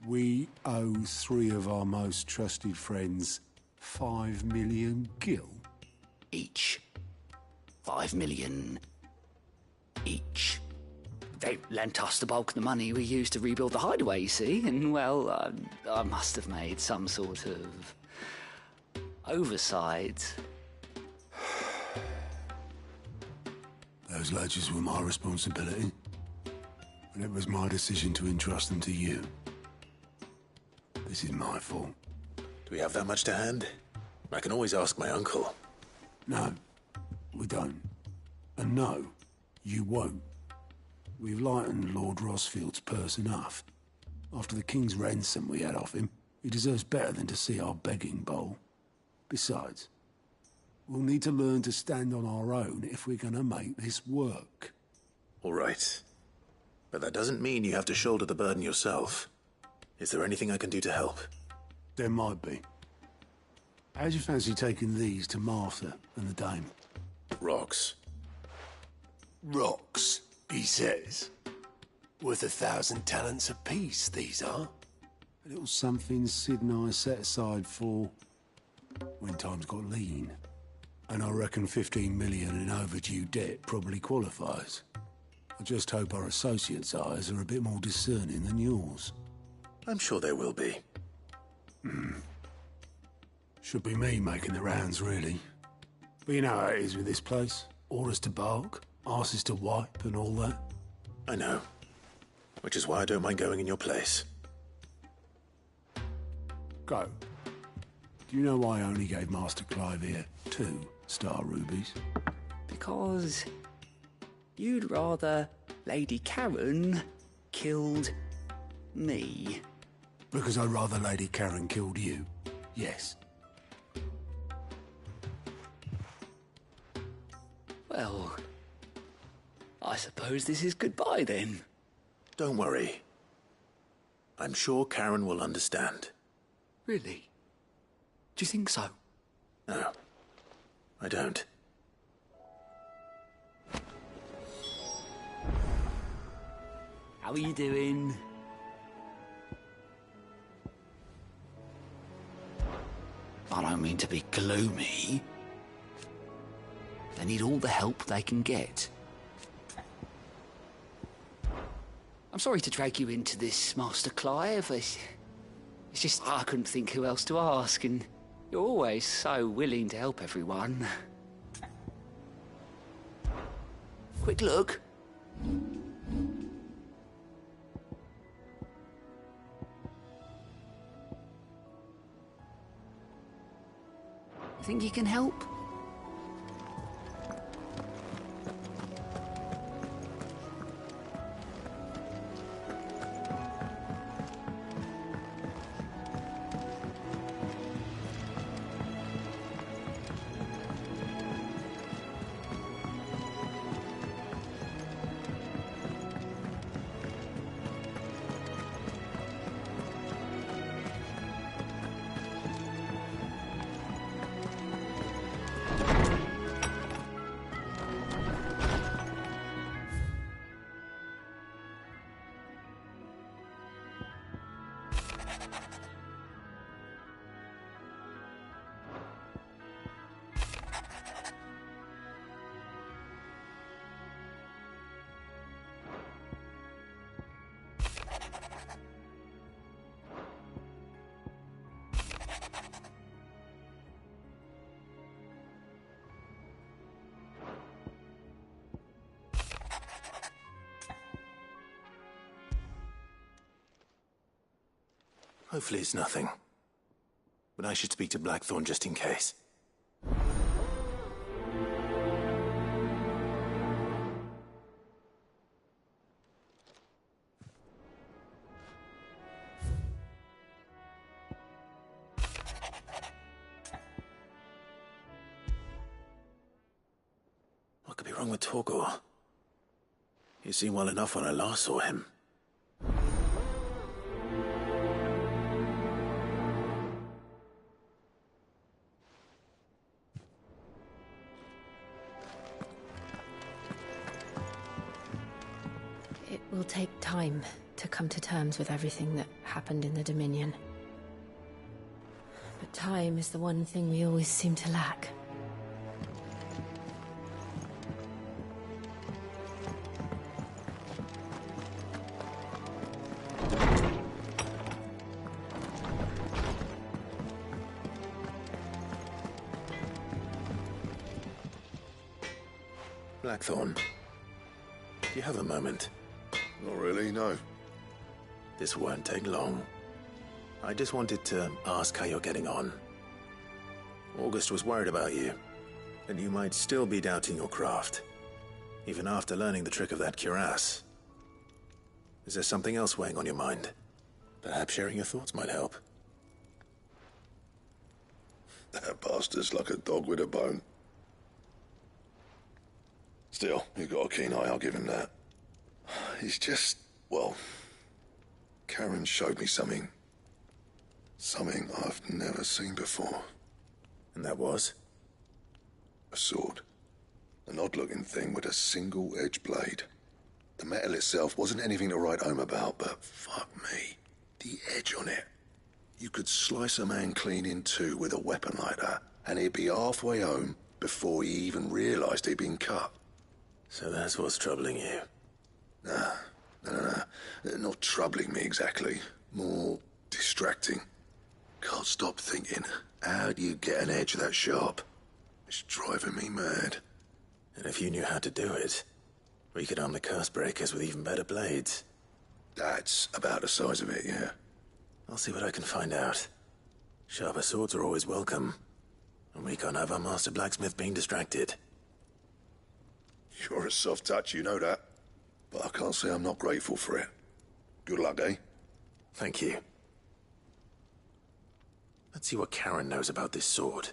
We owe 3 of our most trusted friends 5 million gil. Each. 5 million each. They lent us the bulk of the money we used to rebuild the Hideaway, you see, and, well, I must have made some sort of oversight. Those ledgers were my responsibility, and it was my decision to entrust them to you. This is my fault. Do we have that much to hand? I can always ask my uncle. No, we don't. And no, you won't. We've lightened Lord Rosfield's purse enough. After the king's ransom we had off him, he deserves better than to see our begging bowl. Besides, we'll need to learn to stand on our own if we're gonna make this work. All right. But that doesn't mean you have to shoulder the burden yourself. Is there anything I can do to help? There might be. How'd you fancy taking these to Martha and the dame? Rocks. Rocks, he says. Worth 1,000 talents apiece, these are. A little something Sid and I set aside for when times got lean. And I reckon 15 million in overdue debt probably qualifies. I just hope our associates' eyes are a bit more discerning than yours. I'm sure there will be. Should be me making the rounds, really. But you know how it is with this place. Orders to bark, arses to wipe, and all that. I know. Which is why I don't mind going in your place. Go. Do you know why I only gave Master Clive here 2 star rubies? Because you'd rather Lady Karen killed me. Because I'd rather Lady Karen killed you. Yes. Well, I suppose this is goodbye then. Don't worry. I'm sure Karen will understand. Really? Do you think so? No, I don't. How are you doing? I don't mean to be gloomy. They need all the help they can get. I'm sorry to drag you into this, Master Clive. It's just I couldn't think who else to ask, and you're always so willing to help everyone. Quick look. Think you can help? Hopefully it's nothing. But I should speak to Blackthorn just in case. What could be wrong with Torgor? He seemed well enough when I last saw him. It will take time to come to terms with everything that happened in the Dominion. But time is the one thing we always seem to lack. Blackthorn, do you have a moment? Not really, no. This won't take long. I just wanted to ask how you're getting on. August was worried about you, and you might still be doubting your craft, even after learning the trick of that cuirass. Is there something else weighing on your mind? Perhaps sharing your thoughts might help. That bastard's like a dog with a bone. Still, he's got a keen eye, I'll give him that. He's just, well, Karen showed me something. Something I've never seen before. And that was? A sword. An odd-looking thing with a single-edged blade. The metal itself wasn't anything to write home about, but fuck me, the edge on it. You could slice a man clean in two with a weapon like that, and he'd be halfway home before he even realised he'd been cut. So that's what's troubling you? Nah, no. Not troubling me exactly. More distracting. Can't stop thinking, how do you get an edge that sharp? It's driving me mad. And if you knew how to do it, we could arm the curse breakers with even better blades. That's about the size of it, yeah. I'll see what I can find out. Sharper swords are always welcome. And we can't have our master blacksmith being distracted. You're a soft touch, you know that. But I can't say I'm not grateful for it. Good luck, eh? Thank you. Let's see what Karen knows about this sword.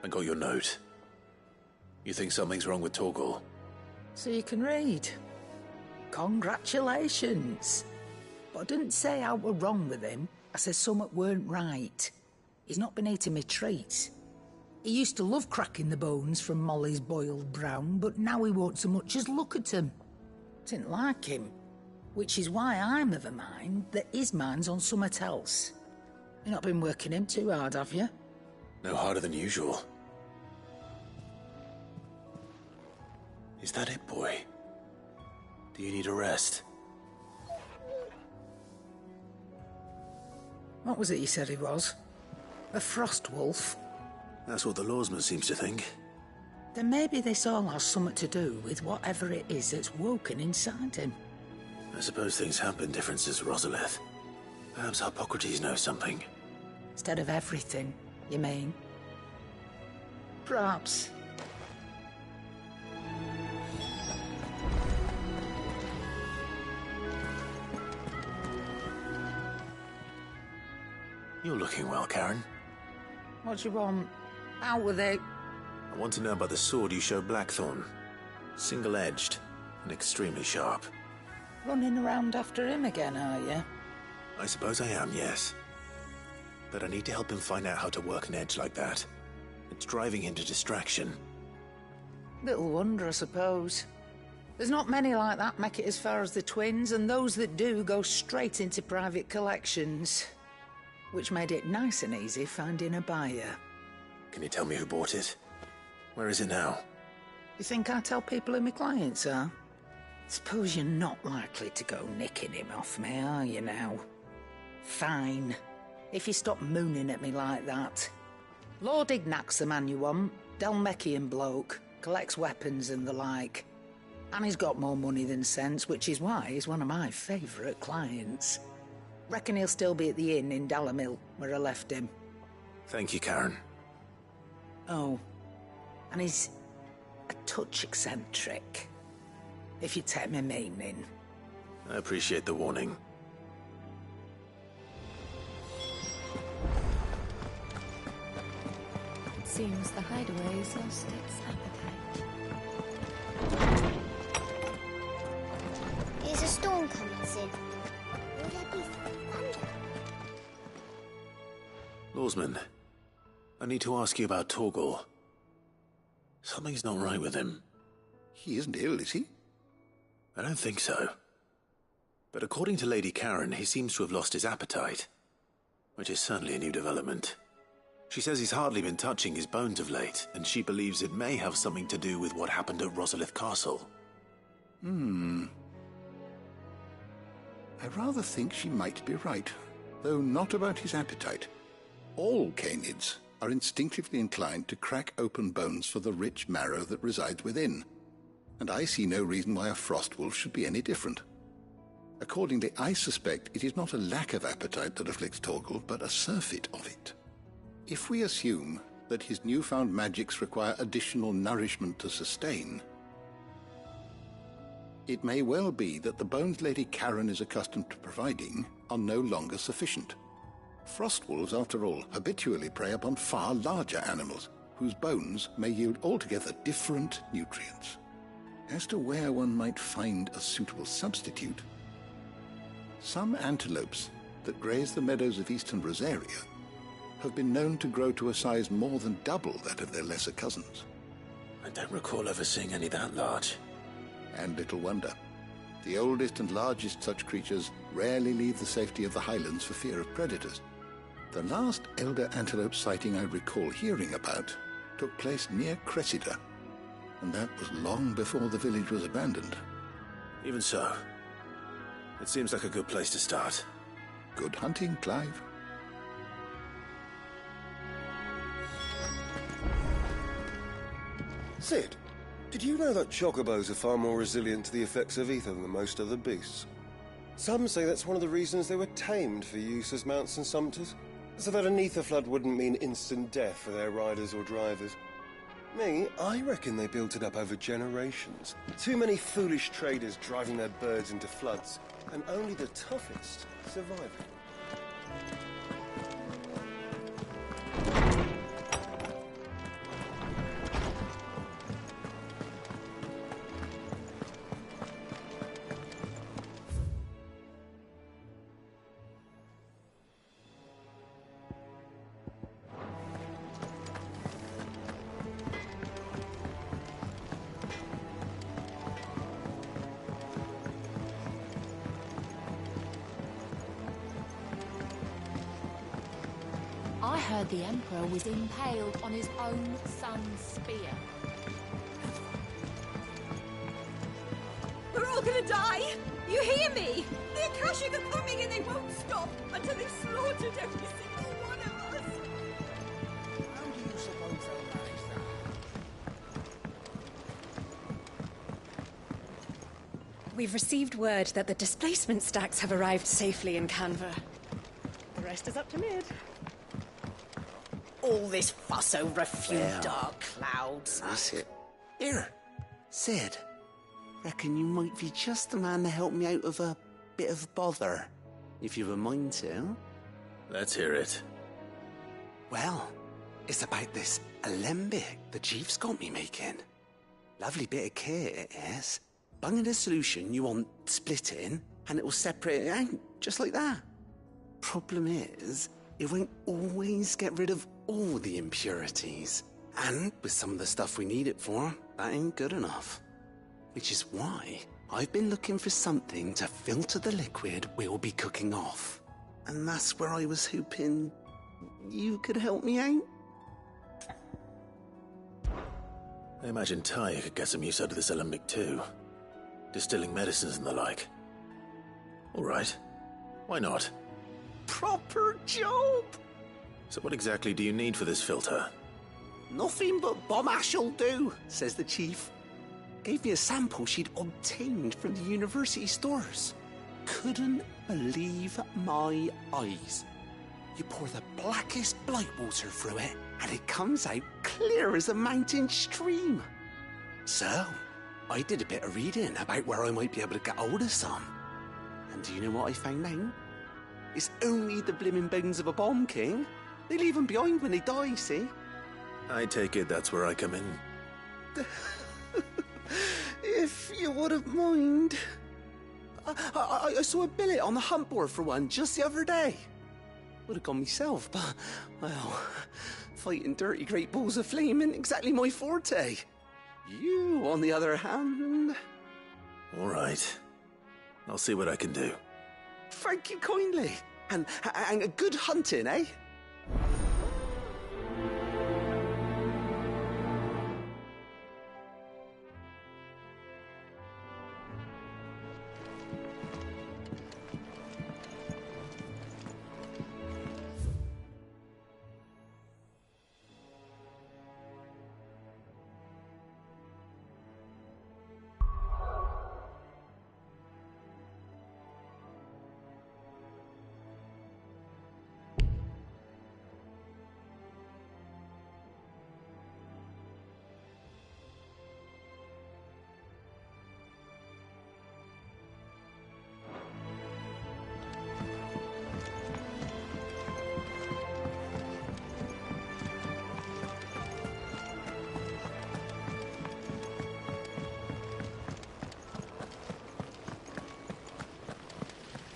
I got your note. You think something's wrong with Torgor? So you can read. Congratulations. But I didn't say how we're wrong with him. I said something weren't right. He's not been eating me treats. He used to love cracking the bones from Molly's boiled brown, but now he won't so much as look at them. Didn't like him. Which is why I'm of a mind that his mind's on something else. You've not been working him too hard, have you? No harder than usual. Is that it, boy? Do you need a rest? What was it you said he was? A frost wolf? That's what the lawsman seems to think. Then maybe this all has something to do with whatever it is that's woken inside him. I suppose things have been different since Rosalith. Perhaps Hippocrates knows something. Instead of everything, you mean? Perhaps. You're looking well, Karen. What do you want? Out with it. I want to know about the sword you showed Blackthorn. Single-edged and extremely sharp. Running around after him again, are you? I suppose I am, yes. But I need to help him find out how to work an edge like that. It's driving him to distraction. Little wonder, I suppose. There's not many like that make it as far as the twins, and those that do go straight into private collections. Which made it nice and easy finding a buyer. Can you tell me who bought it? Where is it now? You think I tell people who my clients are? Suppose you're not likely to go nicking him off me, are you now? Fine. If you stop mooning at me like that. Lord Ignac's the man you want. Dalmekian bloke. Collects weapons and the like. And he's got more money than sense, which is why he's one of my favourite clients. Reckon he'll still be at the inn in Dalamil, where I left him. Thank you, Karen. Oh, and he's a touch eccentric, if you take my meaning. I appreciate the warning. It seems the hideaway's lost its appetite. Is a storm coming, Sid? Will there be thunder? Lawsman, I need to ask you about Torgal. Something's not right with him. He isn't ill, is he? I don't think so. But according to Lady Karen, he seems to have lost his appetite. Which is certainly a new development. She says he's hardly been touching his bones of late, and she believes it may have something to do with what happened at Rosalith Castle. I rather think she might be right, though not about his appetite. All canids are instinctively inclined to crack open bones for the rich marrow that resides within, and I see no reason why a frostwolf should be any different. Accordingly, I suspect it is not a lack of appetite that afflicts Torgal, but a surfeit of it. If we assume that his newfound magics require additional nourishment to sustain, it may well be that the bones Lady Karen is accustomed to providing are no longer sufficient. Frostwolves, after all, habitually prey upon far larger animals, whose bones may yield altogether different nutrients. As to where one might find a suitable substitute, some antelopes that graze the meadows of eastern Rosaria have been known to grow to a size more than double that of their lesser cousins. I don't recall ever seeing any that large. And little wonder. The oldest and largest such creatures rarely leave the safety of the highlands for fear of predators. The last elder antelope sighting I recall hearing about took place near Cressida, and that was long before the village was abandoned. Even so, it seems like a good place to start. Good hunting, Clive. Sid, did you know that chocobos are far more resilient to the effects of ether than most other beasts? Some say that's one of the reasons they were tamed for use as mounts and sumpters, so that an ether flood wouldn't mean instant death for their riders or drivers. Me, I reckon they built it up over generations. Too many foolish traders driving their birds into floods, and only the toughest surviving. I heard the Emperor was impaled on his own son's spear. We're all gonna die! You hear me? The Akashic are coming and they won't stop until they've slaughtered every single one of us! How do you suppose they'll manage that? We've received word that the displacement stacks have arrived safely in Canva. The rest is up to Mid. All this fuss over a few Well, dark clouds. That's it. Here, Sid. Reckon you might be just the man to help me out of a bit of bother, if you've a mind to. Let's hear it. Well, it's about this alembic the chief's got me making. Lovely bit of kit it is. Bung in a solution you want splitting, and it will separate it out, just like that. Problem is, it won't always get rid of all the impurities. And with some of the stuff we need it for, that ain't good enough. Which is why I've been looking for something to filter the liquid we'll be cooking off. And that's where I was hoping you could help me out. I imagine Ty could get some use out of this alembic too. Distilling medicines and the like. All right. Why not? Proper job! So what exactly do you need for this filter? Nothing but bomb ash'll do, says the chief. Gave me a sample she'd obtained from the university stores. Couldn't believe my eyes. You pour the blackest blight water through it, and it comes out clear as a mountain stream. So, I did a bit of reading about where I might be able to get hold of some. And do you know what I found out? It's only the blimmin' bones of a bomb king. They leave them behind when they die, see? I take it that's where I come in. If you wouldn't mind. I saw a billet on the hunt board for one just the other day. Would have gone myself, but, well, fighting dirty great balls of flame ain't exactly my forte. You, on the other hand... All right. I'll see what I can do. Thank you kindly. And a good hunting, eh?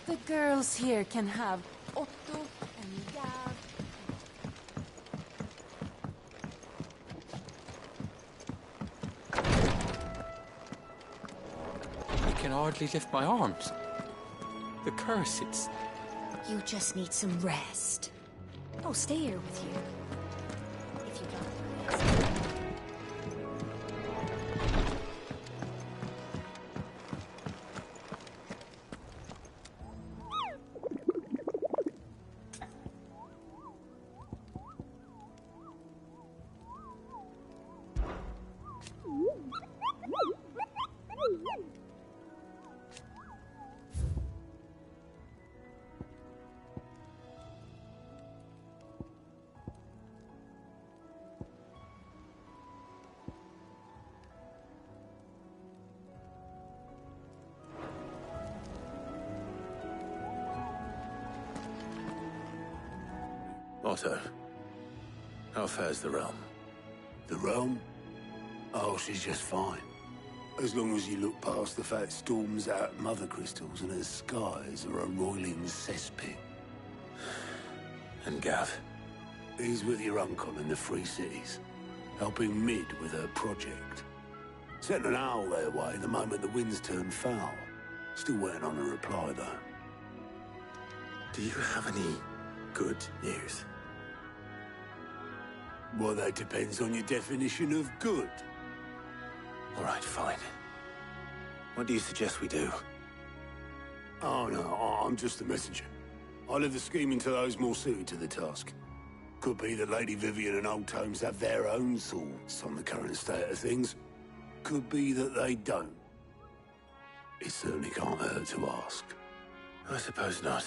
The girls here can have Otto and Gav. I can hardly lift my arms. The curse, it's... You just need some rest. I'll stay here with you. If you'd like. Otto, how fares the realm? The realm? Oh, she's just fine. As long as you look past the fat storms out mother crystals and her skies are a roiling cesspit. And Gav? He's with your uncle in the Free Cities, helping Mid with her project. Sent an owl their way the moment the winds turned foul. Still waiting on a reply, though. Do you have any good news? Well, that depends on your definition of good. All right, fine. What do you suggest we do? Oh, no, I'm just the messenger. I leave the scheming to those more suited to the task. Could be that Lady Vivian and Old Tomes have their own thoughts on the current state of things. Could be that they don't. It certainly can't hurt to ask. I suppose not.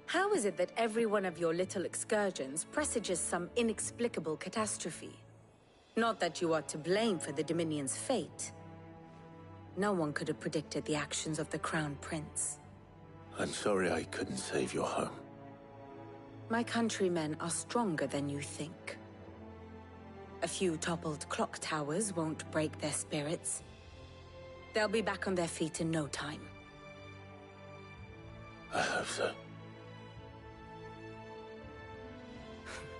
How is it that every one of your little excursions presages some inexplicable catastrophe? Not that you are to blame for the Dominion's fate. No one could have predicted the actions of the Crown Prince. I'm sorry I couldn't save your home. My countrymen are stronger than you think. A few toppled clock towers won't break their spirits. They'll be back on their feet in no time. I hope so.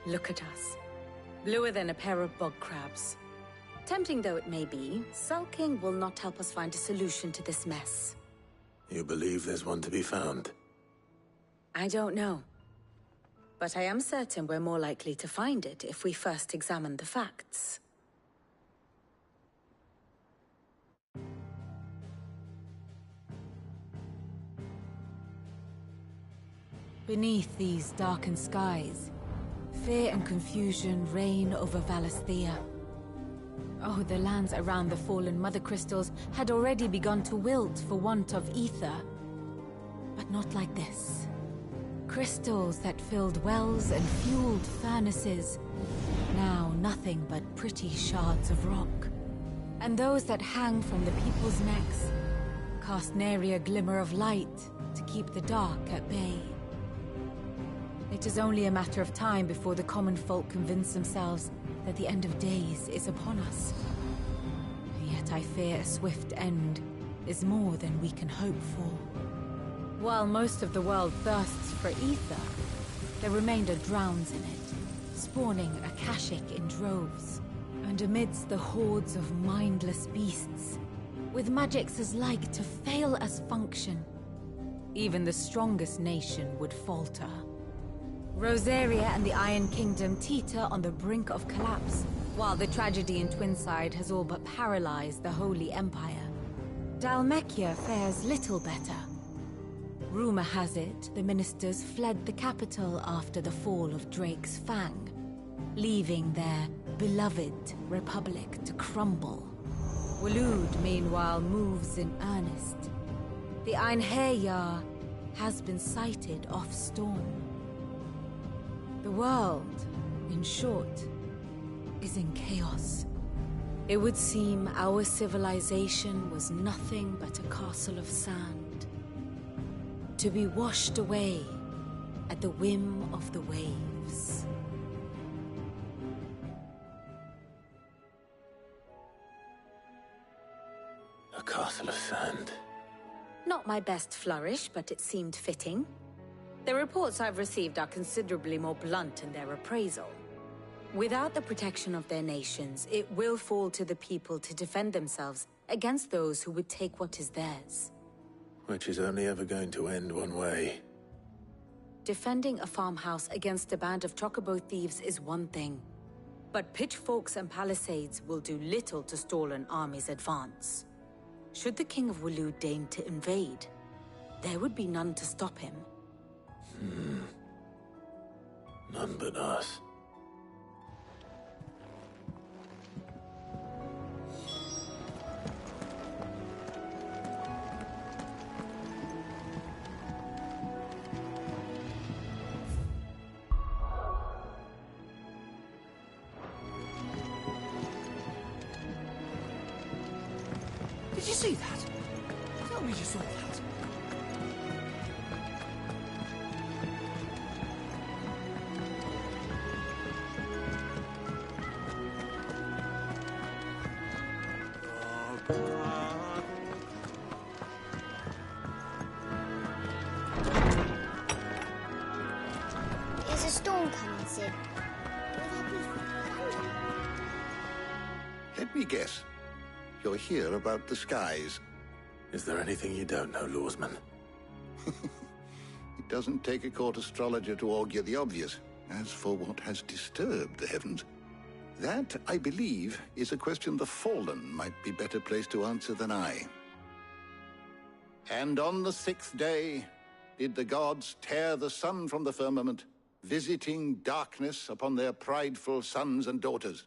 Look at us. Bluer than a pair of bog crabs. Tempting though it may be, sulking will not help us find a solution to this mess. You believe there's one to be found? I don't know. But I am certain we're more likely to find it if we first examine the facts. Beneath these darkened skies, fear and confusion reign over Valisthea. Oh, the lands around the fallen Mother Crystals had already begun to wilt for want of ether. But not like this. Crystals that filled wells and fueled furnaces. Now nothing but pretty shards of rock. And those that hang from the people's necks cast nary a glimmer of light to keep the dark at bay. It is only a matter of time before the common folk convince themselves that the end of days is upon us. Yet I fear a swift end is more than we can hope for. While most of the world thirsts for ether, the remainder drowns in it, spawning Akashic in droves. And amidst the hordes of mindless beasts, with magics as like to fail as function, even the strongest nation would falter. Rosaria and the Iron Kingdom teeter on the brink of collapse, while the tragedy in Twinside has all but paralyzed the Holy Empire. Dhalmekia fares little better. Rumor has it the ministers fled the capital after the fall of Drake's Fang, leaving their beloved republic to crumble. Waloed, meanwhile, moves in earnest. The Einherjar has been sighted off-storm. The world, in short, is in chaos. It would seem our civilization was nothing but a castle of sand, to be washed away at the whim of the waves. A castle of sand. Not my best flourish, but it seemed fitting. The reports I've received are considerably more blunt in their appraisal. Without the protection of their nations, it will fall to the people to defend themselves against those who would take what is theirs. Which is only ever going to end one way. Defending a farmhouse against a band of chocobo thieves is one thing, but pitchforks and palisades will do little to stall an army's advance. Should the King of Waloed deign to invade, there would be none to stop him. None but us. Did you see that? Tell me you saw that. Is a storm coming, Sid? Will there be thunder? Let me guess. You're here about the skies. Is there anything you don't know, Lawsman? It doesn't take a court astrologer to augur the obvious. As for what has disturbed the heavens, That, I believe, is a question the Fallen might be better placed to answer than I. And on the 6th day did the gods tear the sun from the firmament, visiting darkness upon their prideful sons and daughters.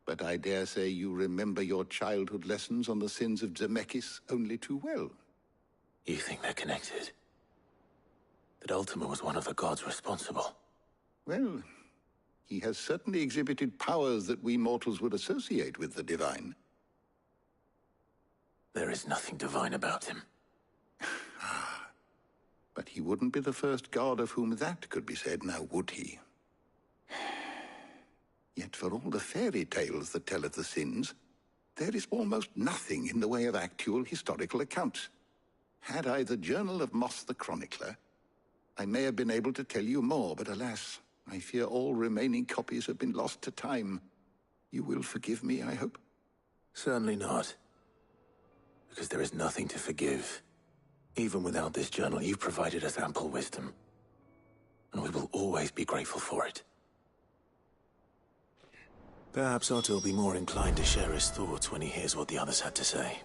But I dare say you remember your childhood lessons on the sins of Zemeckis only too well. You think they're connected? That Ultima was one of the gods responsible? Well, he has certainly exhibited powers that we mortals would associate with the divine. There is nothing divine about him. But he wouldn't be the first god of whom that could be said, now would he? Yet for all the fairy tales that tell of the sins, there is almost nothing in the way of actual historical accounts. Had I the Journal of Moss the Chronicler, I may have been able to tell you more, but alas, I fear all remaining copies have been lost to time. You will forgive me, I hope? Certainly not. Because there is nothing to forgive. Even without this journal, you provided us ample wisdom. And we will always be grateful for it. Perhaps Otto will be more inclined to share his thoughts when he hears what the others had to say.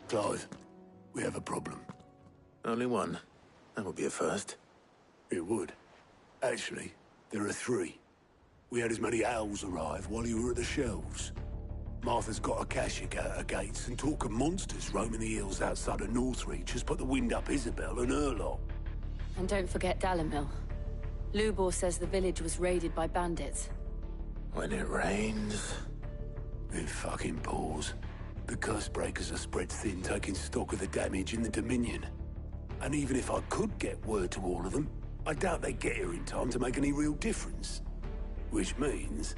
Clive, we have a problem. Only one. That would be a first. It would. Actually, there are 3. We had as many owls arrive while you were at the shelves. Martha's got a Akashic out her gates, and talk of monsters roaming the hills outside of Northreach has put the wind up Isabel and her lot. And don't forget Dalimil. Lubor says the village was raided by bandits. When it rains... It fucking pours. The Cursebreakers are spread thin, taking stock of the damage in the Dominion. And even if I could get word to all of them, I doubt they'd get here in time to make any real difference. Which means...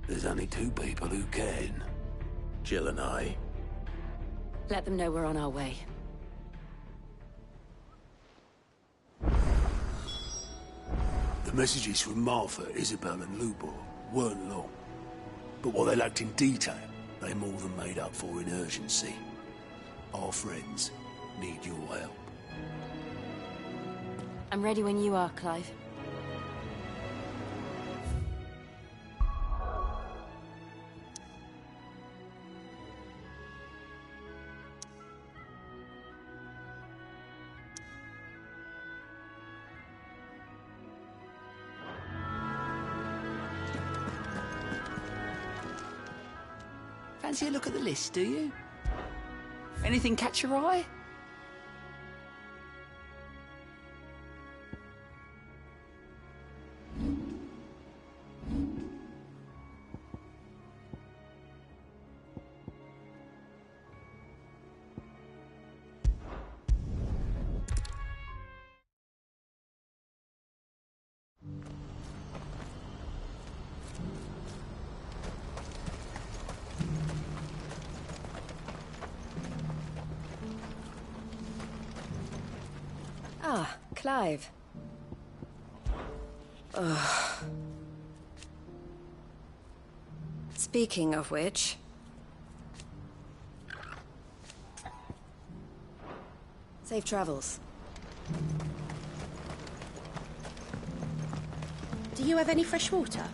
there's only 2 people who can. Jill and I. Let them know we're on our way. The messages from Martha, Isabel and Lubor weren't long. But what they lacked in detail, they more than made up for in urgency. Our friends need your help. I'm ready when you are, Clive. Fancy a look at the list, do you? Anything catch your eye? Ah, Clive. Ugh. Speaking of which... safe travels. Do you have any fresh water?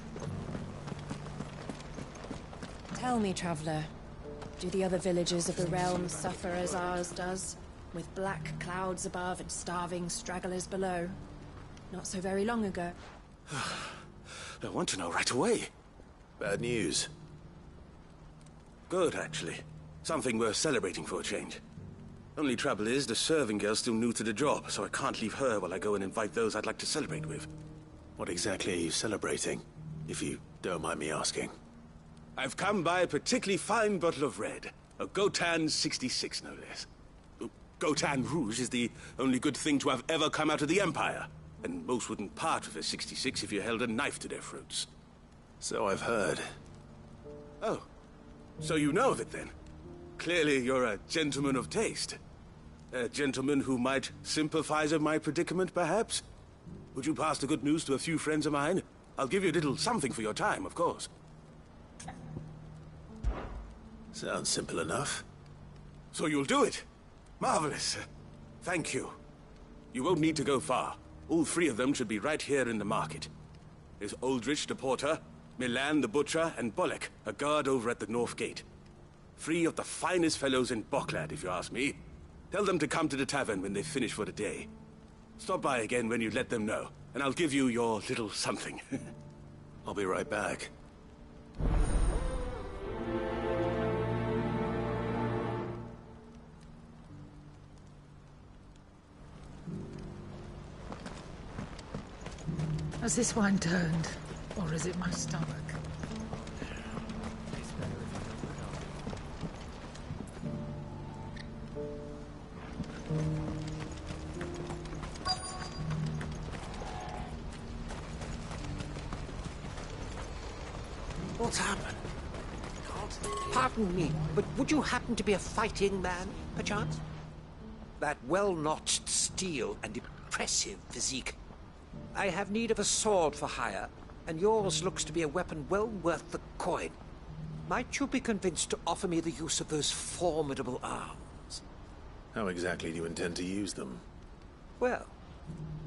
Tell me, traveller, do the other villagers of the realm suffer as ours does? With black clouds above and starving stragglers below. Not so very long ago. I want to know right away. Bad news. Good, actually. Something worth celebrating for a change. Only trouble is, the serving girl's still new to the job, so I can't leave her while I go and invite those I'd like to celebrate with. What exactly are you celebrating, if you don't mind me asking? I've come by a particularly fine bottle of red. A Gotan 66, no less. Gotan Rouge is the only good thing to have ever come out of the Empire. And most wouldn't part with a 66 if you held a knife to their throats. So I've heard. Oh, so you know of it then? Clearly you're a gentleman of taste. A gentleman who might sympathize with my predicament, perhaps? Would you pass the good news to a few friends of mine? I'll give you a little something for your time, of course. Sounds simple enough. So you'll do it? Marvelous. Thank you. You won't need to go far. All three of them should be right here in the market. There's Aldrich the porter, Milan the butcher, and Bolek, a guard over at the north gate. Three of the finest fellows in Boklad, if you ask me. Tell them to come to the tavern when they finish for the day. Stop by again when you let them know, and I'll give you your little something. I'll be right back. Has this wine turned? Or is it my stomach? What's happened? Pardon me, but would you happen to be a fighting man, perchance? That well-notched steel and impressive physique. I have need of a sword for hire, and yours looks to be a weapon well worth the coin. Might you be convinced to offer me the use of those formidable arms? How exactly do you intend to use them? Well,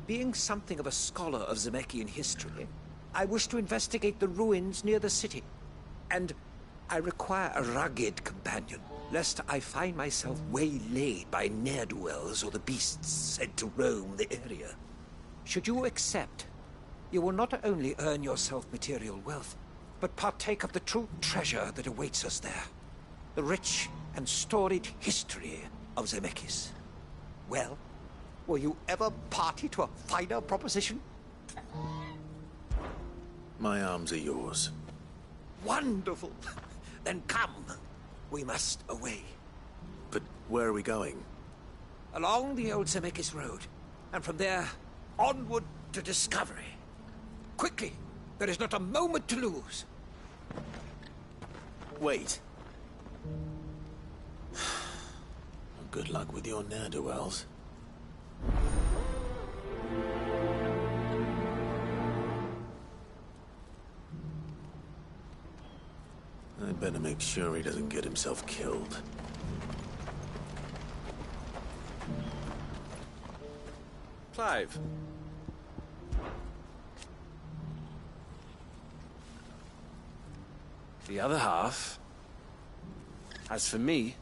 being something of a scholar of Zemeckis history, I wish to investigate the ruins near the city. And I require a rugged companion, lest I find myself waylaid by ne'er-do-wells or the beasts said to roam the area. Should you accept, you will not only earn yourself material wealth, but partake of the true treasure that awaits us there. The rich and storied history of Zemeckis. Well, were you ever party to a finer proposition? My arms are yours. Wonderful! Then come. We must away. But where are we going? Along the old Zemeckis Road, and from there, onward to discovery. Quickly! There is not a moment to lose. Wait. Good luck with your ne'er-do-wells. I'd better make sure he doesn't get himself killed. Clive. The other half. As for me...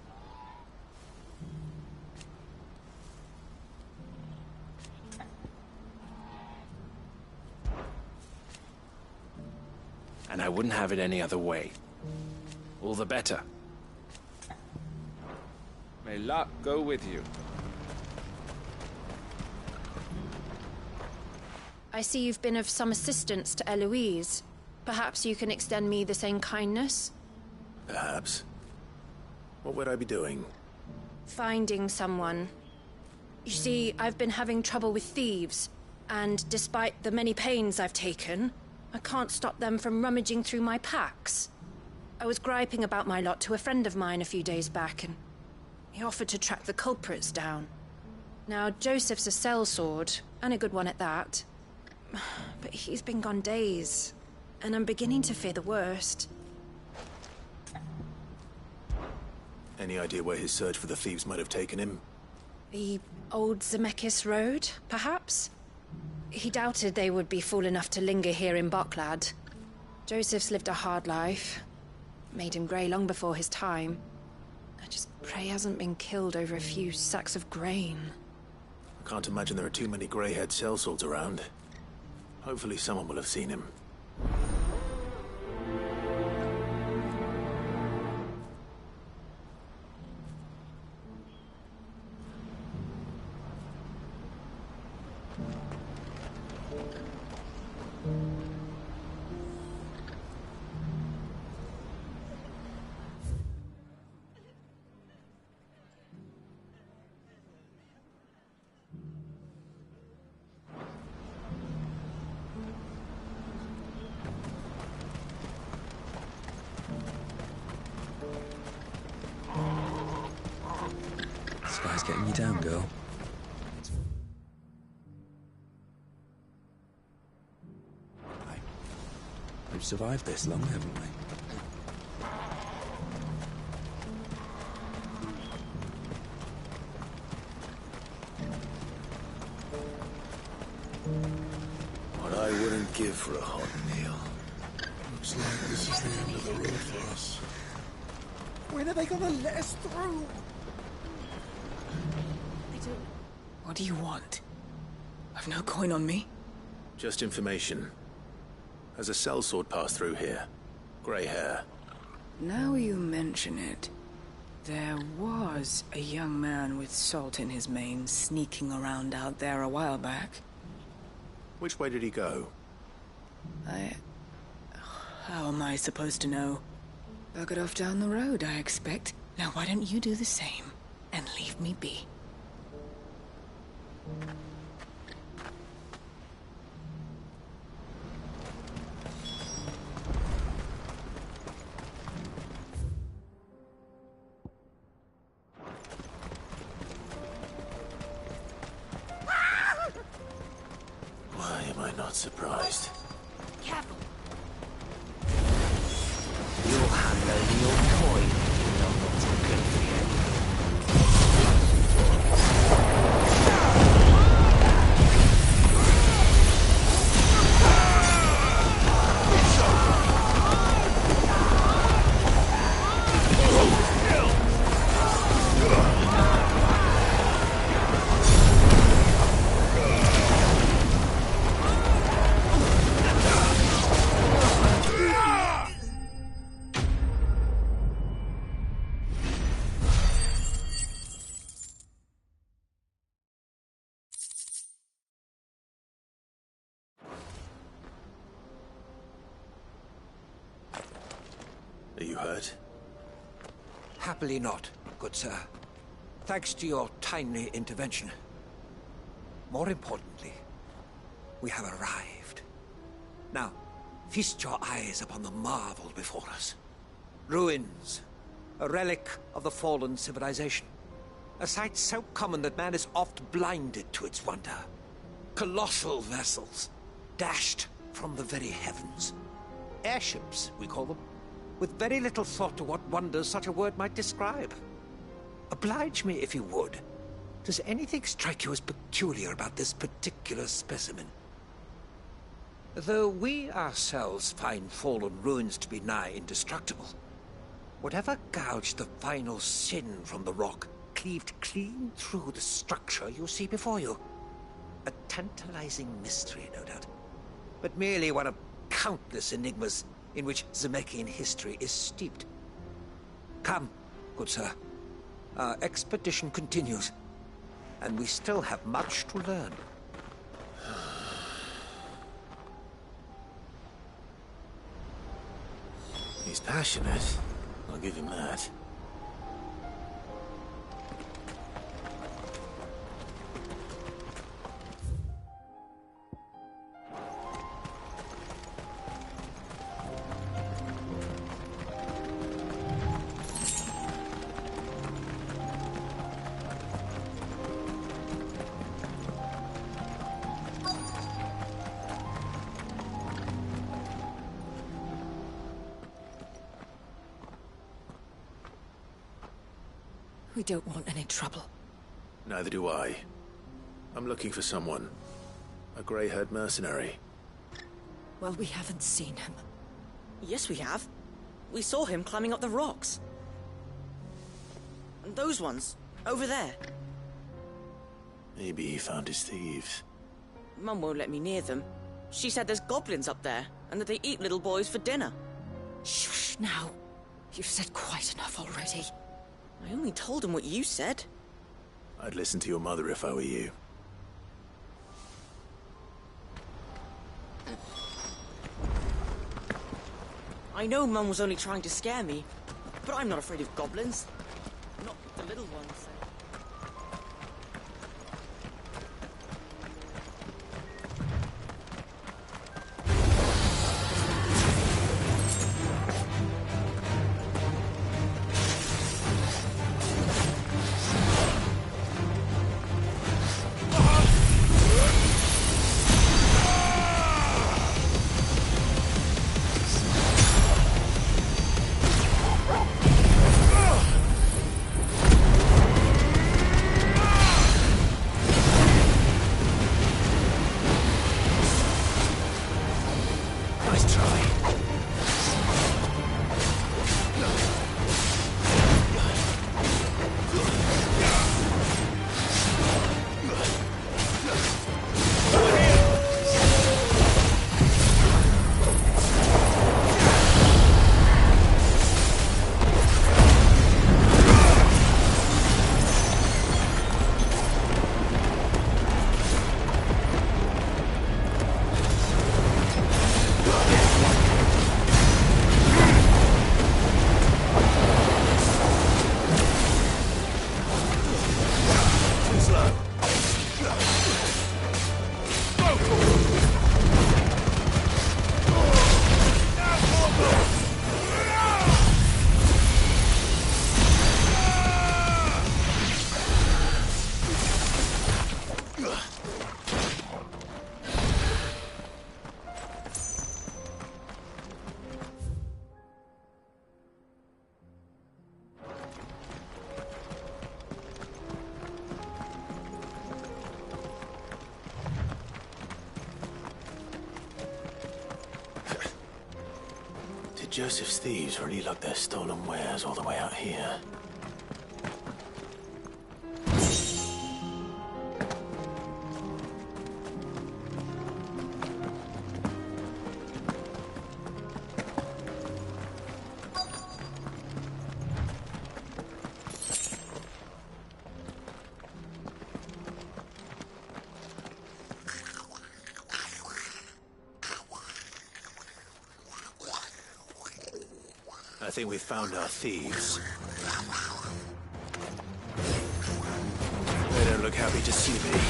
and I wouldn't have it any other way. All the better. May luck go with you. I see you've been of some assistance to Eloise. Perhaps you can extend me the same kindness? Perhaps. What would I be doing? Finding someone. You see, I've been having trouble with thieves, and despite the many pains I've taken, I can't stop them from rummaging through my packs. I was griping about my lot to a friend of mine a few days back, and he offered to track the culprits down. Now, Joseph's a sellsword, and a good one at that. But he's been gone days, and I'm beginning to fear the worst. Any idea where his search for the thieves might have taken him? The old Zemeckis Road, perhaps? He doubted they would be fool enough to linger here in Boklad. Joseph's lived a hard life. Made him grey long before his time. I just pray he hasn't been killed over a few sacks of grain. I can't imagine there are too many grey-haired sellswords around. Hopefully someone will have seen him. Getting you down, girl. We've survived this long, haven't we? What I wouldn't give for a hot meal. Looks like this is the end of the road for us. When are they gonna let us through? What do you want? I've no coin on me. Just information. Has a sellsword passed through here? Grey hair. Now you mention it, there was a young man with salt in his mane sneaking around out there a while back. Which way did he go? How am I supposed to know? Buggered off down the road, I expect. Now why don't you do the same and leave me be? Why am I not surprised? Careful. You'll handle your coin. You know what's good for you. Are you hurt? Happily not, good sir. Thanks to your timely intervention. More importantly, we have arrived. Now, feast your eyes upon the marvel before us. Ruins, a relic of the fallen civilization. A sight so common that man is oft blinded to its wonder. Colossal vessels, dashed from the very heavens. Airships, we call them, with very little thought to what wonders such a word might describe. Oblige me if you would. Does anything strike you as peculiar about this particular specimen? Though we ourselves find fallen ruins to be nigh indestructible, whatever gouged the final sin from the rock cleaved clean through the structure you see before you. A tantalizing mystery, no doubt, but merely one of countless enigmas in which Zemeckyan history is steeped. Come, good sir. Our expedition continues, and we still have much to learn. He's passionate. I'll give him that. We don't want any trouble. Neither do I. I'm looking for someone. A grey-haired mercenary. Well, we haven't seen him. Yes, we have. We saw him climbing up the rocks. And those ones, over there. Maybe he found his thieves. Mum won't let me near them. She said there's goblins up there, and that they eat little boys for dinner. Shush, now. You've said quite enough already. I only told him what you said. I'd listen to your mother if I were you. I know Mum was only trying to scare me, but I'm not afraid of goblins. Not the little ones. Joseph's thieves really lug their stolen wares all the way out here. I think we've found our thieves. They don't look happy to see me.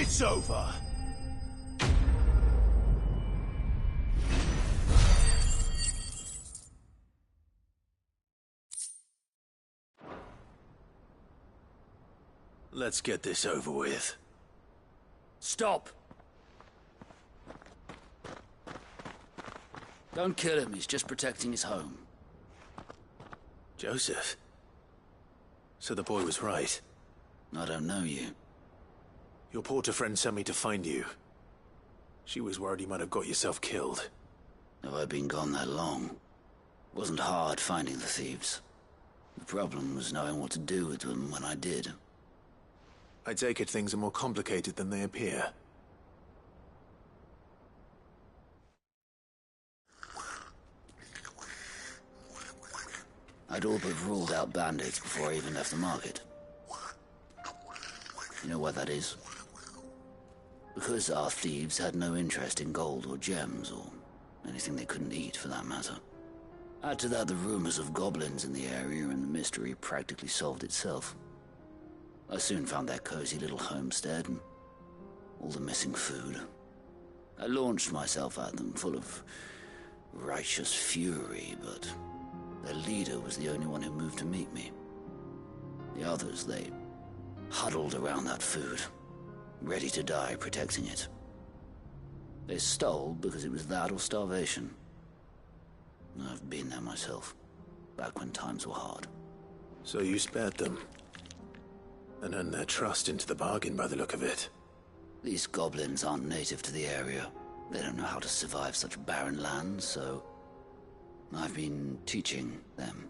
It's over. Let's get this over with. Stop! Don't kill him, he's just protecting his home. Joseph? So the boy was right. I don't know you. Your porter friend sent me to find you. She was worried you might have got yourself killed. Have I been gone that long? Wasn't hard finding the thieves. The problem was knowing what to do with them when I did. I take it things are more complicated than they appear. I'd all but ruled out bandits before I even left the market. You know why that is? Because our thieves had no interest in gold or gems, or anything they couldn't eat for that matter. Add to that the rumors of goblins in the area, and the mystery practically solved itself. I soon found their cozy little homestead, and all the missing food. I launched myself at them, full of righteous fury, but their leader was the only one who moved to meet me. The others, they huddled around that food, ready to die protecting it. They stole because it was that or starvation. I've been there myself, back when times were hard. So you spared them, and earned their trust into the bargain by the look of it. These goblins aren't native to the area. They don't know how to survive such barren lands, so I've been teaching them.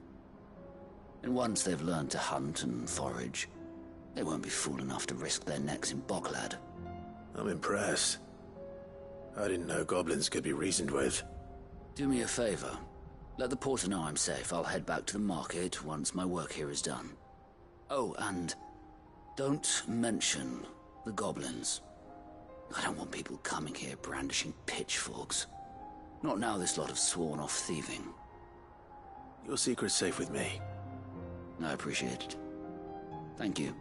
And once they've learned to hunt and forage, they won't be fool enough to risk their necks in Bocklad. I'm impressed. I didn't know goblins could be reasoned with. Do me a favor. Let the porter know I'm safe. I'll head back to the market once my work here is done. Oh, and don't mention the goblins. I don't want people coming here brandishing pitchforks. Not now this lot have sworn off thieving. Your secret's safe with me. I appreciate it. Thank you.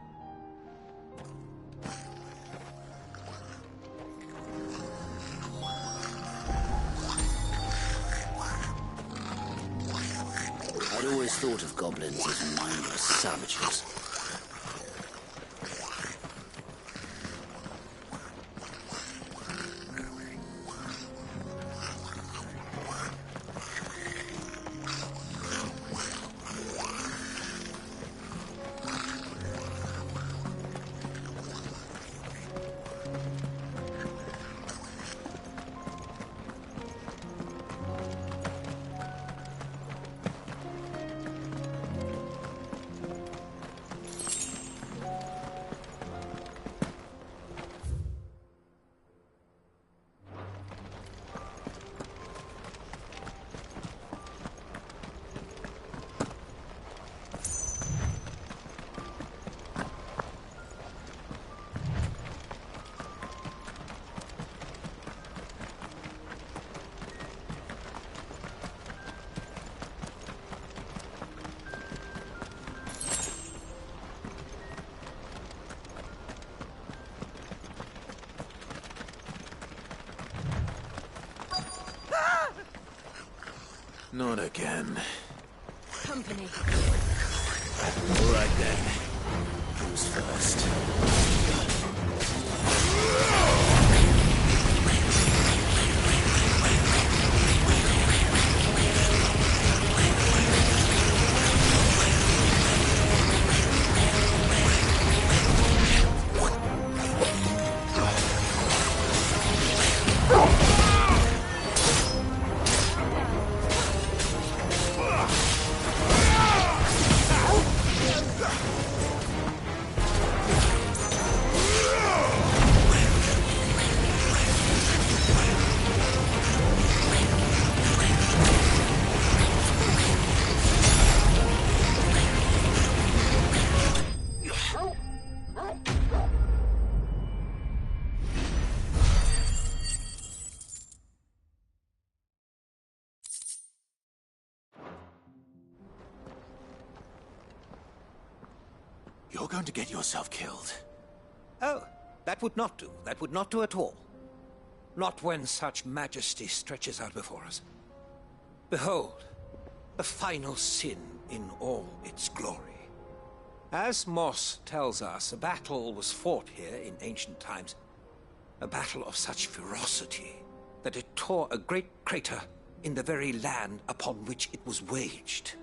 I'd always thought of goblins as mindless savages. Not again. Company. All right then. Who's first? You're going to get yourself killed. Oh, that would not do. That would not do at all. Not when such majesty stretches out before us. Behold, the final sin in all its glory. As Moss tells us, a battle was fought here in ancient times. A battle of such ferocity that it tore a great crater in the very land upon which it was waged.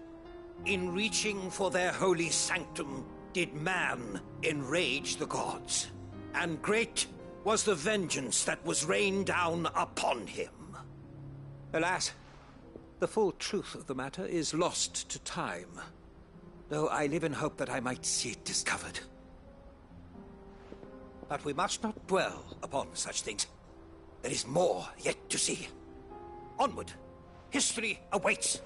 In reaching for their holy sanctum, did man enrage the gods, and great was the vengeance that was rained down upon him. Alas, the full truth of the matter is lost to time, though I live in hope that I might see it discovered. But we must not dwell upon such things. There is more yet to see. Onward! History awaits!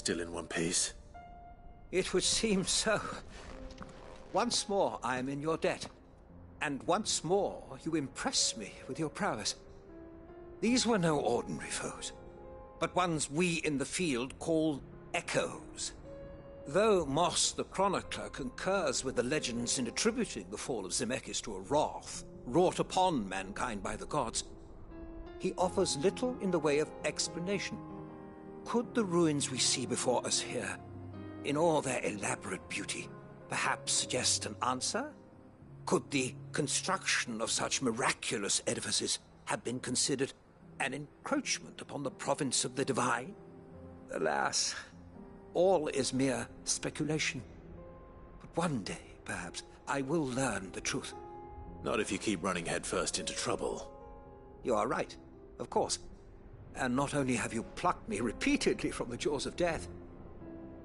still in one piece? It would seem so. Once more I am in your debt. And once more you impress me with your prowess. These were no ordinary foes, but ones we in the field call echoes. Though Moss the Chronicler concurs with the legends in attributing the fall of Zemeckis to a wrath wrought upon mankind by the gods, he offers little in the way of explanation. Could the ruins we see before us here, in all their elaborate beauty, perhaps suggest an answer? Could the construction of such miraculous edifices have been considered an encroachment upon the province of the divine? Alas, all is mere speculation. But one day, perhaps, I will learn the truth. Not if you keep running headfirst into trouble. You are right, of course. And not only have you plucked me repeatedly from the jaws of death,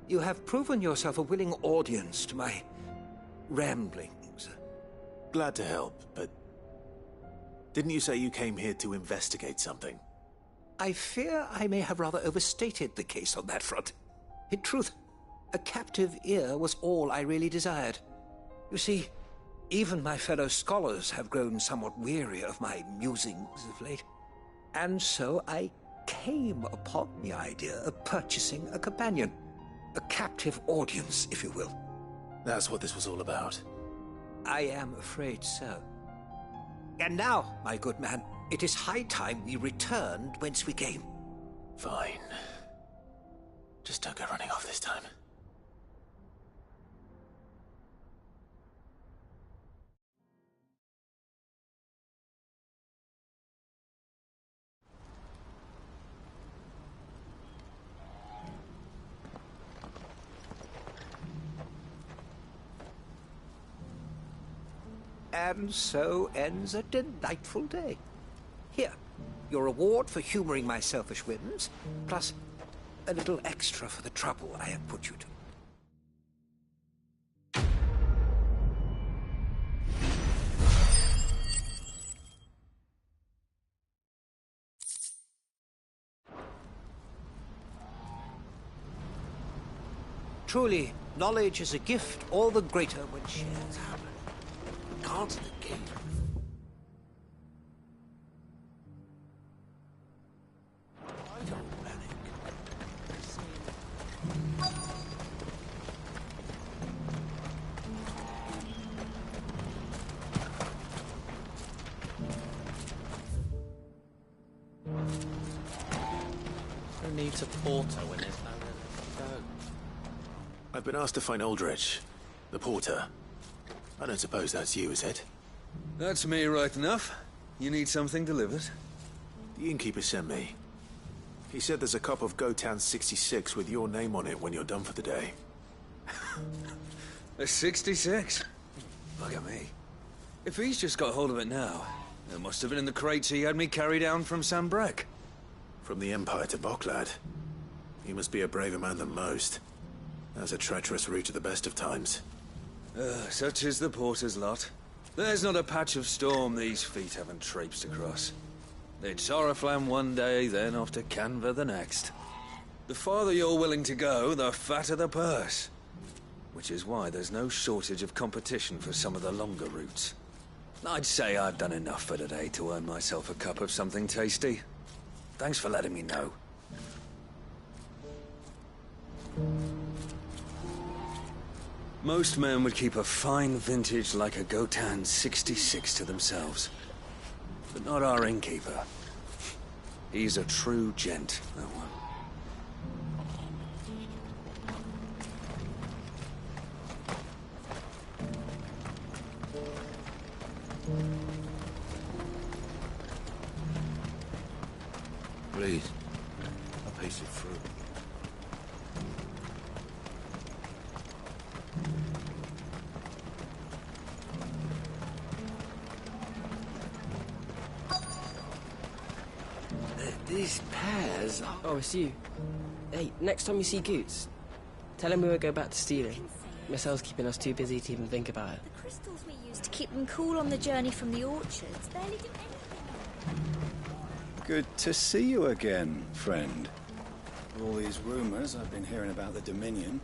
you have proven yourself a willing audience to my ramblings. Glad to help, but didn't you say you came here to investigate something? I fear I may have rather overstated the case on that front. In truth, a captive ear was all I really desired. You see, even my fellow scholars have grown somewhat weary of my musings of late. And so I came upon the idea of purchasing a companion. A captive audience, if you will. That's what this was all about. I am afraid so. And now, my good man, it is high time we returned whence we came. Fine. Just don't go running off this time. And so ends a delightful day. Here, your reward for humoring my selfish whims, plus a little extra for the trouble I have put you to. Truly, knowledge is a gift all the greater when shared. Guards at the gate. I don't panic. Who needs a porter when there's nowhere to go? I've been asked to find Aldrich, the porter. I don't suppose that's you, is it? That's me right enough. You need something delivered? The innkeeper sent me. He said there's a cup of Gotan 66 with your name on it when you're done for the day. A 66? Look at me. If he's just got hold of it now, it must have been in the crates he had me carry down from Sambrek. From the Empire to Boklad. He must be a braver man than most. That's a treacherous route at the best of times. Such is the porter's lot. There's not a patch of storm these feet haven't traipsed across. It's Oriflamme one day, then off to Canva the next. The farther you're willing to go, the fatter the purse. Which is why there's no shortage of competition for some of the longer routes. I'd say I've done enough for today to earn myself a cup of something tasty. Thanks for letting me know. Most men would keep a fine vintage like a Gotan 66 to themselves. But not our innkeeper. He's a true gent, that one. Please, I'll pace it through. These pears are... Oh, it's you. Hey, next time you see Goots, tell him we won't go back to stealing. Marcel's keeping us too busy to even think about it. The crystals we used to keep them cool on the journey from the orchards barely do anything. Good to see you again, friend. All these rumors I've been hearing about the Dominion,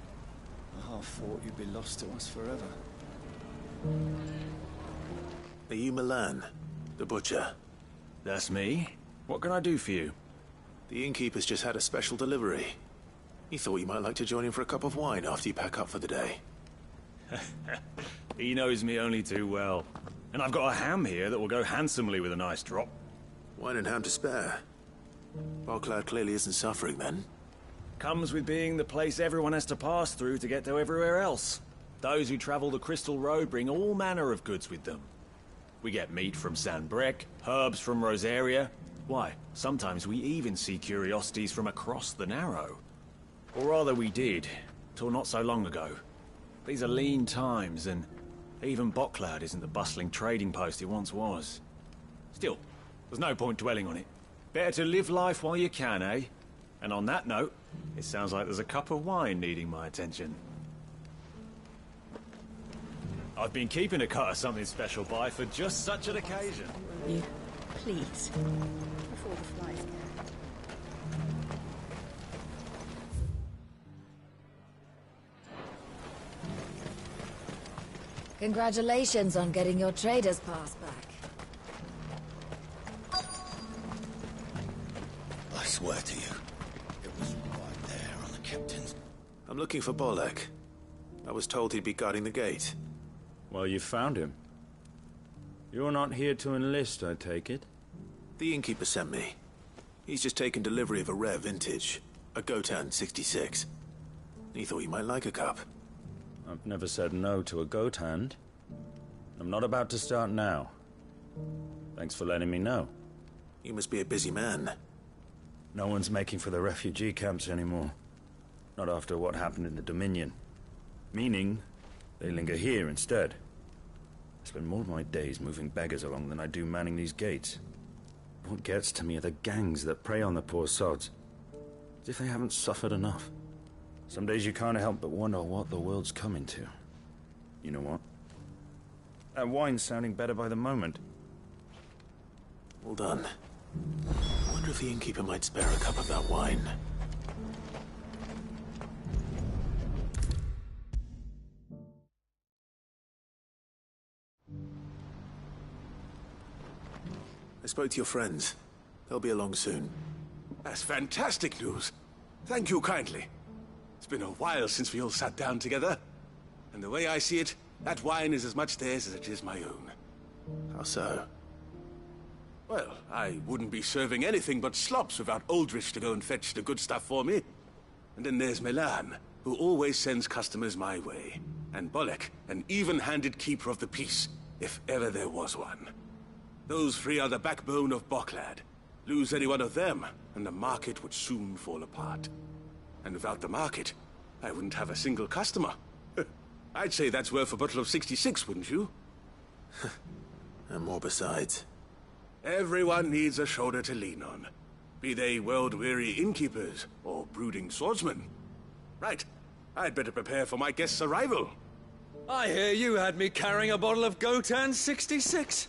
I half thought you'd be lost to us forever. Are you Milan, the butcher? That's me. What can I do for you? The innkeeper's just had a special delivery. He thought you might like to join him for a cup of wine after you pack up for the day. He knows me only too well. And I've got a ham here that will go handsomely with a nice drop. Wine and ham to spare. Bocklad clearly isn't suffering then. Comes with being the place everyone has to pass through to get to everywhere else. Those who travel the Crystal Road bring all manner of goods with them. We get meat from San Brec, herbs from Rosaria. Why, sometimes we even see curiosities from across the Narrow. Or rather we did, till not so long ago. These are lean times, and even Bocklad isn't the bustling trading post it once was. Still, there's no point dwelling on it. Better to live life while you can, eh? And on that note, it sounds like there's a cup of wine needing my attention. I've been keeping a cut of something special by for just such an occasion. You, please. Before the flies get. Congratulations on getting your trader's pass back. I swear to you, it was right there on the captain's... I'm looking for Bolek. I was told he'd be guarding the gate. Well, you found him. You're not here to enlist, I take it? The innkeeper sent me. He's just taken delivery of a rare vintage, a Gotan 66. He thought you might like a cup. I've never said no to a goat hand. I'm not about to start now. Thanks for letting me know. You must be a busy man. No one's making for the refugee camps anymore. Not after what happened in the Dominion. Meaning, they linger here instead. I spend more of my days moving beggars along than I do manning these gates. What gets to me are the gangs that prey on the poor sods. As if they haven't suffered enough. Some days you can't help but wonder what the world's coming to. You know what? That wine's sounding better by the moment. Well done. I wonder if the innkeeper might spare a cup of that wine. I spoke to your friends. They'll be along soon. That's fantastic news. Thank you kindly. It's been a while since we all sat down together. And the way I see it, that wine is as much theirs as it is my own. How so? Well, I wouldn't be serving anything but slops without Aldrich to go and fetch the good stuff for me. And then there's Milan, who always sends customers my way. And Bolek, an even-handed keeper of the peace, if ever there was one. Those three are the backbone of Bocklad. Lose any one of them, and the market would soon fall apart. And without the market, I wouldn't have a single customer. I'd say that's worth a bottle of 66, wouldn't you? And more besides. Everyone needs a shoulder to lean on. Be they world-weary innkeepers or brooding swordsmen. Right, I'd better prepare for my guest's arrival. I hear you had me carrying a bottle of Gotan 66.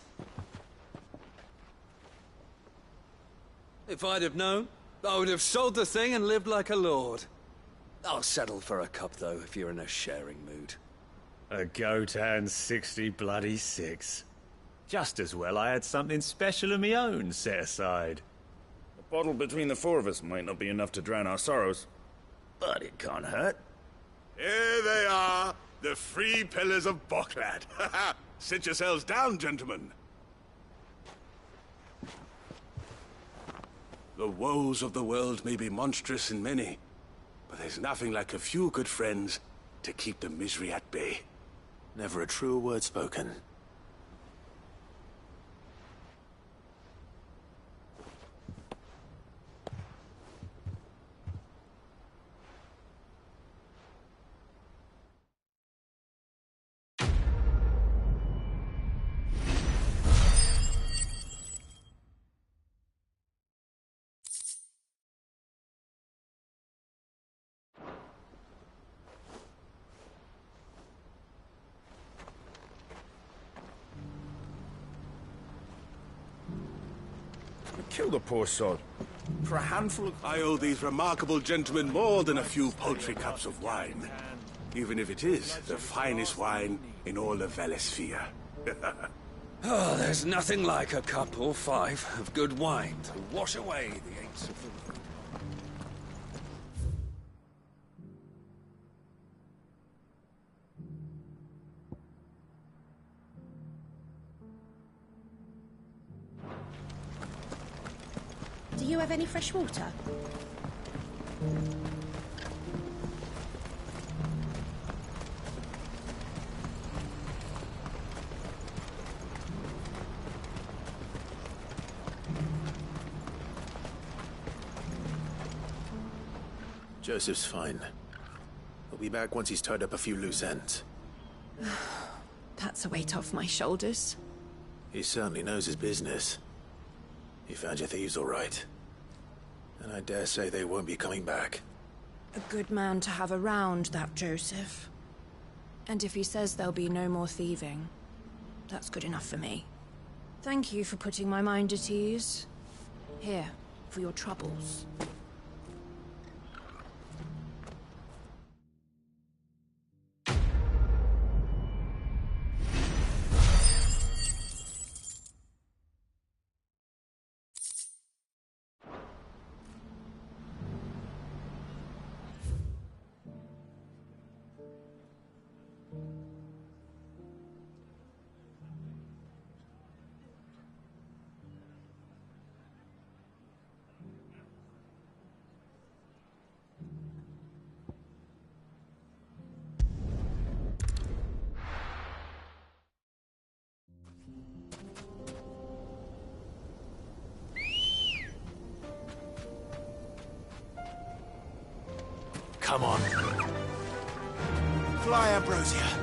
If I'd have known, I would have sold the thing and lived like a lord. I'll settle for a cup, though, if you're in a sharing mood. A Gotan 66. Just as well I had something special of my own set aside. A bottle between the four of us might not be enough to drown our sorrows, but it can't hurt. Here they are, the three pillars of Bocklad. Sit yourselves down, gentlemen. The woes of the world may be monstrous in many, but there's nothing like a few good friends to keep the misery at bay. Never a truer word spoken. Kill the poor sod. For a handful of... I owe these remarkable gentlemen more than a few paltry cups of wine. Even if it is the finest wine in all of Valisthea. Oh, there's nothing like a cup or 5 of good wine to wash away the aches of the road. Do you have any fresh water? Joseph's fine. He'll be back once he's tied up a few loose ends. That's a weight off my shoulders. He certainly knows his business. You found your thieves all right. And I dare say they won't be coming back. A good man to have around, that Joseph. And if he says there'll be no more thieving, that's good enough for me. Thank you for putting my mind at ease. Here, for your troubles. Come on. Fly, Ambrosia.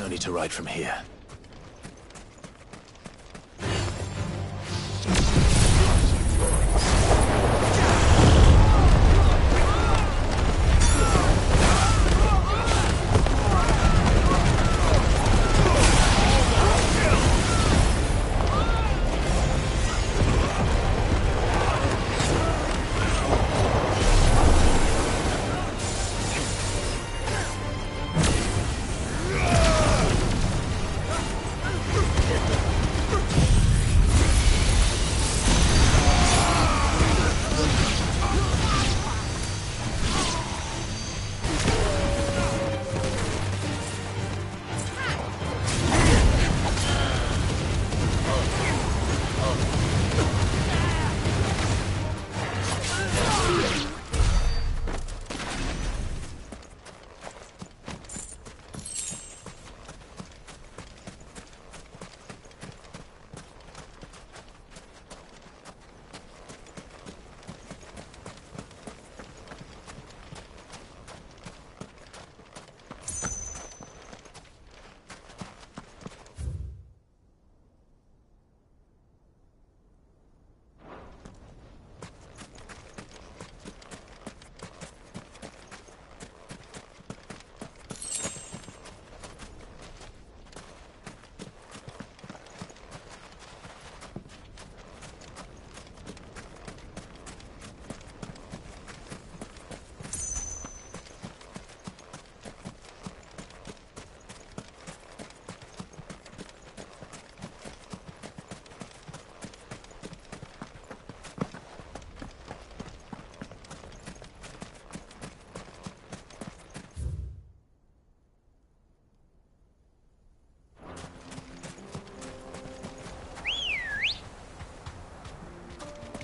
No need to ride from here.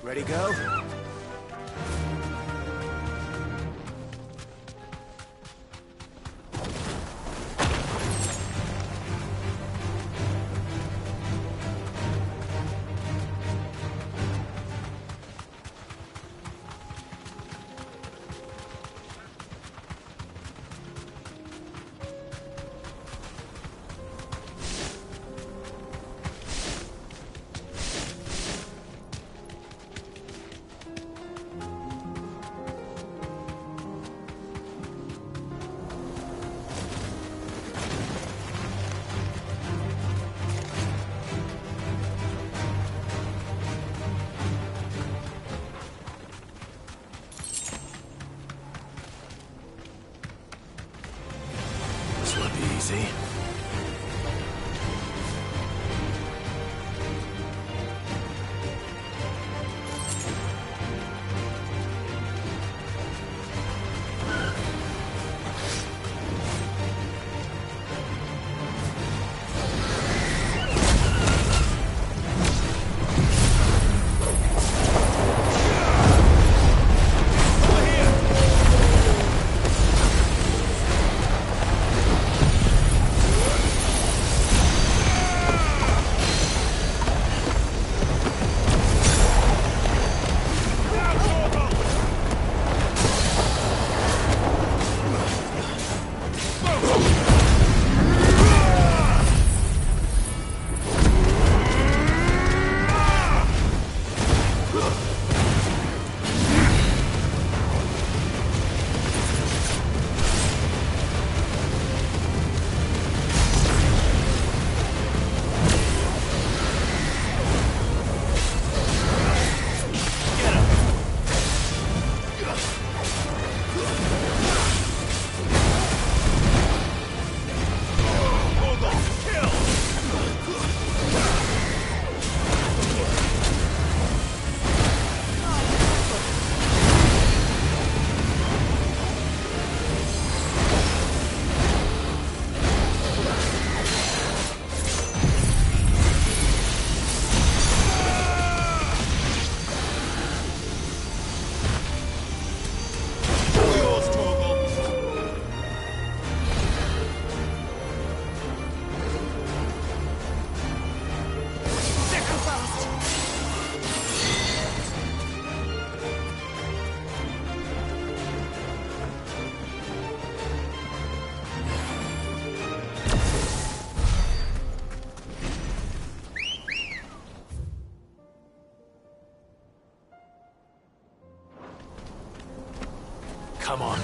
Ready, go? Easy. Come on.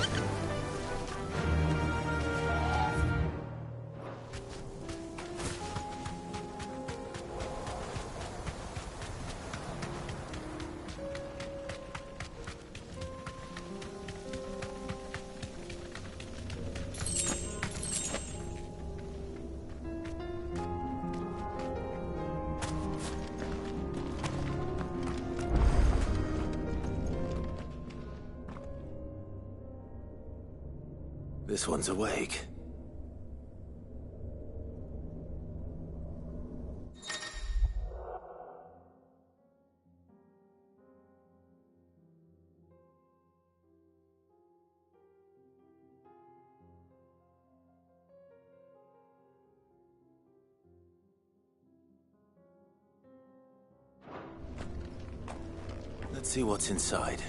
This one's awake. Let's see what's inside.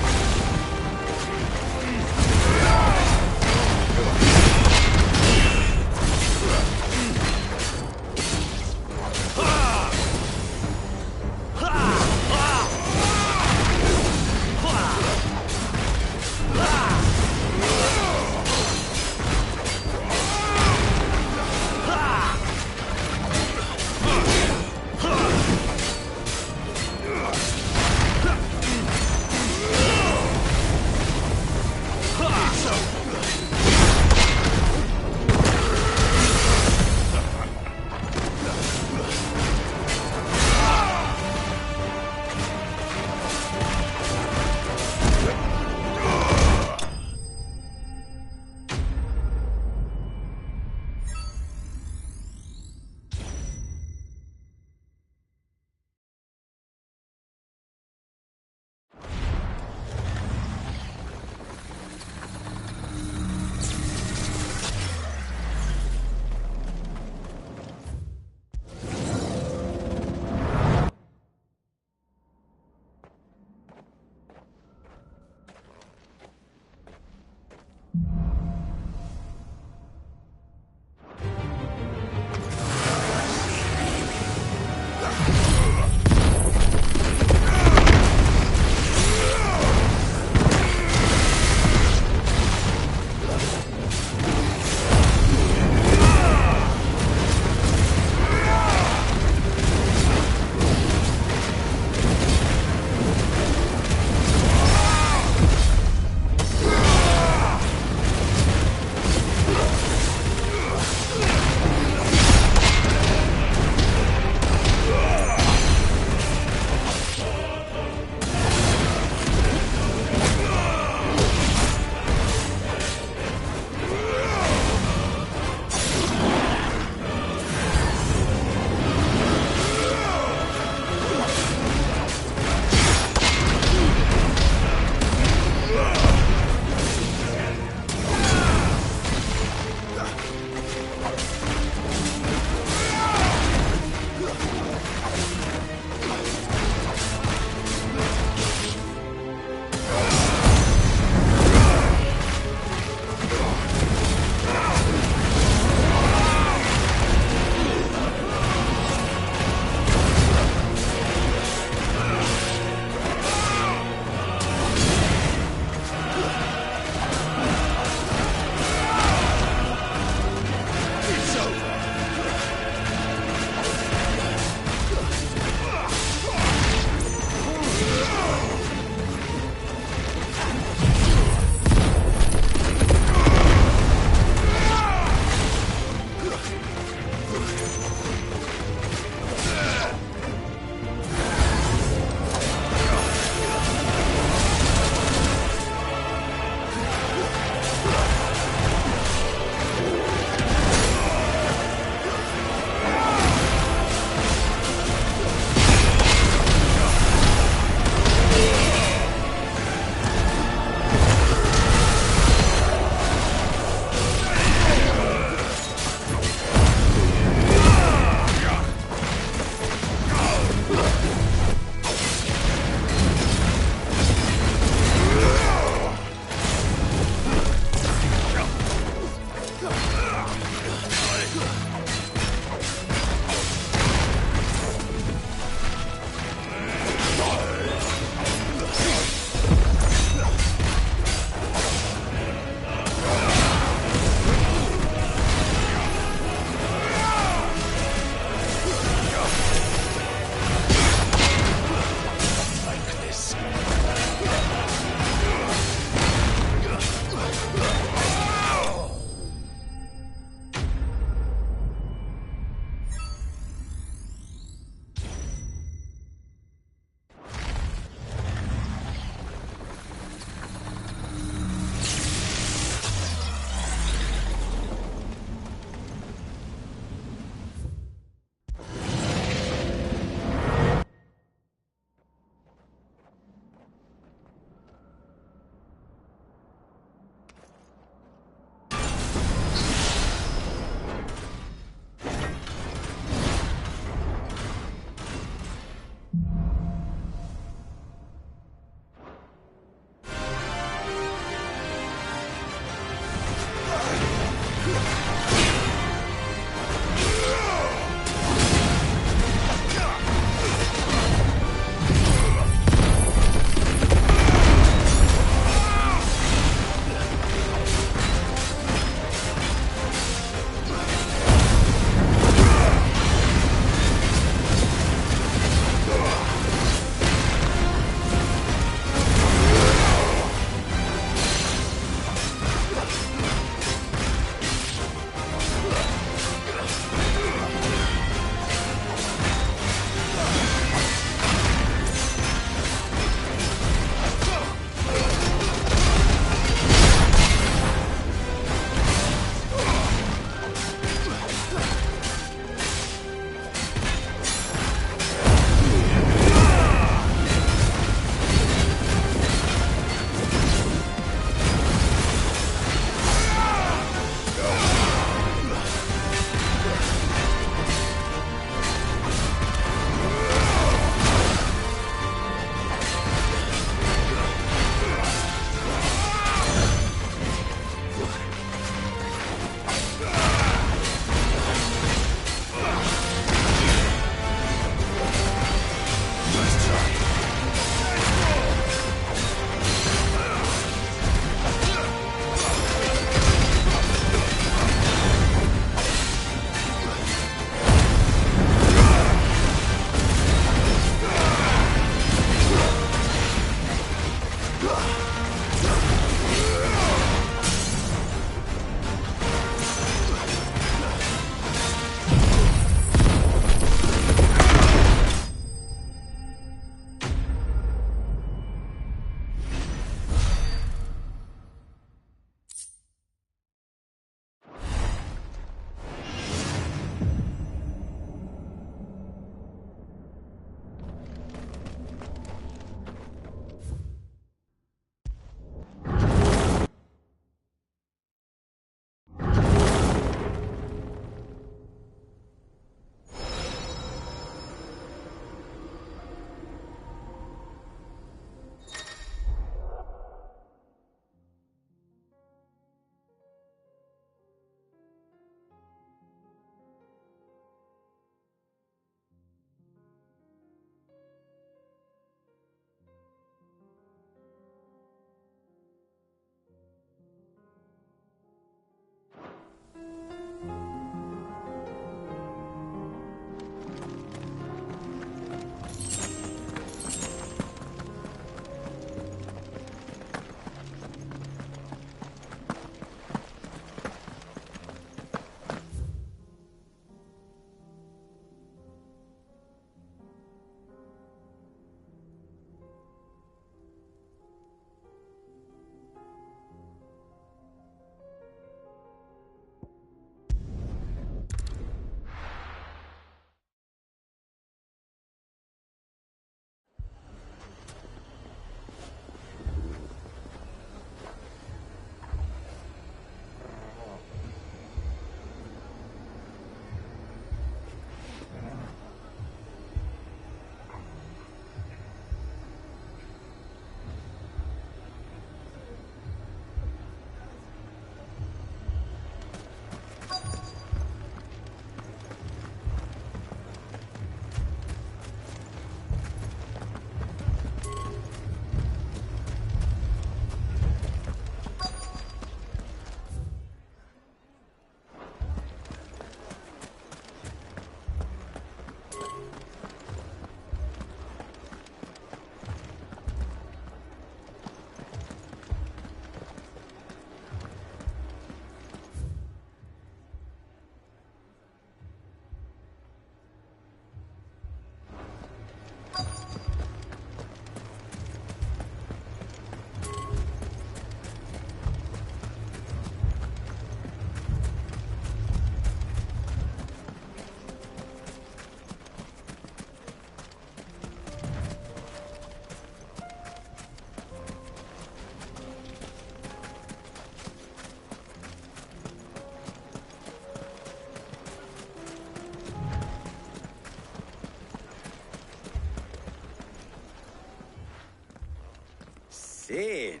Sid!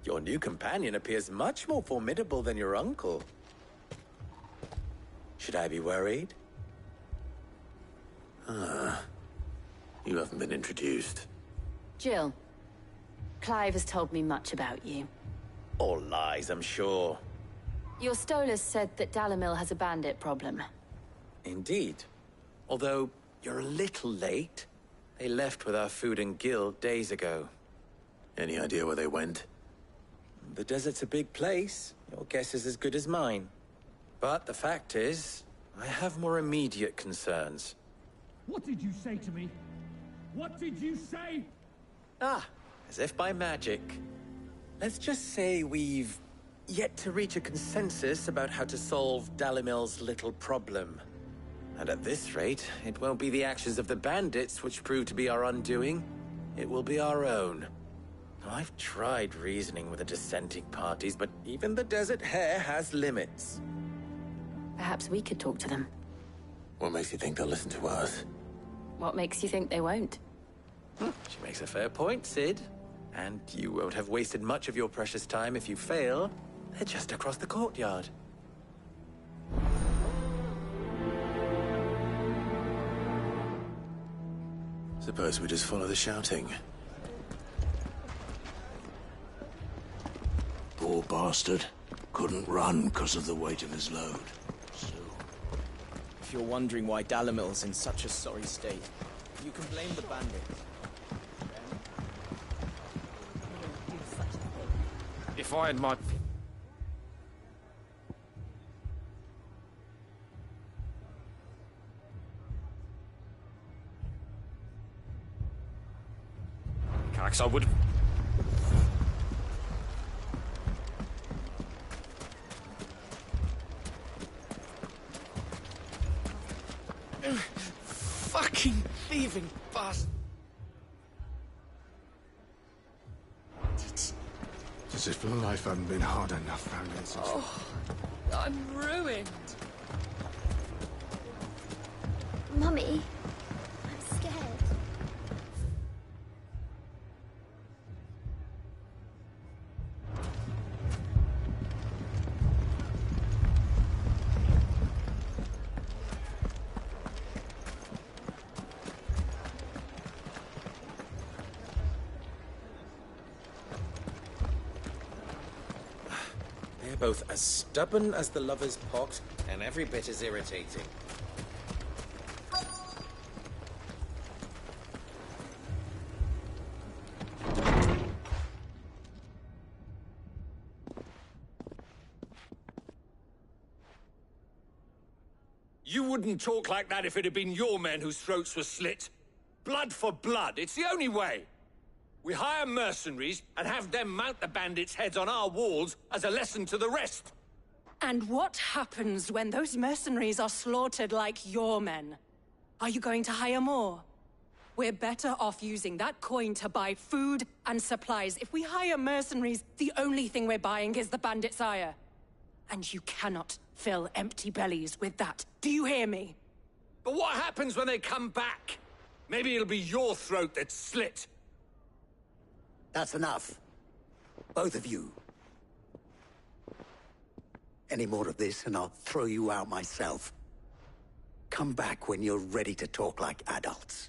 Your new companion appears much more formidable than your uncle. Should I be worried? You haven't been introduced. Jill, Clive has told me much about you. All lies, I'm sure. Your Stolas said that Dalamil has a bandit problem. Indeed. Although, you're a little late. They left with our food and guild days ago. Any idea where they went? The desert's a big place. Your guess is as good as mine. But the fact is, I have more immediate concerns. What did you say to me? What did you say? As if by magic. Let's just say we've yet to reach a consensus about how to solve Dalimil's little problem. And at this rate, it won't be the actions of the bandits which prove to be our undoing. It will be our own. Now, I've tried reasoning with the dissenting parties, but even the Desert Hare has limits. Perhaps we could talk to them. What makes you think they'll listen to us? What makes you think they won't? She makes a fair point, Sid. And you won't have wasted much of your precious time if you fail. They're just across the courtyard. Suppose we just follow the shouting. Poor bastard. Couldn't run because of the weight of his load. If you're wondering why Dalamil's in such a sorry state, you can blame the bandits. If I had my... Cax, I would... Fucking thieving bastard! As if life hadn't been hard enough round here since... Oh, I'm ruined. Mummy, I'm scared. They're both as stubborn as the lover's pot, and every bit as irritating. You wouldn't talk like that if it had been your men whose throats were slit. Blood for blood, it's the only way. We hire mercenaries and have them mount the bandits' heads on our walls as a lesson to the rest. And what happens when those mercenaries are slaughtered like your men? Are you going to hire more? We're better off using that coin to buy food and supplies. If we hire mercenaries, the only thing we're buying is the bandits' ire. And you cannot fill empty bellies with that. Do you hear me? But what happens when they come back? Maybe it'll be your throat that's slit. That's enough. Both of you. Any more of this and I'll throw you out myself. Come back when you're ready to talk like adults.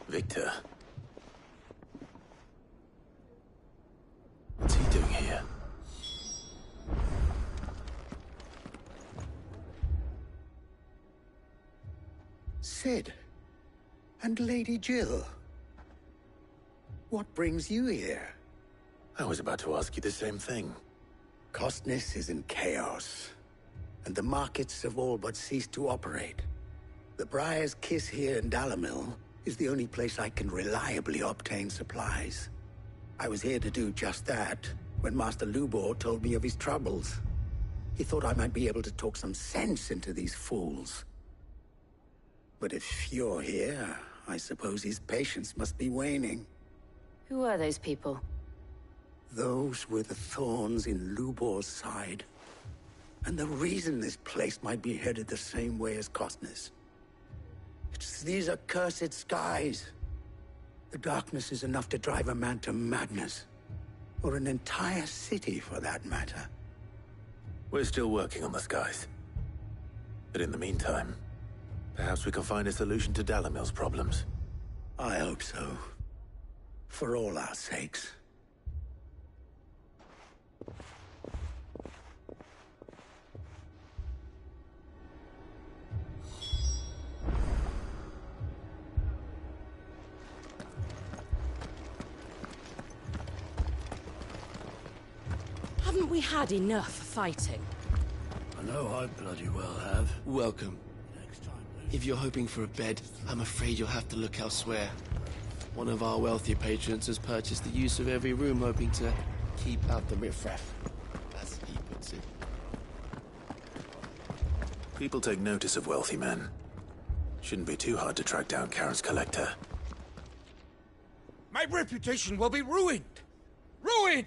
Victor. What's he doing here? Sid. And Lady Jill. What brings you here? I was about to ask you the same thing. Costness is in chaos, and the markets have all but ceased to operate. The Briar's Kiss here in Dalamil is the only place I can reliably obtain supplies. I was here to do just that when Master Lubor told me of his troubles. He thought I might be able to talk some sense into these fools. But if you're here, I suppose his patience must be waning. Who are those people? Those were the thorns in Lubor's side. And the reason this place might be headed the same way as Costner's. It's these accursed skies. The darkness is enough to drive a man to madness. Or an entire city, for that matter. We're still working on the skies. But in the meantime, perhaps we can find a solution to Dalimil's problems. I hope so. For all our sakes. Haven't we had enough fighting? I know I bloody well have. Welcome. If you're hoping for a bed, I'm afraid you'll have to look elsewhere. One of our wealthier patrons has purchased the use of every room, hoping to keep out the riffraff, as he puts it. People take notice of wealthy men. Shouldn't be too hard to track down Karen's collector. My reputation will be ruined! Ruined!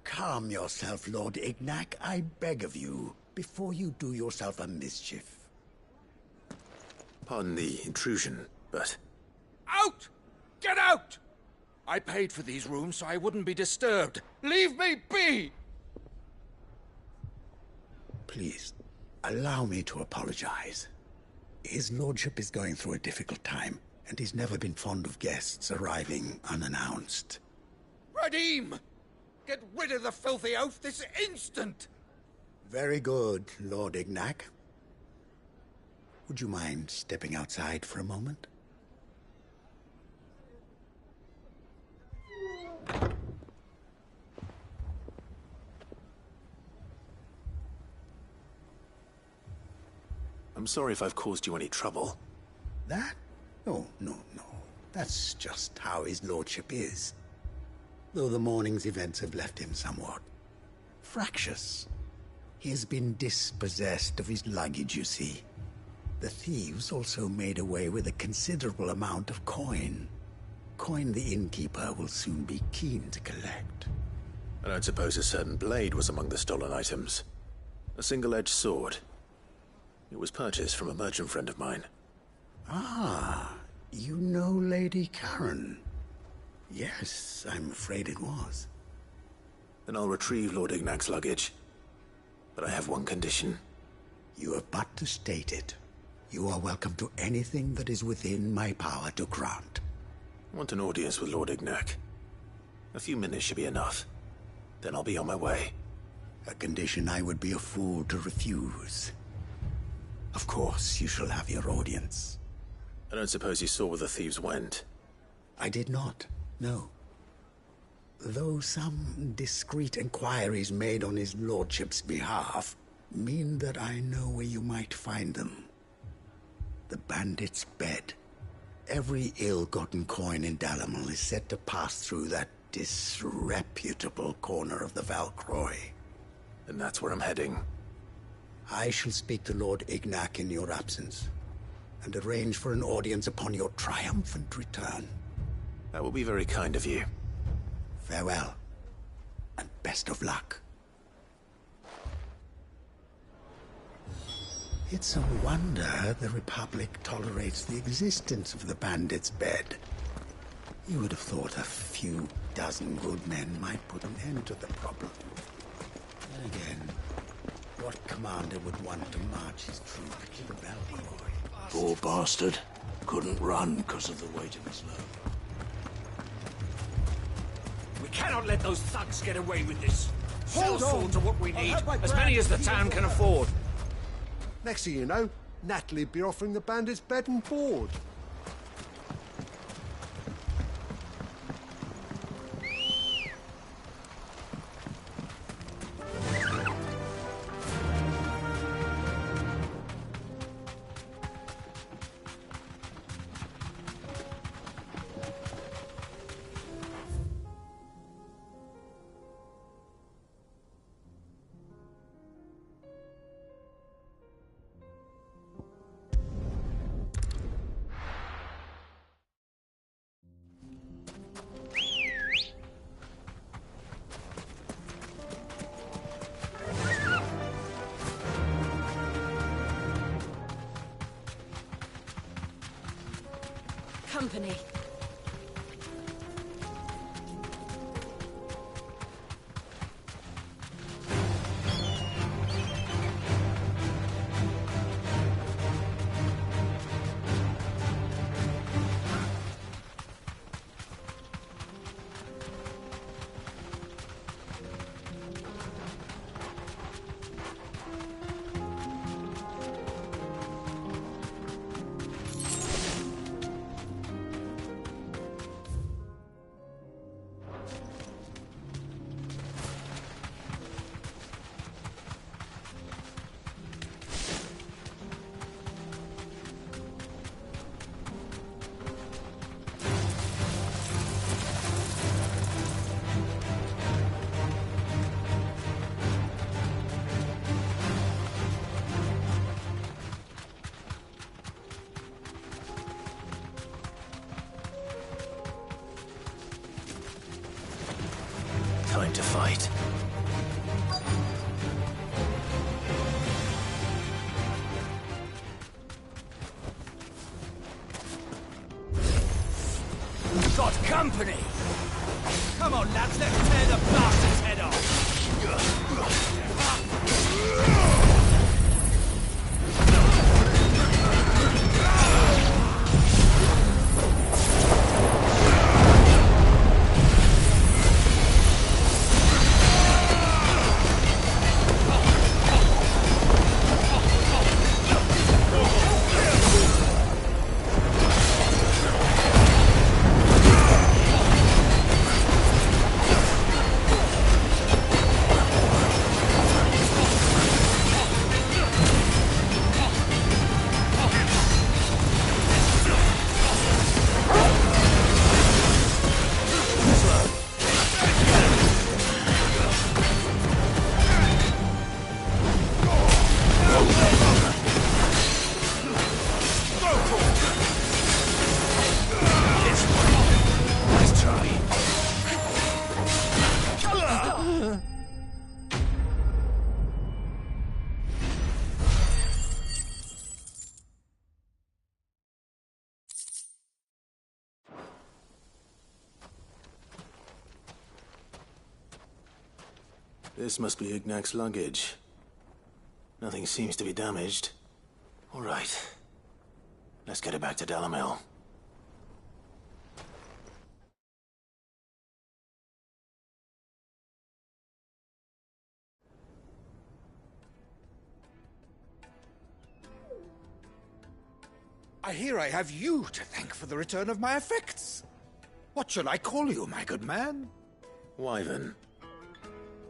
Calm yourself, Lord Ignac, I beg of you, before you do yourself a mischief. Pardon the intrusion, but... Out! Get out! I paid for these rooms so I wouldn't be disturbed. Leave me be! Please, allow me to apologize. His lordship is going through a difficult time, and he's never been fond of guests arriving unannounced. Radim! Get rid of the filthy oaf this instant! Very good, Lord Ignac. Would you mind stepping outside for a moment? I'm sorry if I've caused you any trouble. That? Oh, no. That's just how his lordship is. Though the morning's events have left him somewhat fractious. He has been dispossessed of his luggage, you see. The thieves also made away with a considerable amount of coin. Coin the innkeeper will soon be keen to collect. I don't suppose a certain blade was among the stolen items. A single-edged sword. It was purchased from a merchant friend of mine. Ah, you know Lady Karen. Yes, I'm afraid it was. Then I'll retrieve Lord Ignac's luggage. But I have one condition. You have but to state it. You are welcome to anything that is within my power to grant. I want an audience with Lord Ignac. A few minutes should be enough. Then I'll be on my way. A condition I would be a fool to refuse. Of course, you shall have your audience. I don't suppose you saw where the thieves went? I did not, no. Though some discreet inquiries made on his lordship's behalf mean that I know where you might find them. The bandit's bed. Every ill-gotten coin in Dalimil is said to pass through that disreputable corner of the Valcroy. And that's where I'm heading. I shall speak to Lord Ignac in your absence, and arrange for an audience upon your triumphant return. That will be very kind of you. Farewell, and best of luck. It's a wonder the Republic tolerates the existence of the bandit's bed. You would have thought a few dozen good men might put an end to the problem. Then again, what commander would want to march his troops to the Valcroy? Poor bastard. Couldn't run because of the weight of his load. We cannot let those thugs get away with this. Hold Sell on. swords are what we I'll need, have my as many as the town can afford. Next thing you know, Natalie'd be offering the bandits bed and board. company. Time to fight. Got company! Come on, lads, let's tear the bastard's head off! This must be Ignac's luggage. Nothing seems to be damaged. All right. Let's get it back to Dalimil. I hear I have you to thank for the return of my effects. What shall I call you, my good man? Wyvern.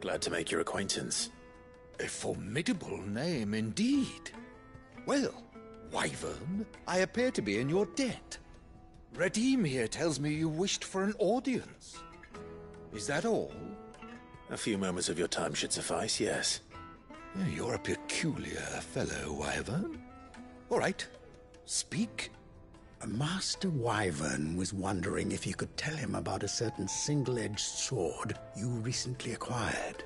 Glad to make your acquaintance. A formidable name indeed. Well, Wyvern, I appear to be in your debt. Redeem here tells me you wished for an audience. Is that all? A few moments of your time should suffice, yes. You're a peculiar fellow, Wyvern. All right, speak. Master Wyvern was wondering if you could tell him about a certain single-edged sword you recently acquired.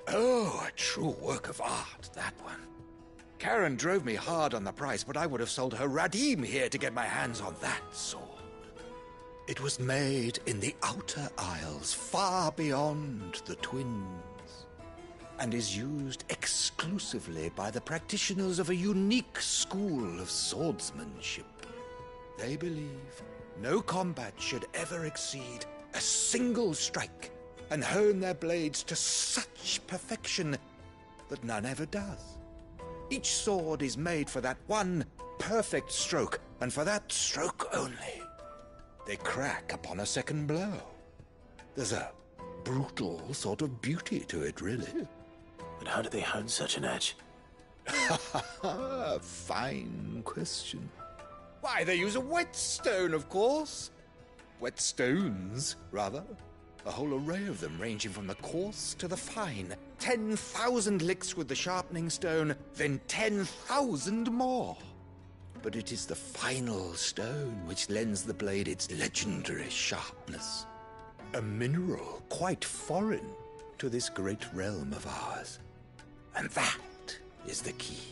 Oh, a true work of art, that one. Karen drove me hard on the price, but I would have sold her Radim here to get my hands on that sword. It was made in the Outer Isles, far beyond the Twins, and is used exclusively by the practitioners of a unique school of swordsmanship. They believe no combat should ever exceed a single strike and hone their blades to such perfection that none ever does. Each sword is made for that one perfect stroke, and for that stroke only. They crack upon a second blow. There's a brutal sort of beauty to it, really. But how do they hone such an edge? Fine question. Why, they use a whetstone, of course. Whetstones, rather. A whole array of them, ranging from the coarse to the fine. 10,000 licks with the sharpening stone, then 10,000 more. But it is the final stone which lends the blade its legendary sharpness. A mineral quite foreign to this great realm of ours. And that is the key.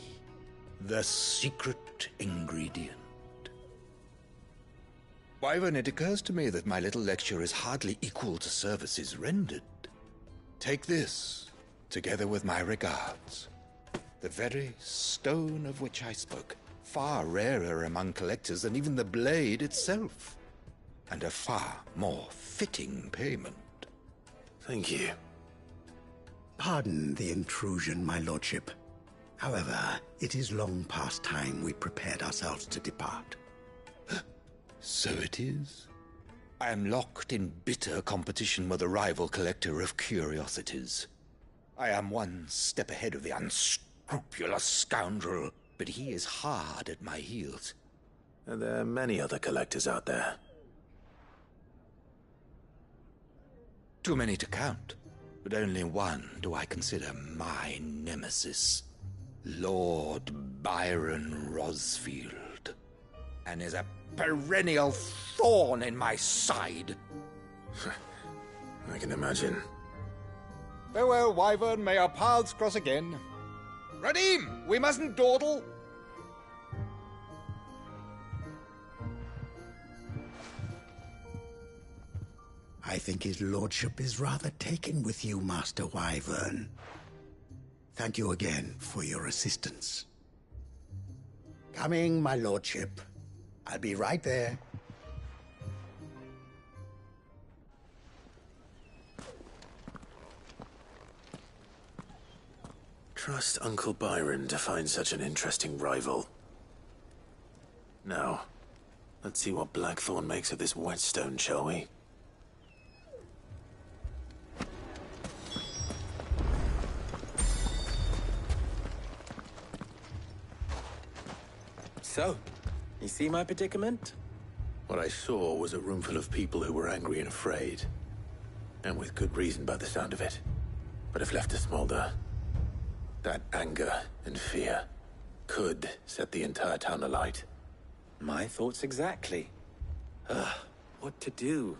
The secret ingredient. Wyvern, it occurs to me that my little lecture is hardly equal to services rendered. Take this, together with my regards. The very stone of which I spoke, far rarer among collectors than even the blade itself, and a far more fitting payment. Thank you. Pardon the intrusion, my lordship. However, it is long past time we prepared ourselves to depart. So it is. I am locked in bitter competition with a rival collector of curiosities. I am one step ahead of the unscrupulous scoundrel, but he is hard at my heels. Are there many other collectors out there? Too many to count, but only one do I consider my nemesis. Lord Byron Rosfield. And is a perennial thorn in my side. I can imagine. Farewell, Wyvern. May our paths cross again. Radim, we mustn't dawdle. I think his lordship is rather taken with you, Master Wyvern. Thank you again for your assistance. Coming, my lordship. I'll be right there. Trust Uncle Byron to find such an interesting rival. Now, let's see what Blackthorn makes of this whetstone, shall we? So, you see my predicament? What I saw was a room full of people who were angry and afraid. And with good reason by the sound of it. But if left to smolder, that anger and fear could set the entire town alight. My thoughts exactly. What to do?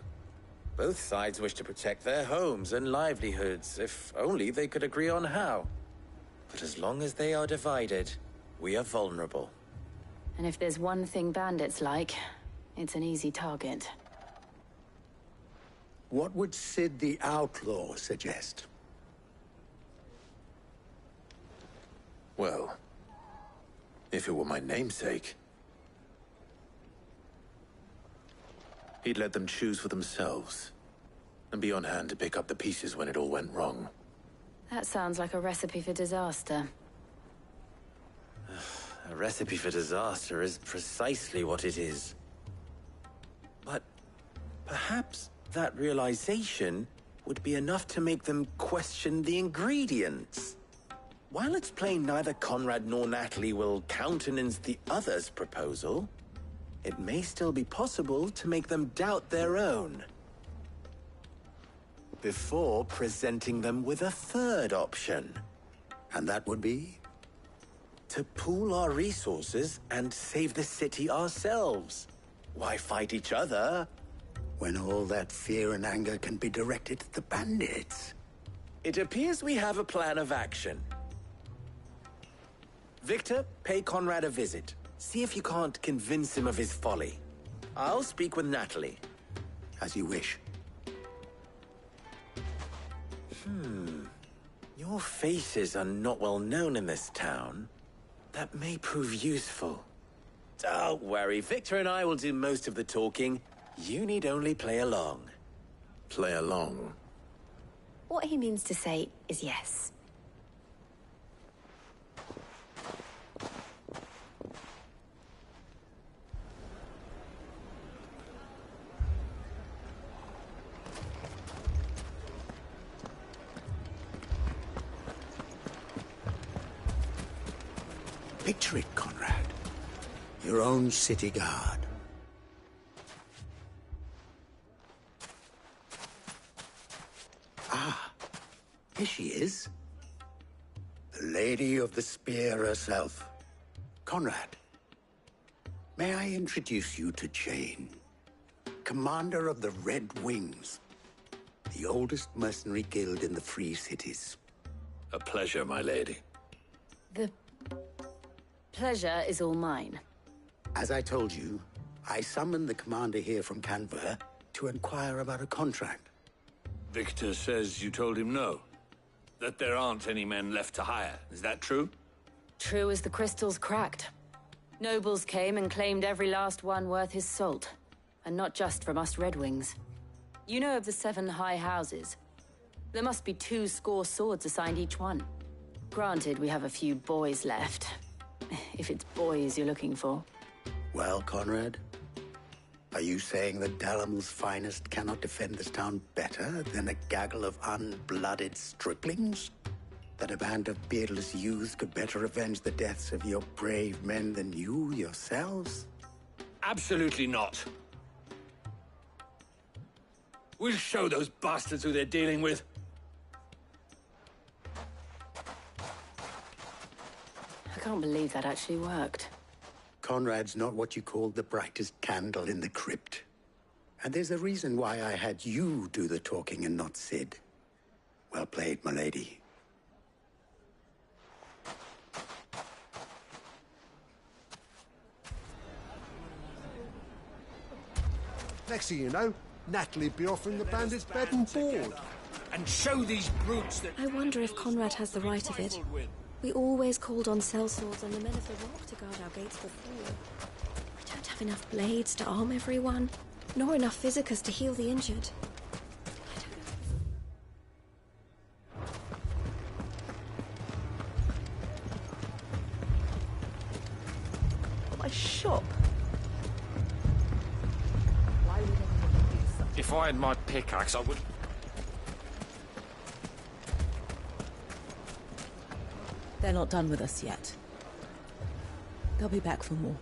Both sides wish to protect their homes and livelihoods, if only they could agree on how. But as long as they are divided, we are vulnerable. And if there's one thing bandits like, it's an easy target. What would Sid the Outlaw suggest? Well, if it were my namesake, he'd let them choose for themselves, and be on hand to pick up the pieces when it all went wrong. That sounds like a recipe for disaster. A recipe for disaster is precisely what it is. But perhaps that realization would be enough to make them question the ingredients. While it's plain neither Conrad nor Natalie will countenance the other's proposal, it may still be possible to make them doubt their own. Before presenting them with a third option. And that would be? To pool our resources and save the city ourselves. Why fight each other? When all that fear and anger can be directed at the bandits. It appears we have a plan of action. Victor, pay Conrad a visit. See if you can't convince him of his folly. I'll speak with Natalie. As you wish. Your faces are not well known in this town. That may prove useful. Don't worry, Victor and I will do most of the talking. You need only play along. Play along? What he means to say is yes. Picture it, Conrad. Your own city guard. Ah, here she is. The Lady of the Spear herself. Conrad, may I introduce you to Jane, commander of the Red Wings, the oldest mercenary guild in the Free Cities. A pleasure, my lady. The pleasure is all mine. As I told you, I summoned the commander here from Canver to inquire about a contract. Victor says you told him no. That there aren't any men left to hire. Is that true? True as the crystals cracked. Nobles came and claimed every last one worth his salt. And not just from us Red Wings. You know of the 7 high houses. There must be 2 swords assigned each one. Granted, we have a few boys left. If it's boys you're looking for. Well, Conrad, are you saying that Dalamel's finest cannot defend this town better than a gaggle of unblooded striplings? That a band of beardless youths could better avenge the deaths of your brave men than you yourselves? Absolutely not. We'll show those bastards who they're dealing with. I can't believe that actually worked. Conrad's not what you call the brightest candle in the crypt. And there's a reason why I had you do the talking and not Sid. Well played, my lady. Next thing you know, Natalie'd be offering the bandits bed and board. And show these brutes that... I wonder if Conrad has the right of it. We always called on sellswords and the men of the rock to guard our gates before. We don't have enough blades to arm everyone, nor enough physicers to heal the injured. My shop. If I had my pickaxe, I would... They're not done with us yet. They'll be back for more.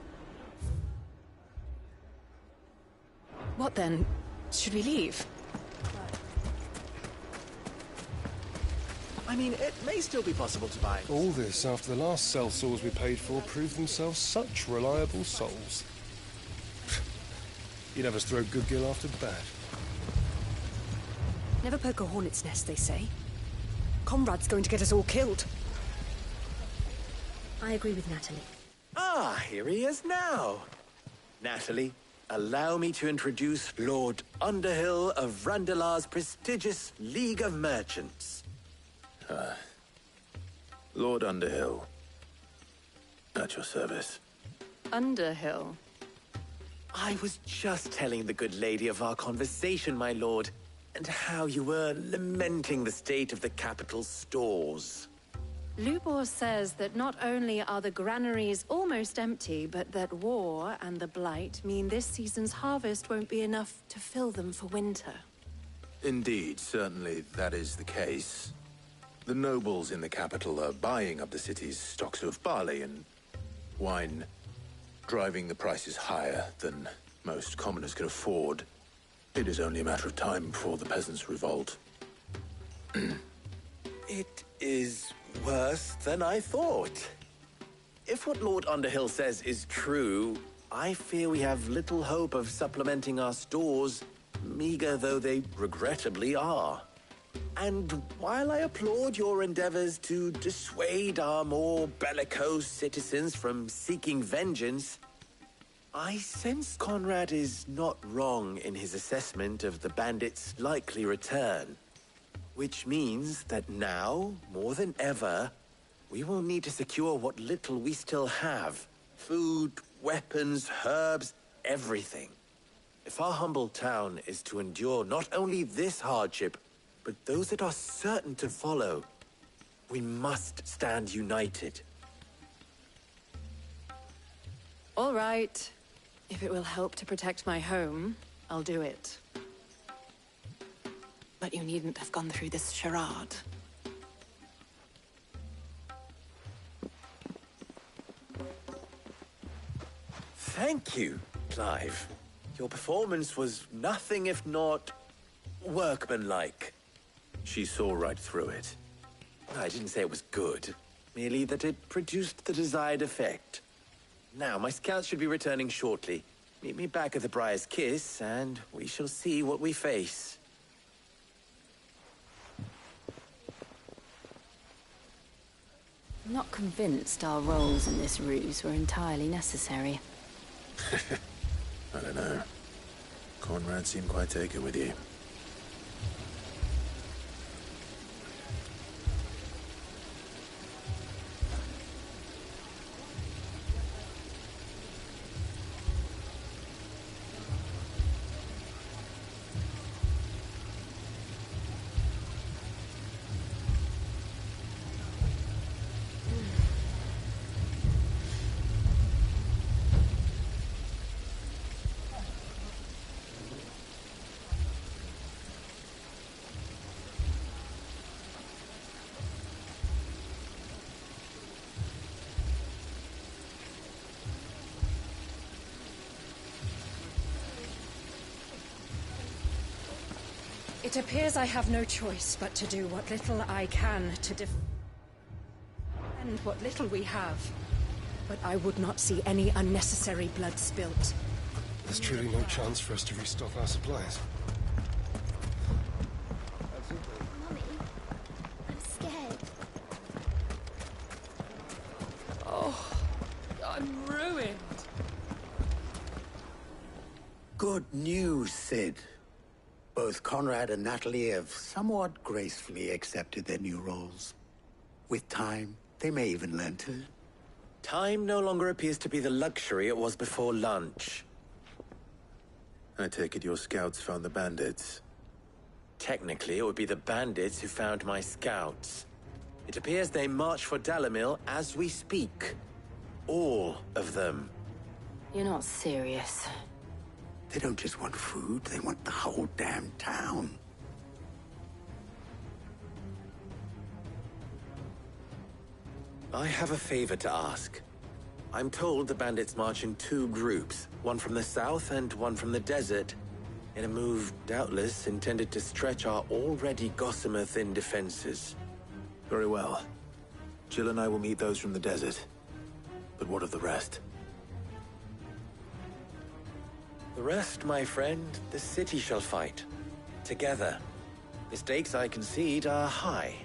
What then? Should we leave? I mean, it may still be possible to buy. All this after the last sellswords we paid for proved themselves such reliable souls. You'd have us throw good gil after bad. Never poke a hornet's nest, they say. Conrad's going to get us all killed. I agree with Natalie. Ah, here he is now. Natalie, allow me to introduce Lord Underhill of Randalar's prestigious League of Merchants. Lord Underhill. At your service. Underhill? I was just telling the good lady of our conversation, my lord, and how you were lamenting the state of the capital's stores. Lubor says that not only are the granaries almost empty, but that war and the Blight mean this season's harvest won't be enough to fill them for winter. Indeed, certainly that is the case. The nobles in the capital are buying up the city's stocks of barley and wine, driving the prices higher than most commoners can afford. It is only a matter of time before the peasants revolt. It is worse than I thought. If what Lord Underhill says is true, I fear we have little hope of supplementing our stores, meager though they regrettably are. And while I applaud your endeavors to dissuade our more bellicose citizens from seeking vengeance, I sense Conrad is not wrong in his assessment of the bandits' likely return. Which means that now, more than ever, we will need to secure what little we still have. Food, weapons, herbs, everything. If our humble town is to endure not only this hardship, but those that are certain to follow, we must stand united. All right. If it will help to protect my home, I'll do it. But you needn't have gone through this charade. Thank you, Clive. Your performance was nothing if not workmanlike. She saw right through it. I didn't say it was good, merely that it produced the desired effect. Now, my scouts should be returning shortly. Meet me back at the Briar's Kiss, and we shall see what we face. I'm not convinced our roles in this ruse were entirely necessary. I don't know. Conrad seemed quite taken with you. It appears I have no choice but to do what little I can to defend what little we have. But I would not see any unnecessary blood spilt. There's truly no chance for us to restock our supplies. Mummy, I'm scared. Oh, I'm ruined. Good news, Sid. Both Conrad and Natalie have somewhat gracefully accepted their new roles. With time, they may even learn to. Time no longer appears to be the luxury it was before lunch. I take it your scouts found the bandits. Technically, it would be the bandits who found my scouts. It appears they march for Dalimil as we speak. All of them. You're not serious. They don't just want food, they want the whole damn town. I have a favor to ask. I'm told the bandits march in two groups, one from the south and one from the desert, in a move doubtless intended to stretch our already gossamer-thin defenses. Very well. Jill and I will meet those from the desert. But what of the rest? The rest, my friend, the city shall fight. Together. The stakes, I concede, are high.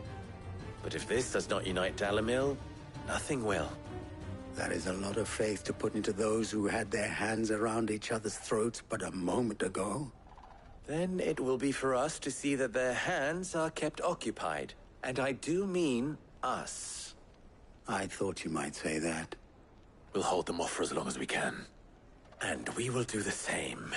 But if this does not unite Dalimil, nothing will. That is a lot of faith to put into those who had their hands around each other's throats but a moment ago. Then it will be for us to see that their hands are kept occupied. And I do mean us. I thought you might say that. We'll hold them off for as long as we can. And we will do the same.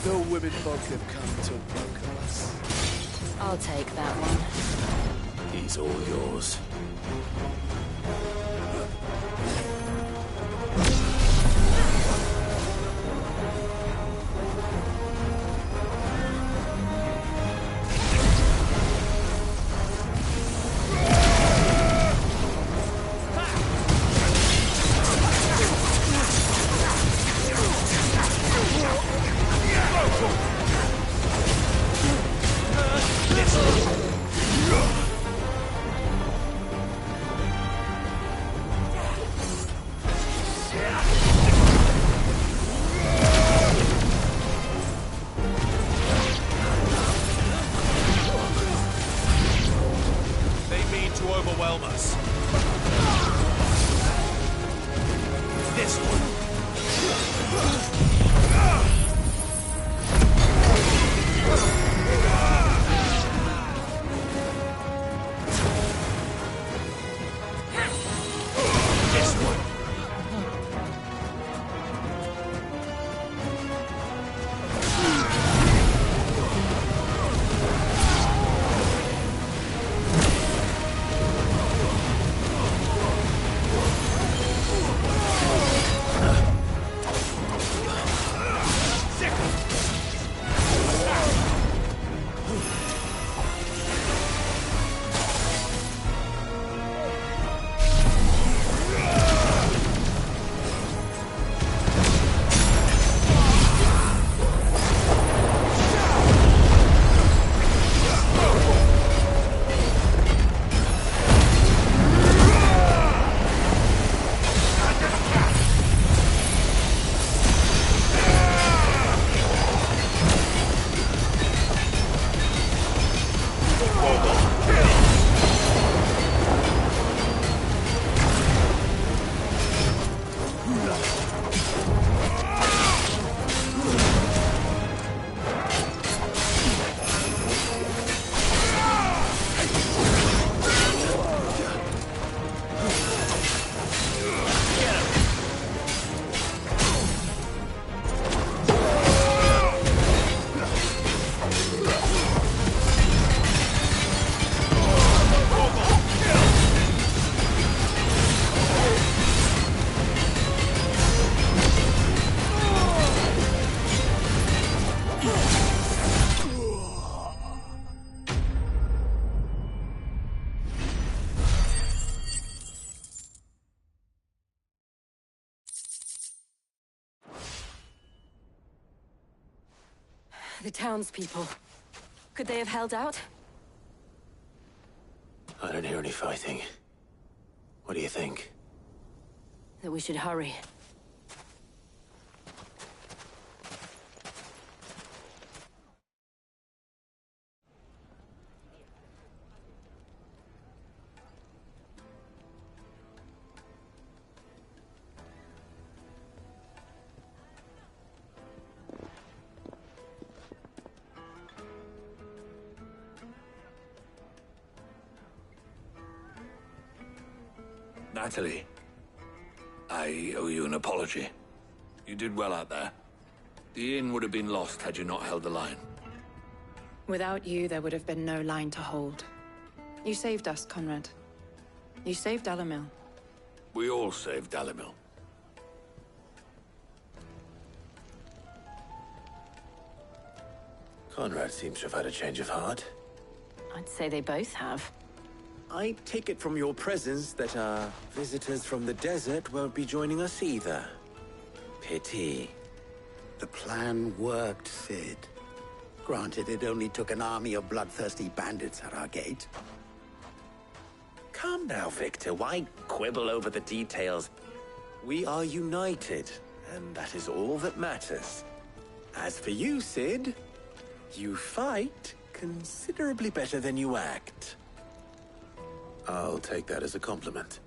The women folk have come to welcome us. I'll take that one. He's all yours. The townspeople. Could they have held out? I don't hear any fighting. What do you think? That we should hurry. Natalie, I owe you an apology. You did well out there. The inn would have been lost had you not held the line. Without you, there would have been no line to hold. You saved us, Conrad. You saved Dalimil. We all saved Dalimil. Conrad seems to have had a change of heart. I'd say they both have. I take it from your presence that our visitors from the desert won't be joining us either. Pity. The plan worked, Sid. Granted, it only took an army of bloodthirsty bandits at our gate. Calm now, Victor. Why quibble over the details? We are united, and that is all that matters. As for you, Sid, you fight considerably better than you act. I'll take that as a compliment.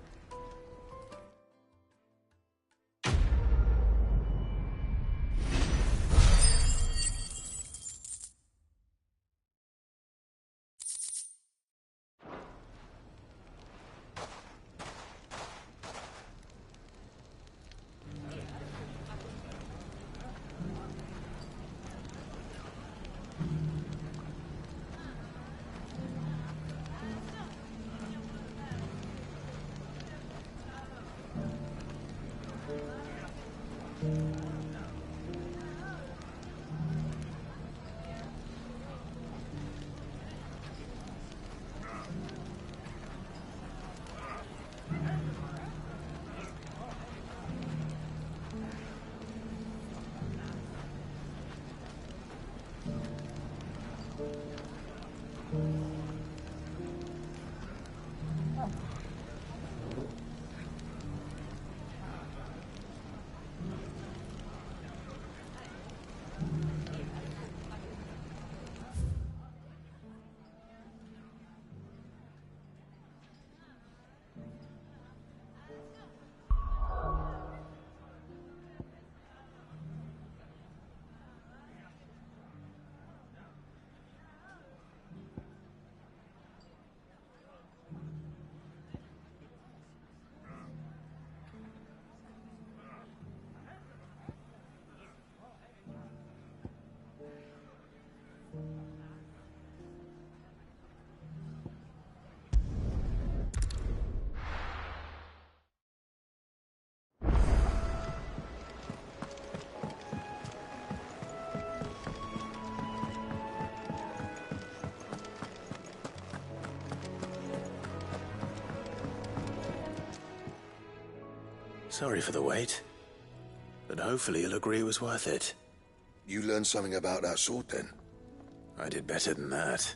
Sorry for the wait, but hopefully you'll agree it was worth it. You learned something about that sword, then? I did better than that.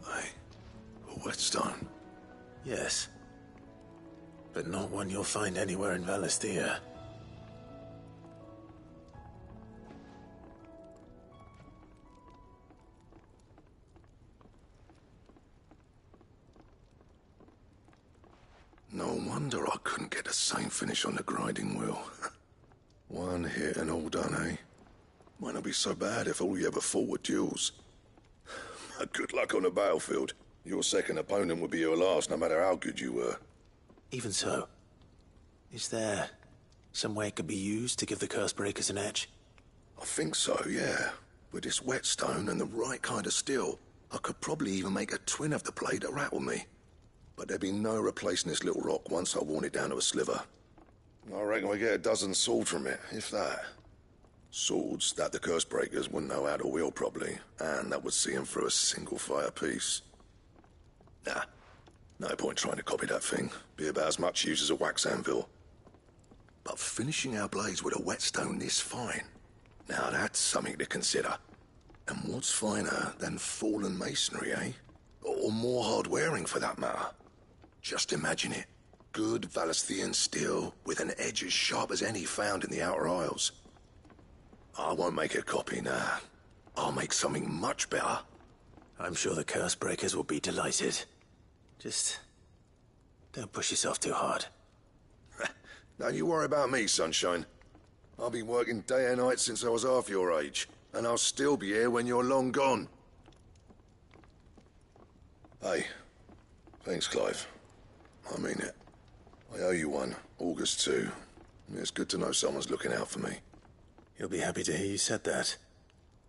A whetstone? Yes. But not one you'll find anywhere in Valisthea. No wonder I couldn't get the same finish on the grinding wheel. One hit and all done, eh? Might not be so bad if all you ever fought were duels. Good luck on the battlefield. Your second opponent would be your last, no matter how good you were. Even so, is there some way it could be used to give the curse breakers an edge? I think so, yeah. With this whetstone and the right kind of steel, I could probably even make a twin of the blade that rattled me. But there'd be no replacing this little rock once I worn it down to a sliver. I reckon we get a dozen swords from it, if that. Swords that the curse breakers wouldn't know how to wield properly, and that would see them through a single fire piece. Nah, No point trying to copy that thing. Be about as much use as a wax anvil. But finishing our blades with a whetstone this fine, now that's something to consider. And what's finer than fallen masonry, eh? Or more hard-wearing, for that matter. Just imagine it. Good Valisthian steel with an edge as sharp as any found in the Outer Isles. I won't make a copy, nah. I'll make something much better. I'm sure the curse breakers will be delighted. Just don't push yourself too hard. Don't you worry about me, Sunshine. I've been working day and night since I was half your age, and I'll still be here when you're long gone. Hey, thanks, Clive. I mean it. I owe you one, August too. It's good to know someone's looking out for me. He'll be happy to hear you said that.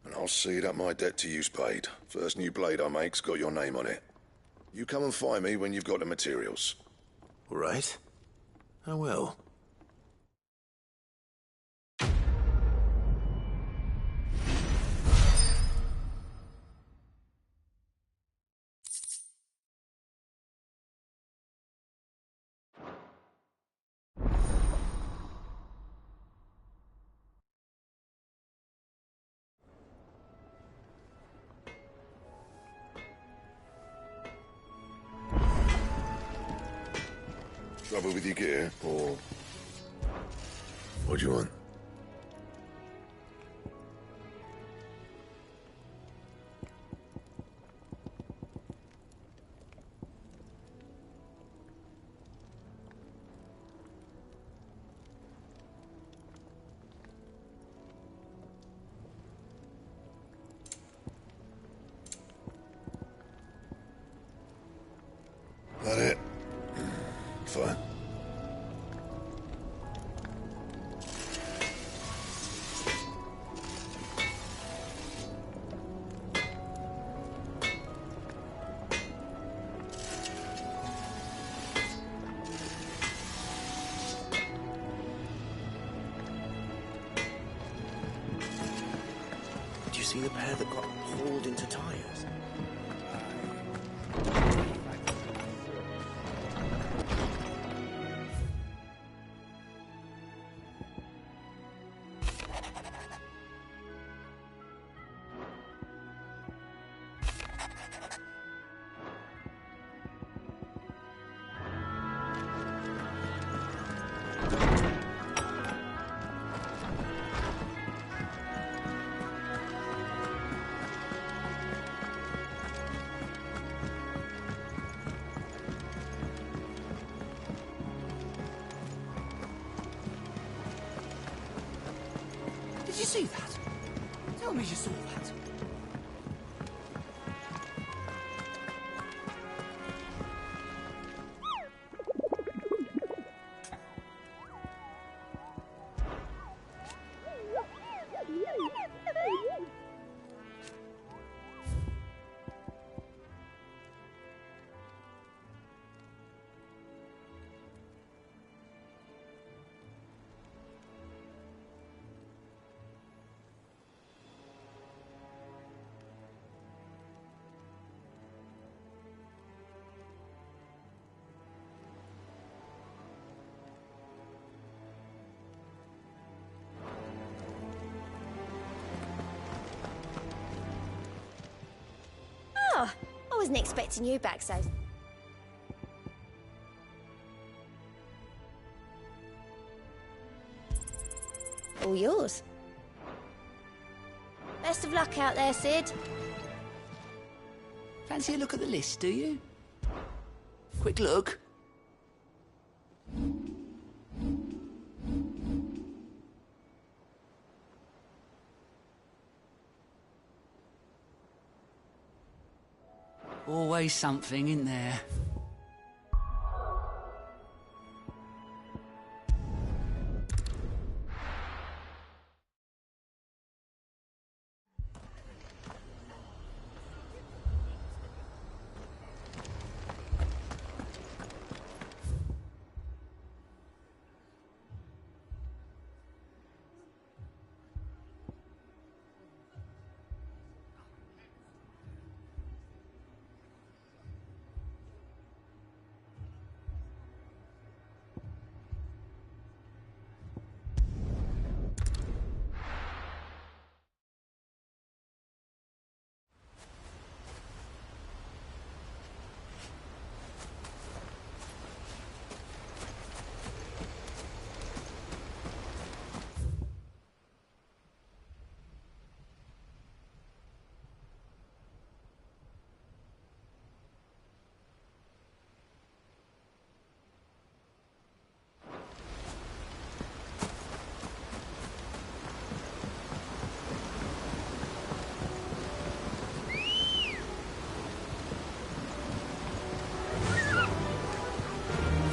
And I'll see that my debt to you's paid. First new blade I make's got your name on it. You come and find me when you've got the materials. All right. I will. Trouble with your gear, or... What do you want? That it? Fine. Did you see the pair that got hauled into tires? Did you see that? Tell me you saw that. Oh, I wasn't expecting you back so... All yours. Best of luck out there, Sid. Fancy a look at the list, do you? Quick look. Always something in there.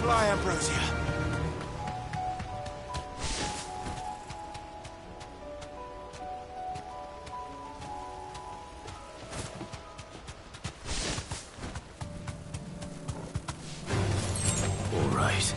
Fly, Ambrosia. All right.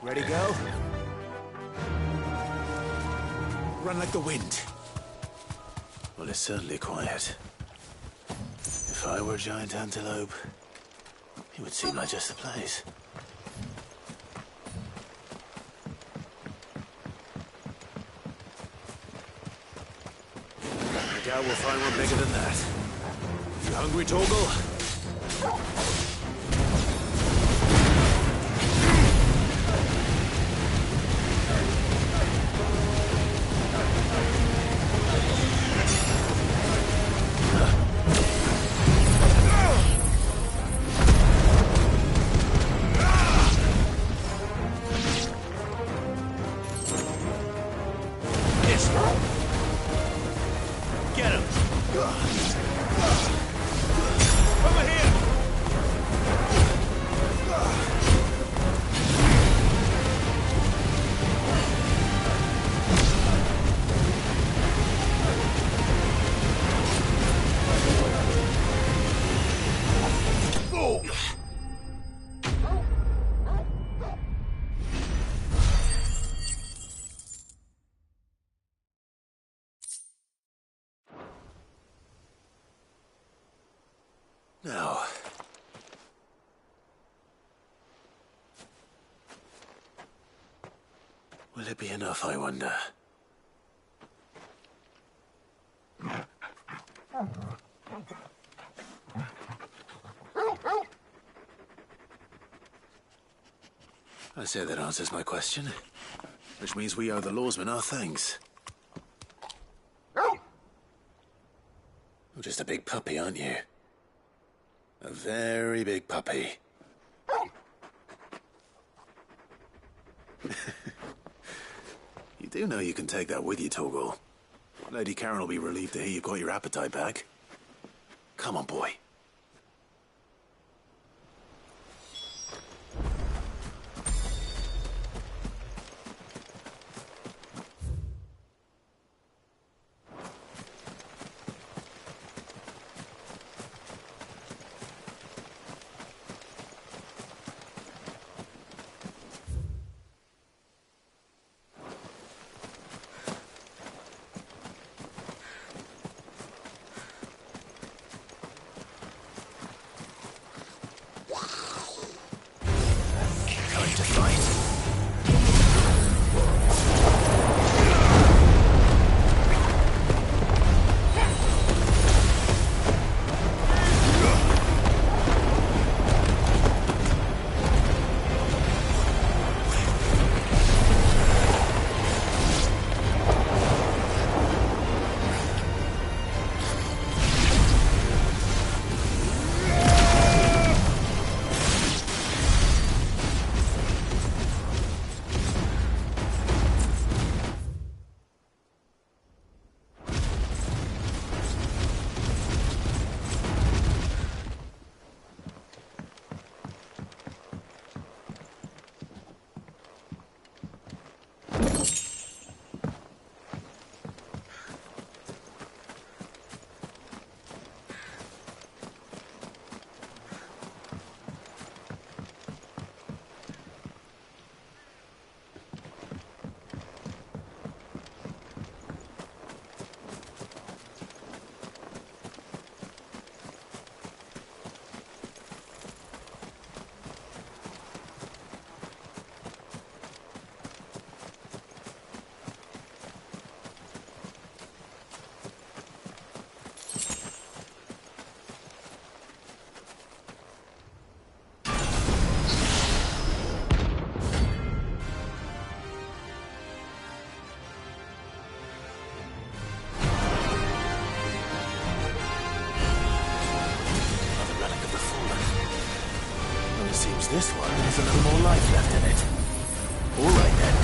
Ready, go? Run like the wind. Well, it's certainly quiet. If I were a giant antelope, it would seem like just the place. I doubt we'll find one bigger than that. You hungry, Torgal? Get him! Over here! Now, will it be enough, I wonder? I say that answers my question. Which means we owe the lawsmen our thanks. You're just a big puppy, aren't you? A very big puppy. You do know you can take that with you, Torgal. Lady Karen will be relieved to hear you've got your appetite back. Come on, boy. This one has a little more life left in it. All right then.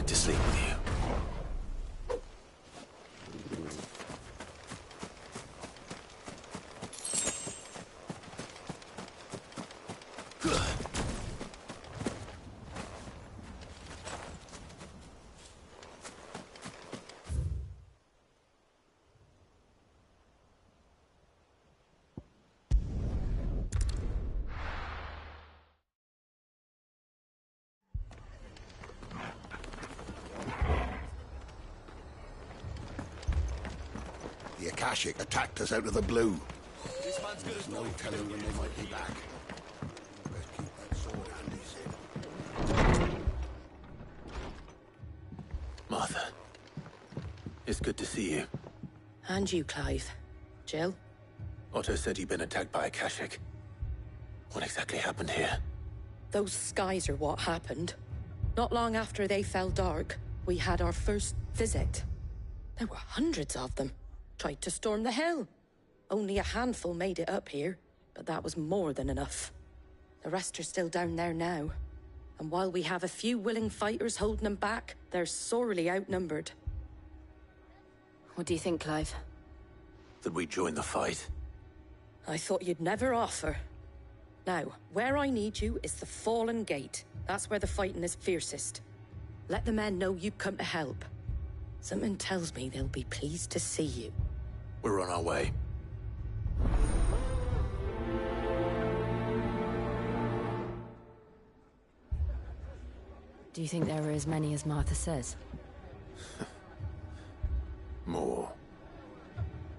back to sleep with you. The Akashic attacked us out of the blue. This man's good as No telling when they might be back. Best keep that sword handy, Sid. Martha, it's good to see you. And you, Clive. Jill? Otto said you'd been attacked by Akashic. What exactly happened here? Those skies are what happened. Not long after they fell dark, we had our first visit. There were hundreds of them. Tried to storm the hell. Only a handful made it up here, but that was more than enough. The rest are still down there now. And while we have a few willing fighters holding them back, they're sorely outnumbered. What do you think, Clive? That we join the fight? I thought you'd never offer. Now, where I need you is the Fallen Gate. That's where the fighting is fiercest. Let the men know you've come to help. Something tells me they'll be pleased to see you. We're on our way. Do you think there are as many as Martha says? More.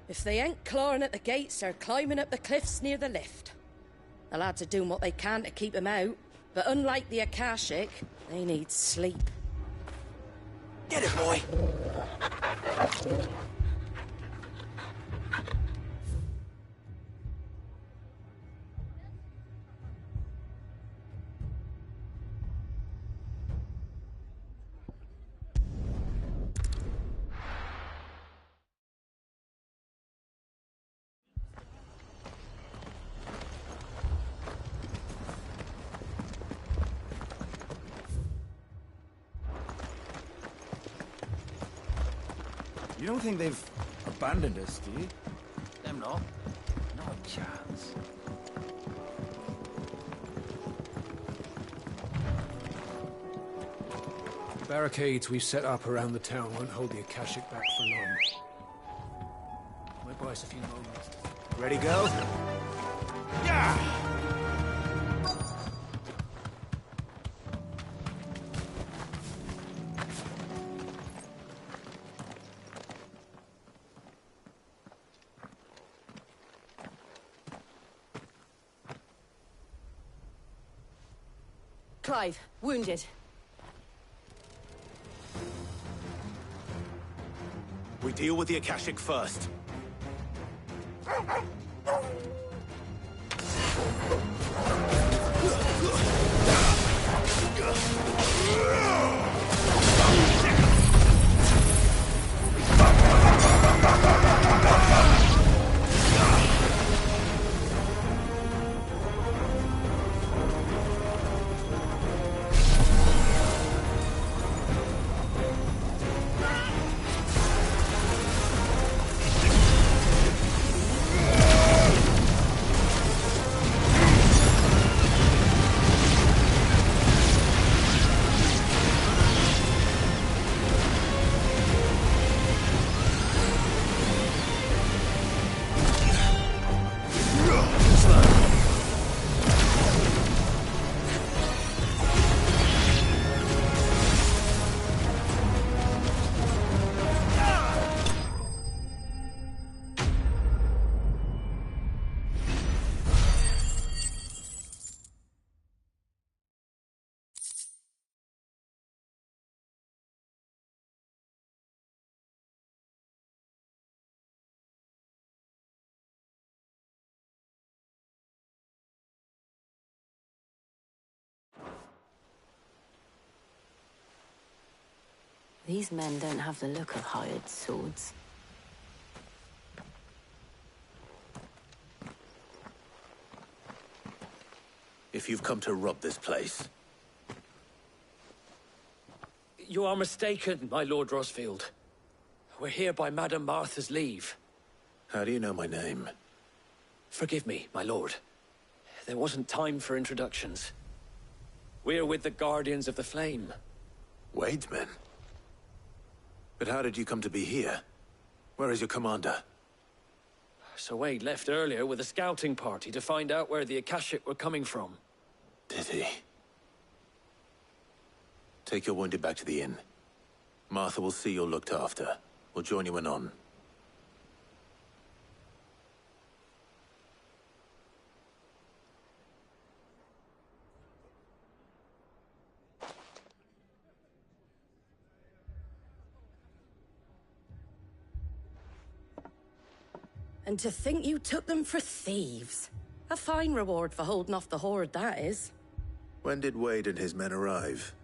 If they ain't clawing at the gates, they're climbing up the cliffs near the lift. The lads are doing what they can to keep them out, but unlike the Akashic, they need sleep. Get it, boy! You don't think they've abandoned us, do you? Them not. Not a chance. The barricades we've set up around the town won't hold the Akashic back for long. Might buy us a few moments. Ready, go? Yeah! Clive, wounded. We deal with the Akashic first. These men don't have the look of hired swords. If you've come to rob this place, You are mistaken, my Lord Rosfield. We're here by Madame Martha's leave. How do you know my name? Forgive me, my lord. There wasn't time for introductions. We're with the Guardians of the Flame. Wade's men? But how did you come to be here? Where is your commander? Sir Wade left earlier with a scouting party to find out where the Akashic were coming from. Did he? Take your wounded back to the inn. Martha will see you're looked after. We'll join you anon. And to think you took them for thieves. A fine reward for holding off the horde, that is. When did Wade and his men arrive?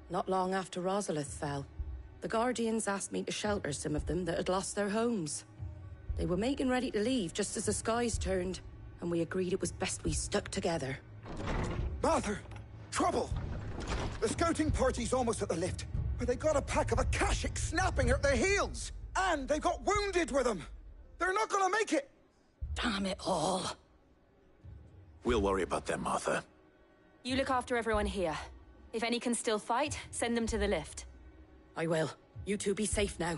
Not long after Rosalith fell. The Guardians asked me to shelter some of them that had lost their homes. They were making ready to leave just as the skies turned, and we agreed it was best we stuck together. Martha! Trouble! The scouting party's almost at the lift, but they got a pack of Akashic snapping at their heels! And they've got wounded with them! They're not gonna make it! Damn it all. We'll worry about them, Martha. You look after everyone here. If any can still fight, send them to the lift. I will. You two be safe now.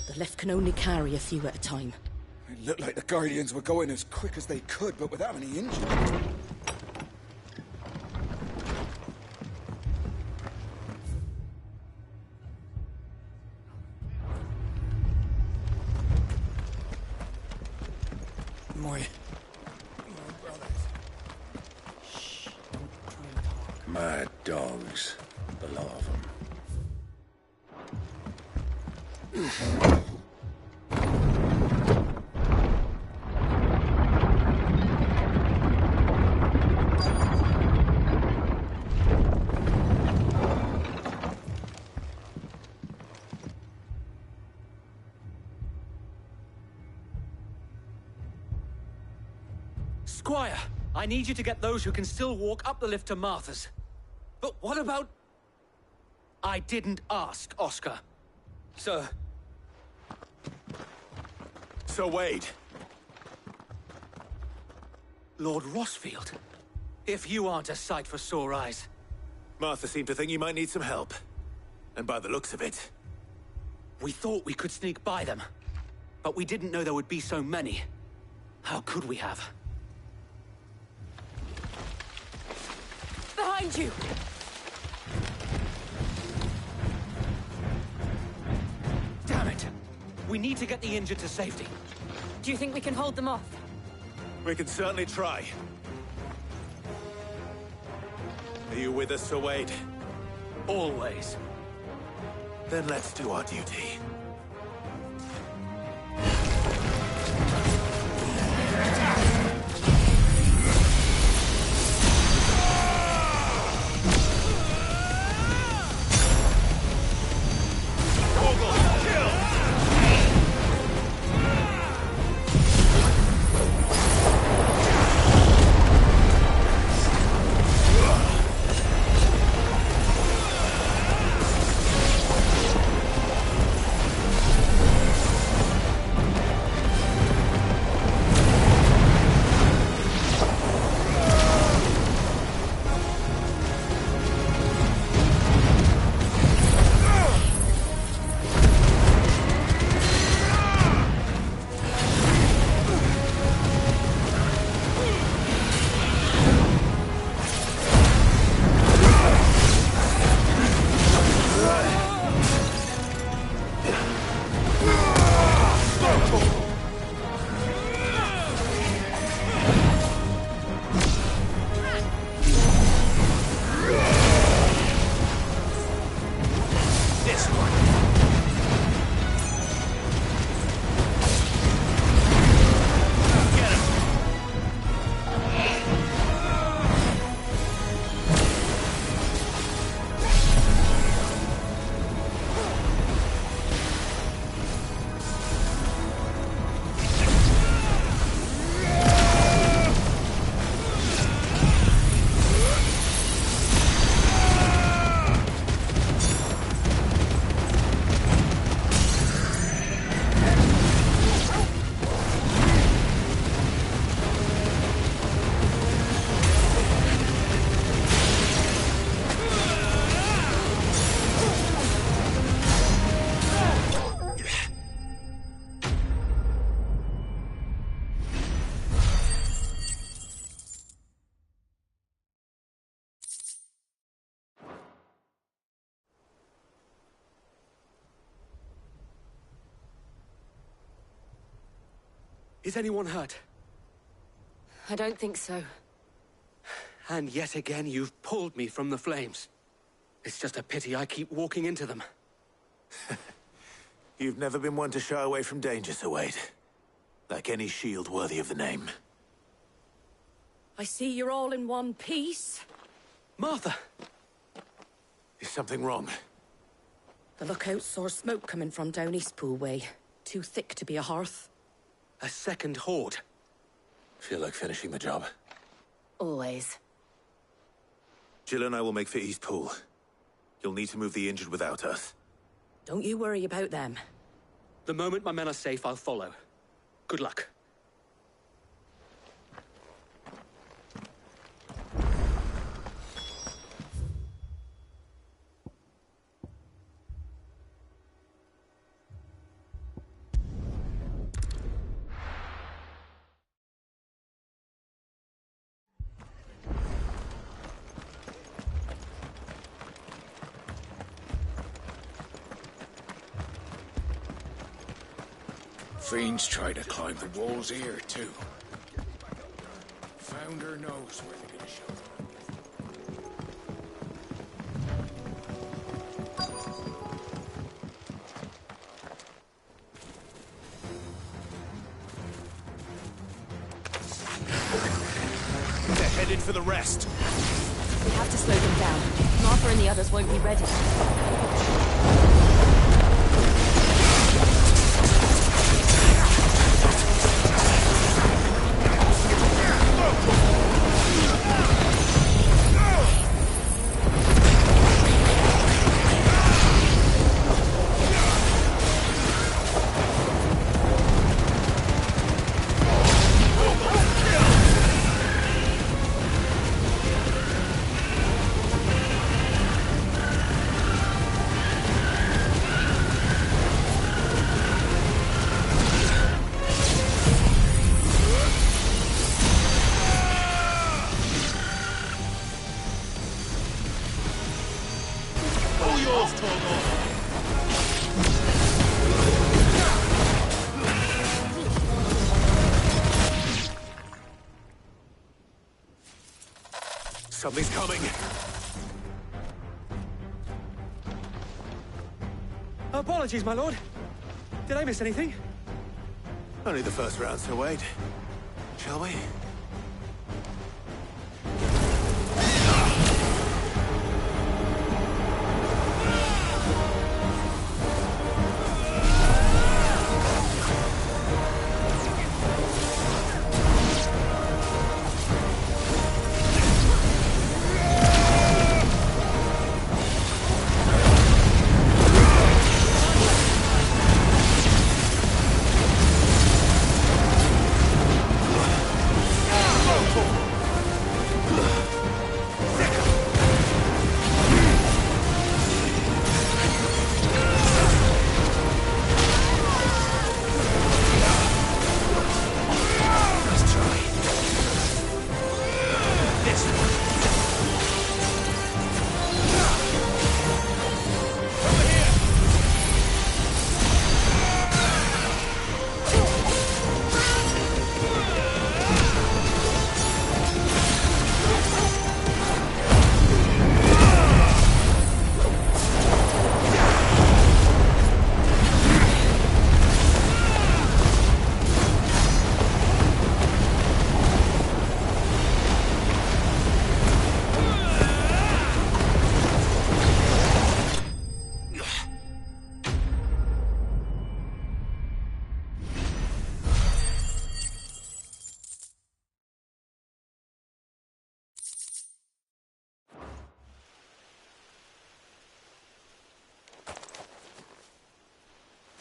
The lift can only carry a few at a time. It looked like the Guardians were going as quick as they could, but without any injury. Mad dogs. The lot of them. Squire, I need you to get those who can still walk up the lift to Martha's. But what about... I didn't ask, Oscar. Sir. Sir Wade. Lord Rosfield. If you aren't a sight for sore eyes. Martha seemed to think you might need some help. And by the looks of it... We thought we could sneak by them. But we didn't know there would be so many. How could we have? Behind you! Damn it! We need to get the injured to safety. Do you think we can hold them off? We can certainly try. Are you with us, Sir Wade? Always. Then let's do our duty. Is anyone hurt? I don't think so. And yet again, you've pulled me from the flames. It's just a pity I keep walking into them. You've never been one to shy away from danger, Sir Wade. Like any shield worthy of the name. I see you're all in one piece. Martha! Is something wrong? The lookout saw smoke coming from down Eastpool way. Too thick to be a hearth. A second horde. Feel like finishing the job? Always. Jill and I will make for Eastpool. You'll need to move the injured without us. Don't you worry about them. The moment my men are safe, I'll follow. Good luck. Fiends try to climb the walls here, too. Founder knows where they're gonna show them. They're headed for the rest. We have to slow them down. Martha and the others won't be ready. Something's coming. Apologies, my lord. Did I miss anything? Only the first round, Sir Wade. Shall we?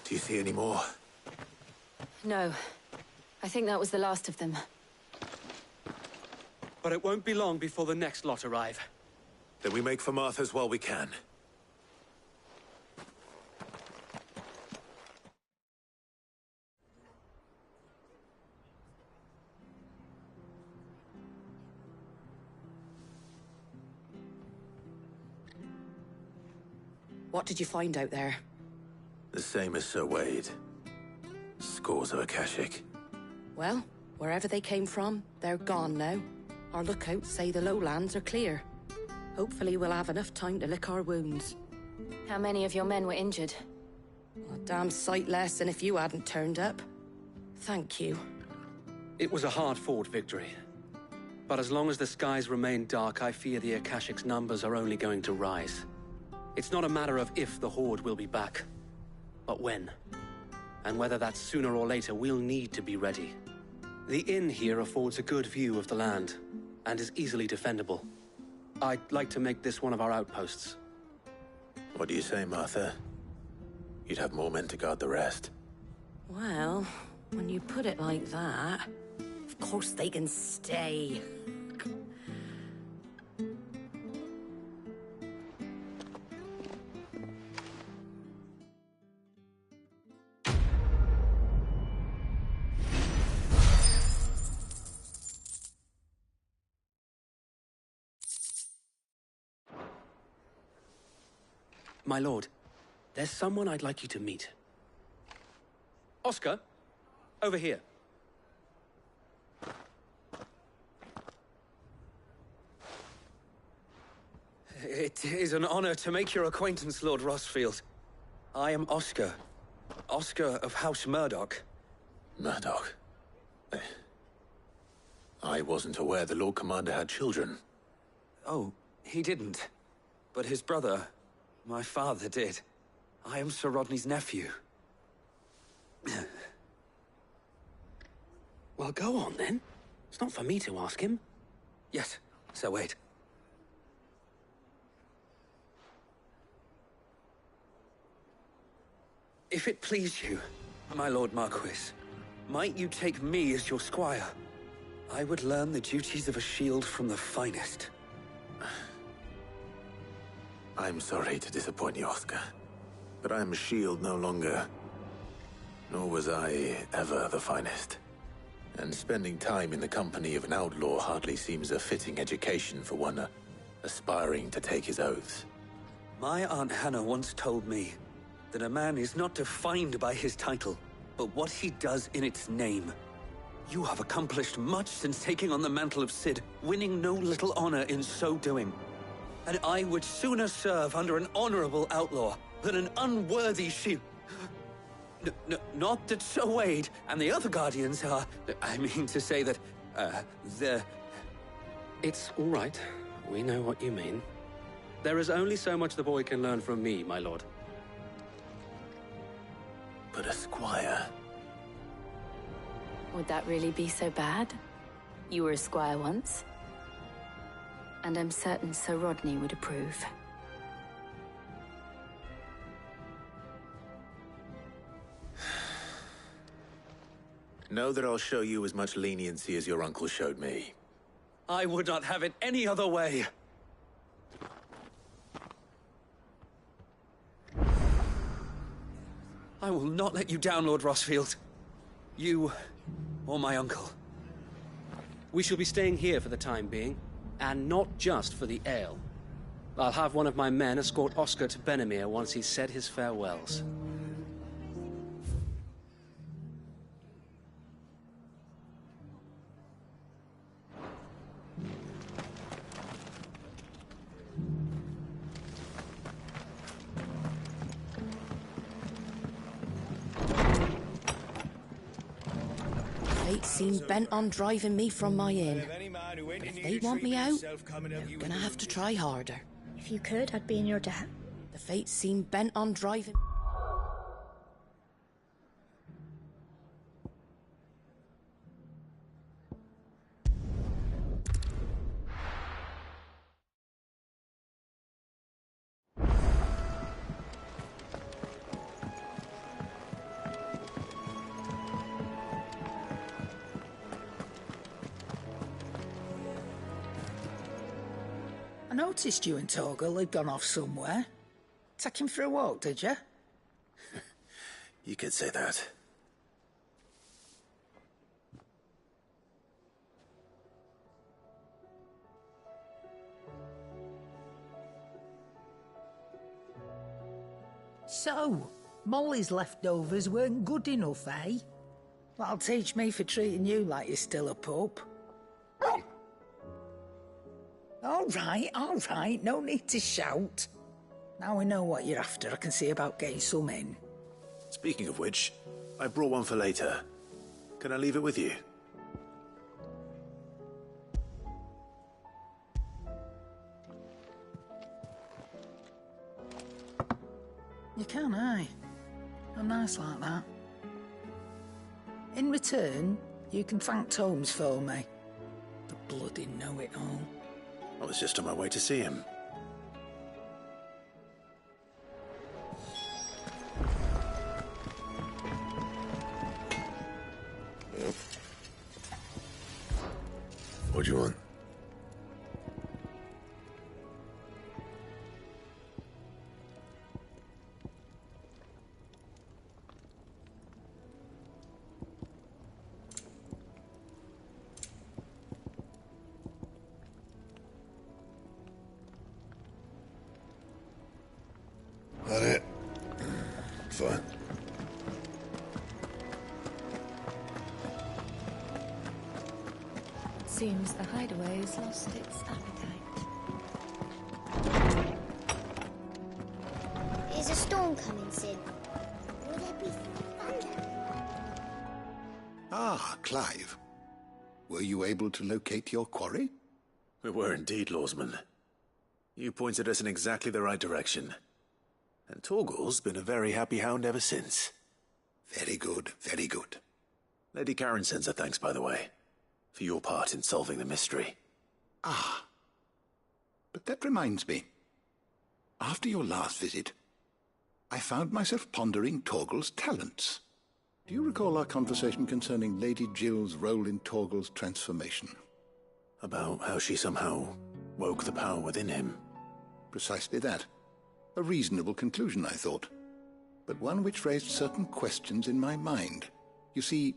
Do you see any more? No. I think that was the last of them. But it won't be long before the next lot arrive. Then we make for Martha's while we can. What did you find out there? The same as Sir Wade. Scores of Akashic. Well, wherever they came from, they're gone now. Our lookouts say the lowlands are clear. Hopefully we'll have enough time to lick our wounds. How many of your men were injured? A damn sight less than if you hadn't turned up. Thank you. It was a hard-fought victory. But as long as the skies remain dark, I fear the Akashic's numbers are only going to rise. It's not a matter of if the Horde will be back, but when. And whether that's sooner or later, we'll need to be ready. The inn here affords a good view of the land, and is easily defendable. I'd like to make this one of our outposts. What do you say, Martha? You'd have more men to guard the rest. Well, when you put it like that, of course they can stay. My lord, there's someone I'd like you to meet. Oscar, over here. It is an honor to make your acquaintance, Lord Rossfield. I am Oscar. Oscar of House Murdoch. Murdoch? I wasn't aware the Lord Commander had children. Oh, he didn't. But his brother, my father, did. I am Sir Rodney's nephew. Well, go on then. It's not for me to ask him. Yes, Sir Wade. If it please you, my Lord Marquis, might you take me as your squire? I would learn the duties of a shield from the finest. I'm sorry to disappoint you, Oscar, but I'm a shield no longer. Nor was I ever the finest. And spending time in the company of an outlaw hardly seems a fitting education for one aspiring to take his oaths. My Aunt Hannah once told me that a man is not defined by his title, but what he does in its name. You have accomplished much since taking on the mantle of Cid, winning no little honor in so doing. And I would sooner serve under an honorable outlaw than an unworthy shield. Not that Sir Wade and the other Guardians are... I mean to say that, they're... It's all right. We know what you mean. There is only so much the boy can learn from me, my lord. But a squire... Would that really be so bad? You were a squire once. And I'm certain Sir Rodney would approve. Know that I'll show you as much leniency as your uncle showed me. I would not have it any other way. I will not let you down, Lord Rossfield. You or my uncle. We shall be staying here for the time being, and not just for the ale. I'll have one of my men escort Oscar to Benimir once he's said his farewells. Fate seem bent on driving me from my inn. But if they want me out, they're gonna have to try harder. If you could, I'd be in your debt. The Fates seem bent on driving... I noticed you and Torgal had gone off somewhere. Take him for a walk, did you? You could say that. So, Molly's leftovers weren't good enough, eh? That'll teach me for treating you like you're still a pup. All right, no need to shout. Now we know what you're after, I can see about getting some in. Speaking of which, I brought one for later. Can I leave it with you? You can, aye. I'm nice like that. In return, you can thank Tomes for me. The bloody know-it-all. I was just on my way to see him. What do you want? That it? Fine. Seems the hideaway has lost its appetite. Is a storm coming soon? Will there be thunder? Ah, Clive. Were you able to locate your quarry? We were indeed, Lawsman. You pointed us in exactly the right direction. And Torgal's been a very happy hound ever since. Very good, very good. Lady Karen sends her thanks, by the way, for your part in solving the mystery. Ah. But that reminds me. After your last visit, I found myself pondering Torgal's talents. Do you recall our conversation concerning Lady Jill's role in Torgal's transformation? About how she somehow woke the power within him. Precisely that. A reasonable conclusion, I thought, but one which raised certain questions in my mind. You see,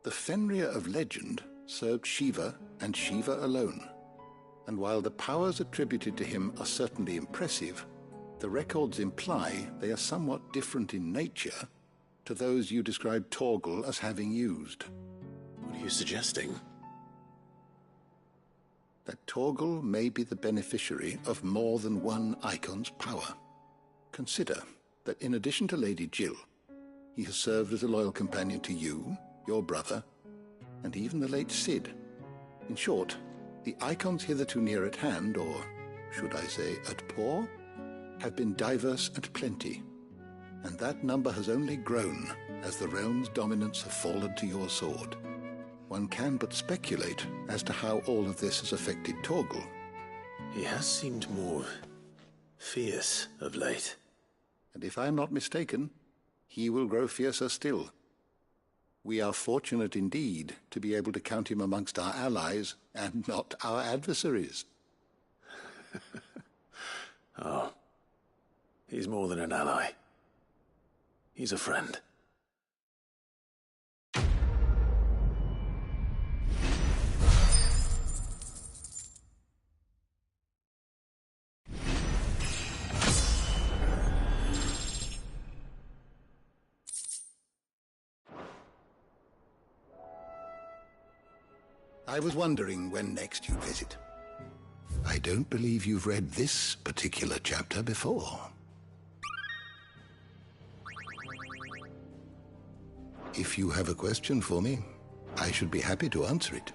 the Fenrir of legend served Shiva and Shiva alone, and while the powers attributed to him are certainly impressive, the records imply they are somewhat different in nature to those you described Torgal as having used. What are you suggesting? That Torgal may be the beneficiary of more than one icon's power. Consider that in addition to Lady Jill, he has served as a loyal companion to you, your brother, and even the late Cid. In short, the icons hitherto near at hand, or should I say at paw, have been diverse and plenty, and that number has only grown as the realm's dominance have fallen to your sword. One can but speculate as to how all of this has affected Torgal. He has seemed more fierce of late. And if I am not mistaken, he will grow fiercer still. We are fortunate indeed to be able to count him amongst our allies and not our adversaries. Oh, he's more than an ally. He's a friend. I was wondering when next you'd visit. I don't believe you've read this particular chapter before. If you have a question for me, I should be happy to answer it.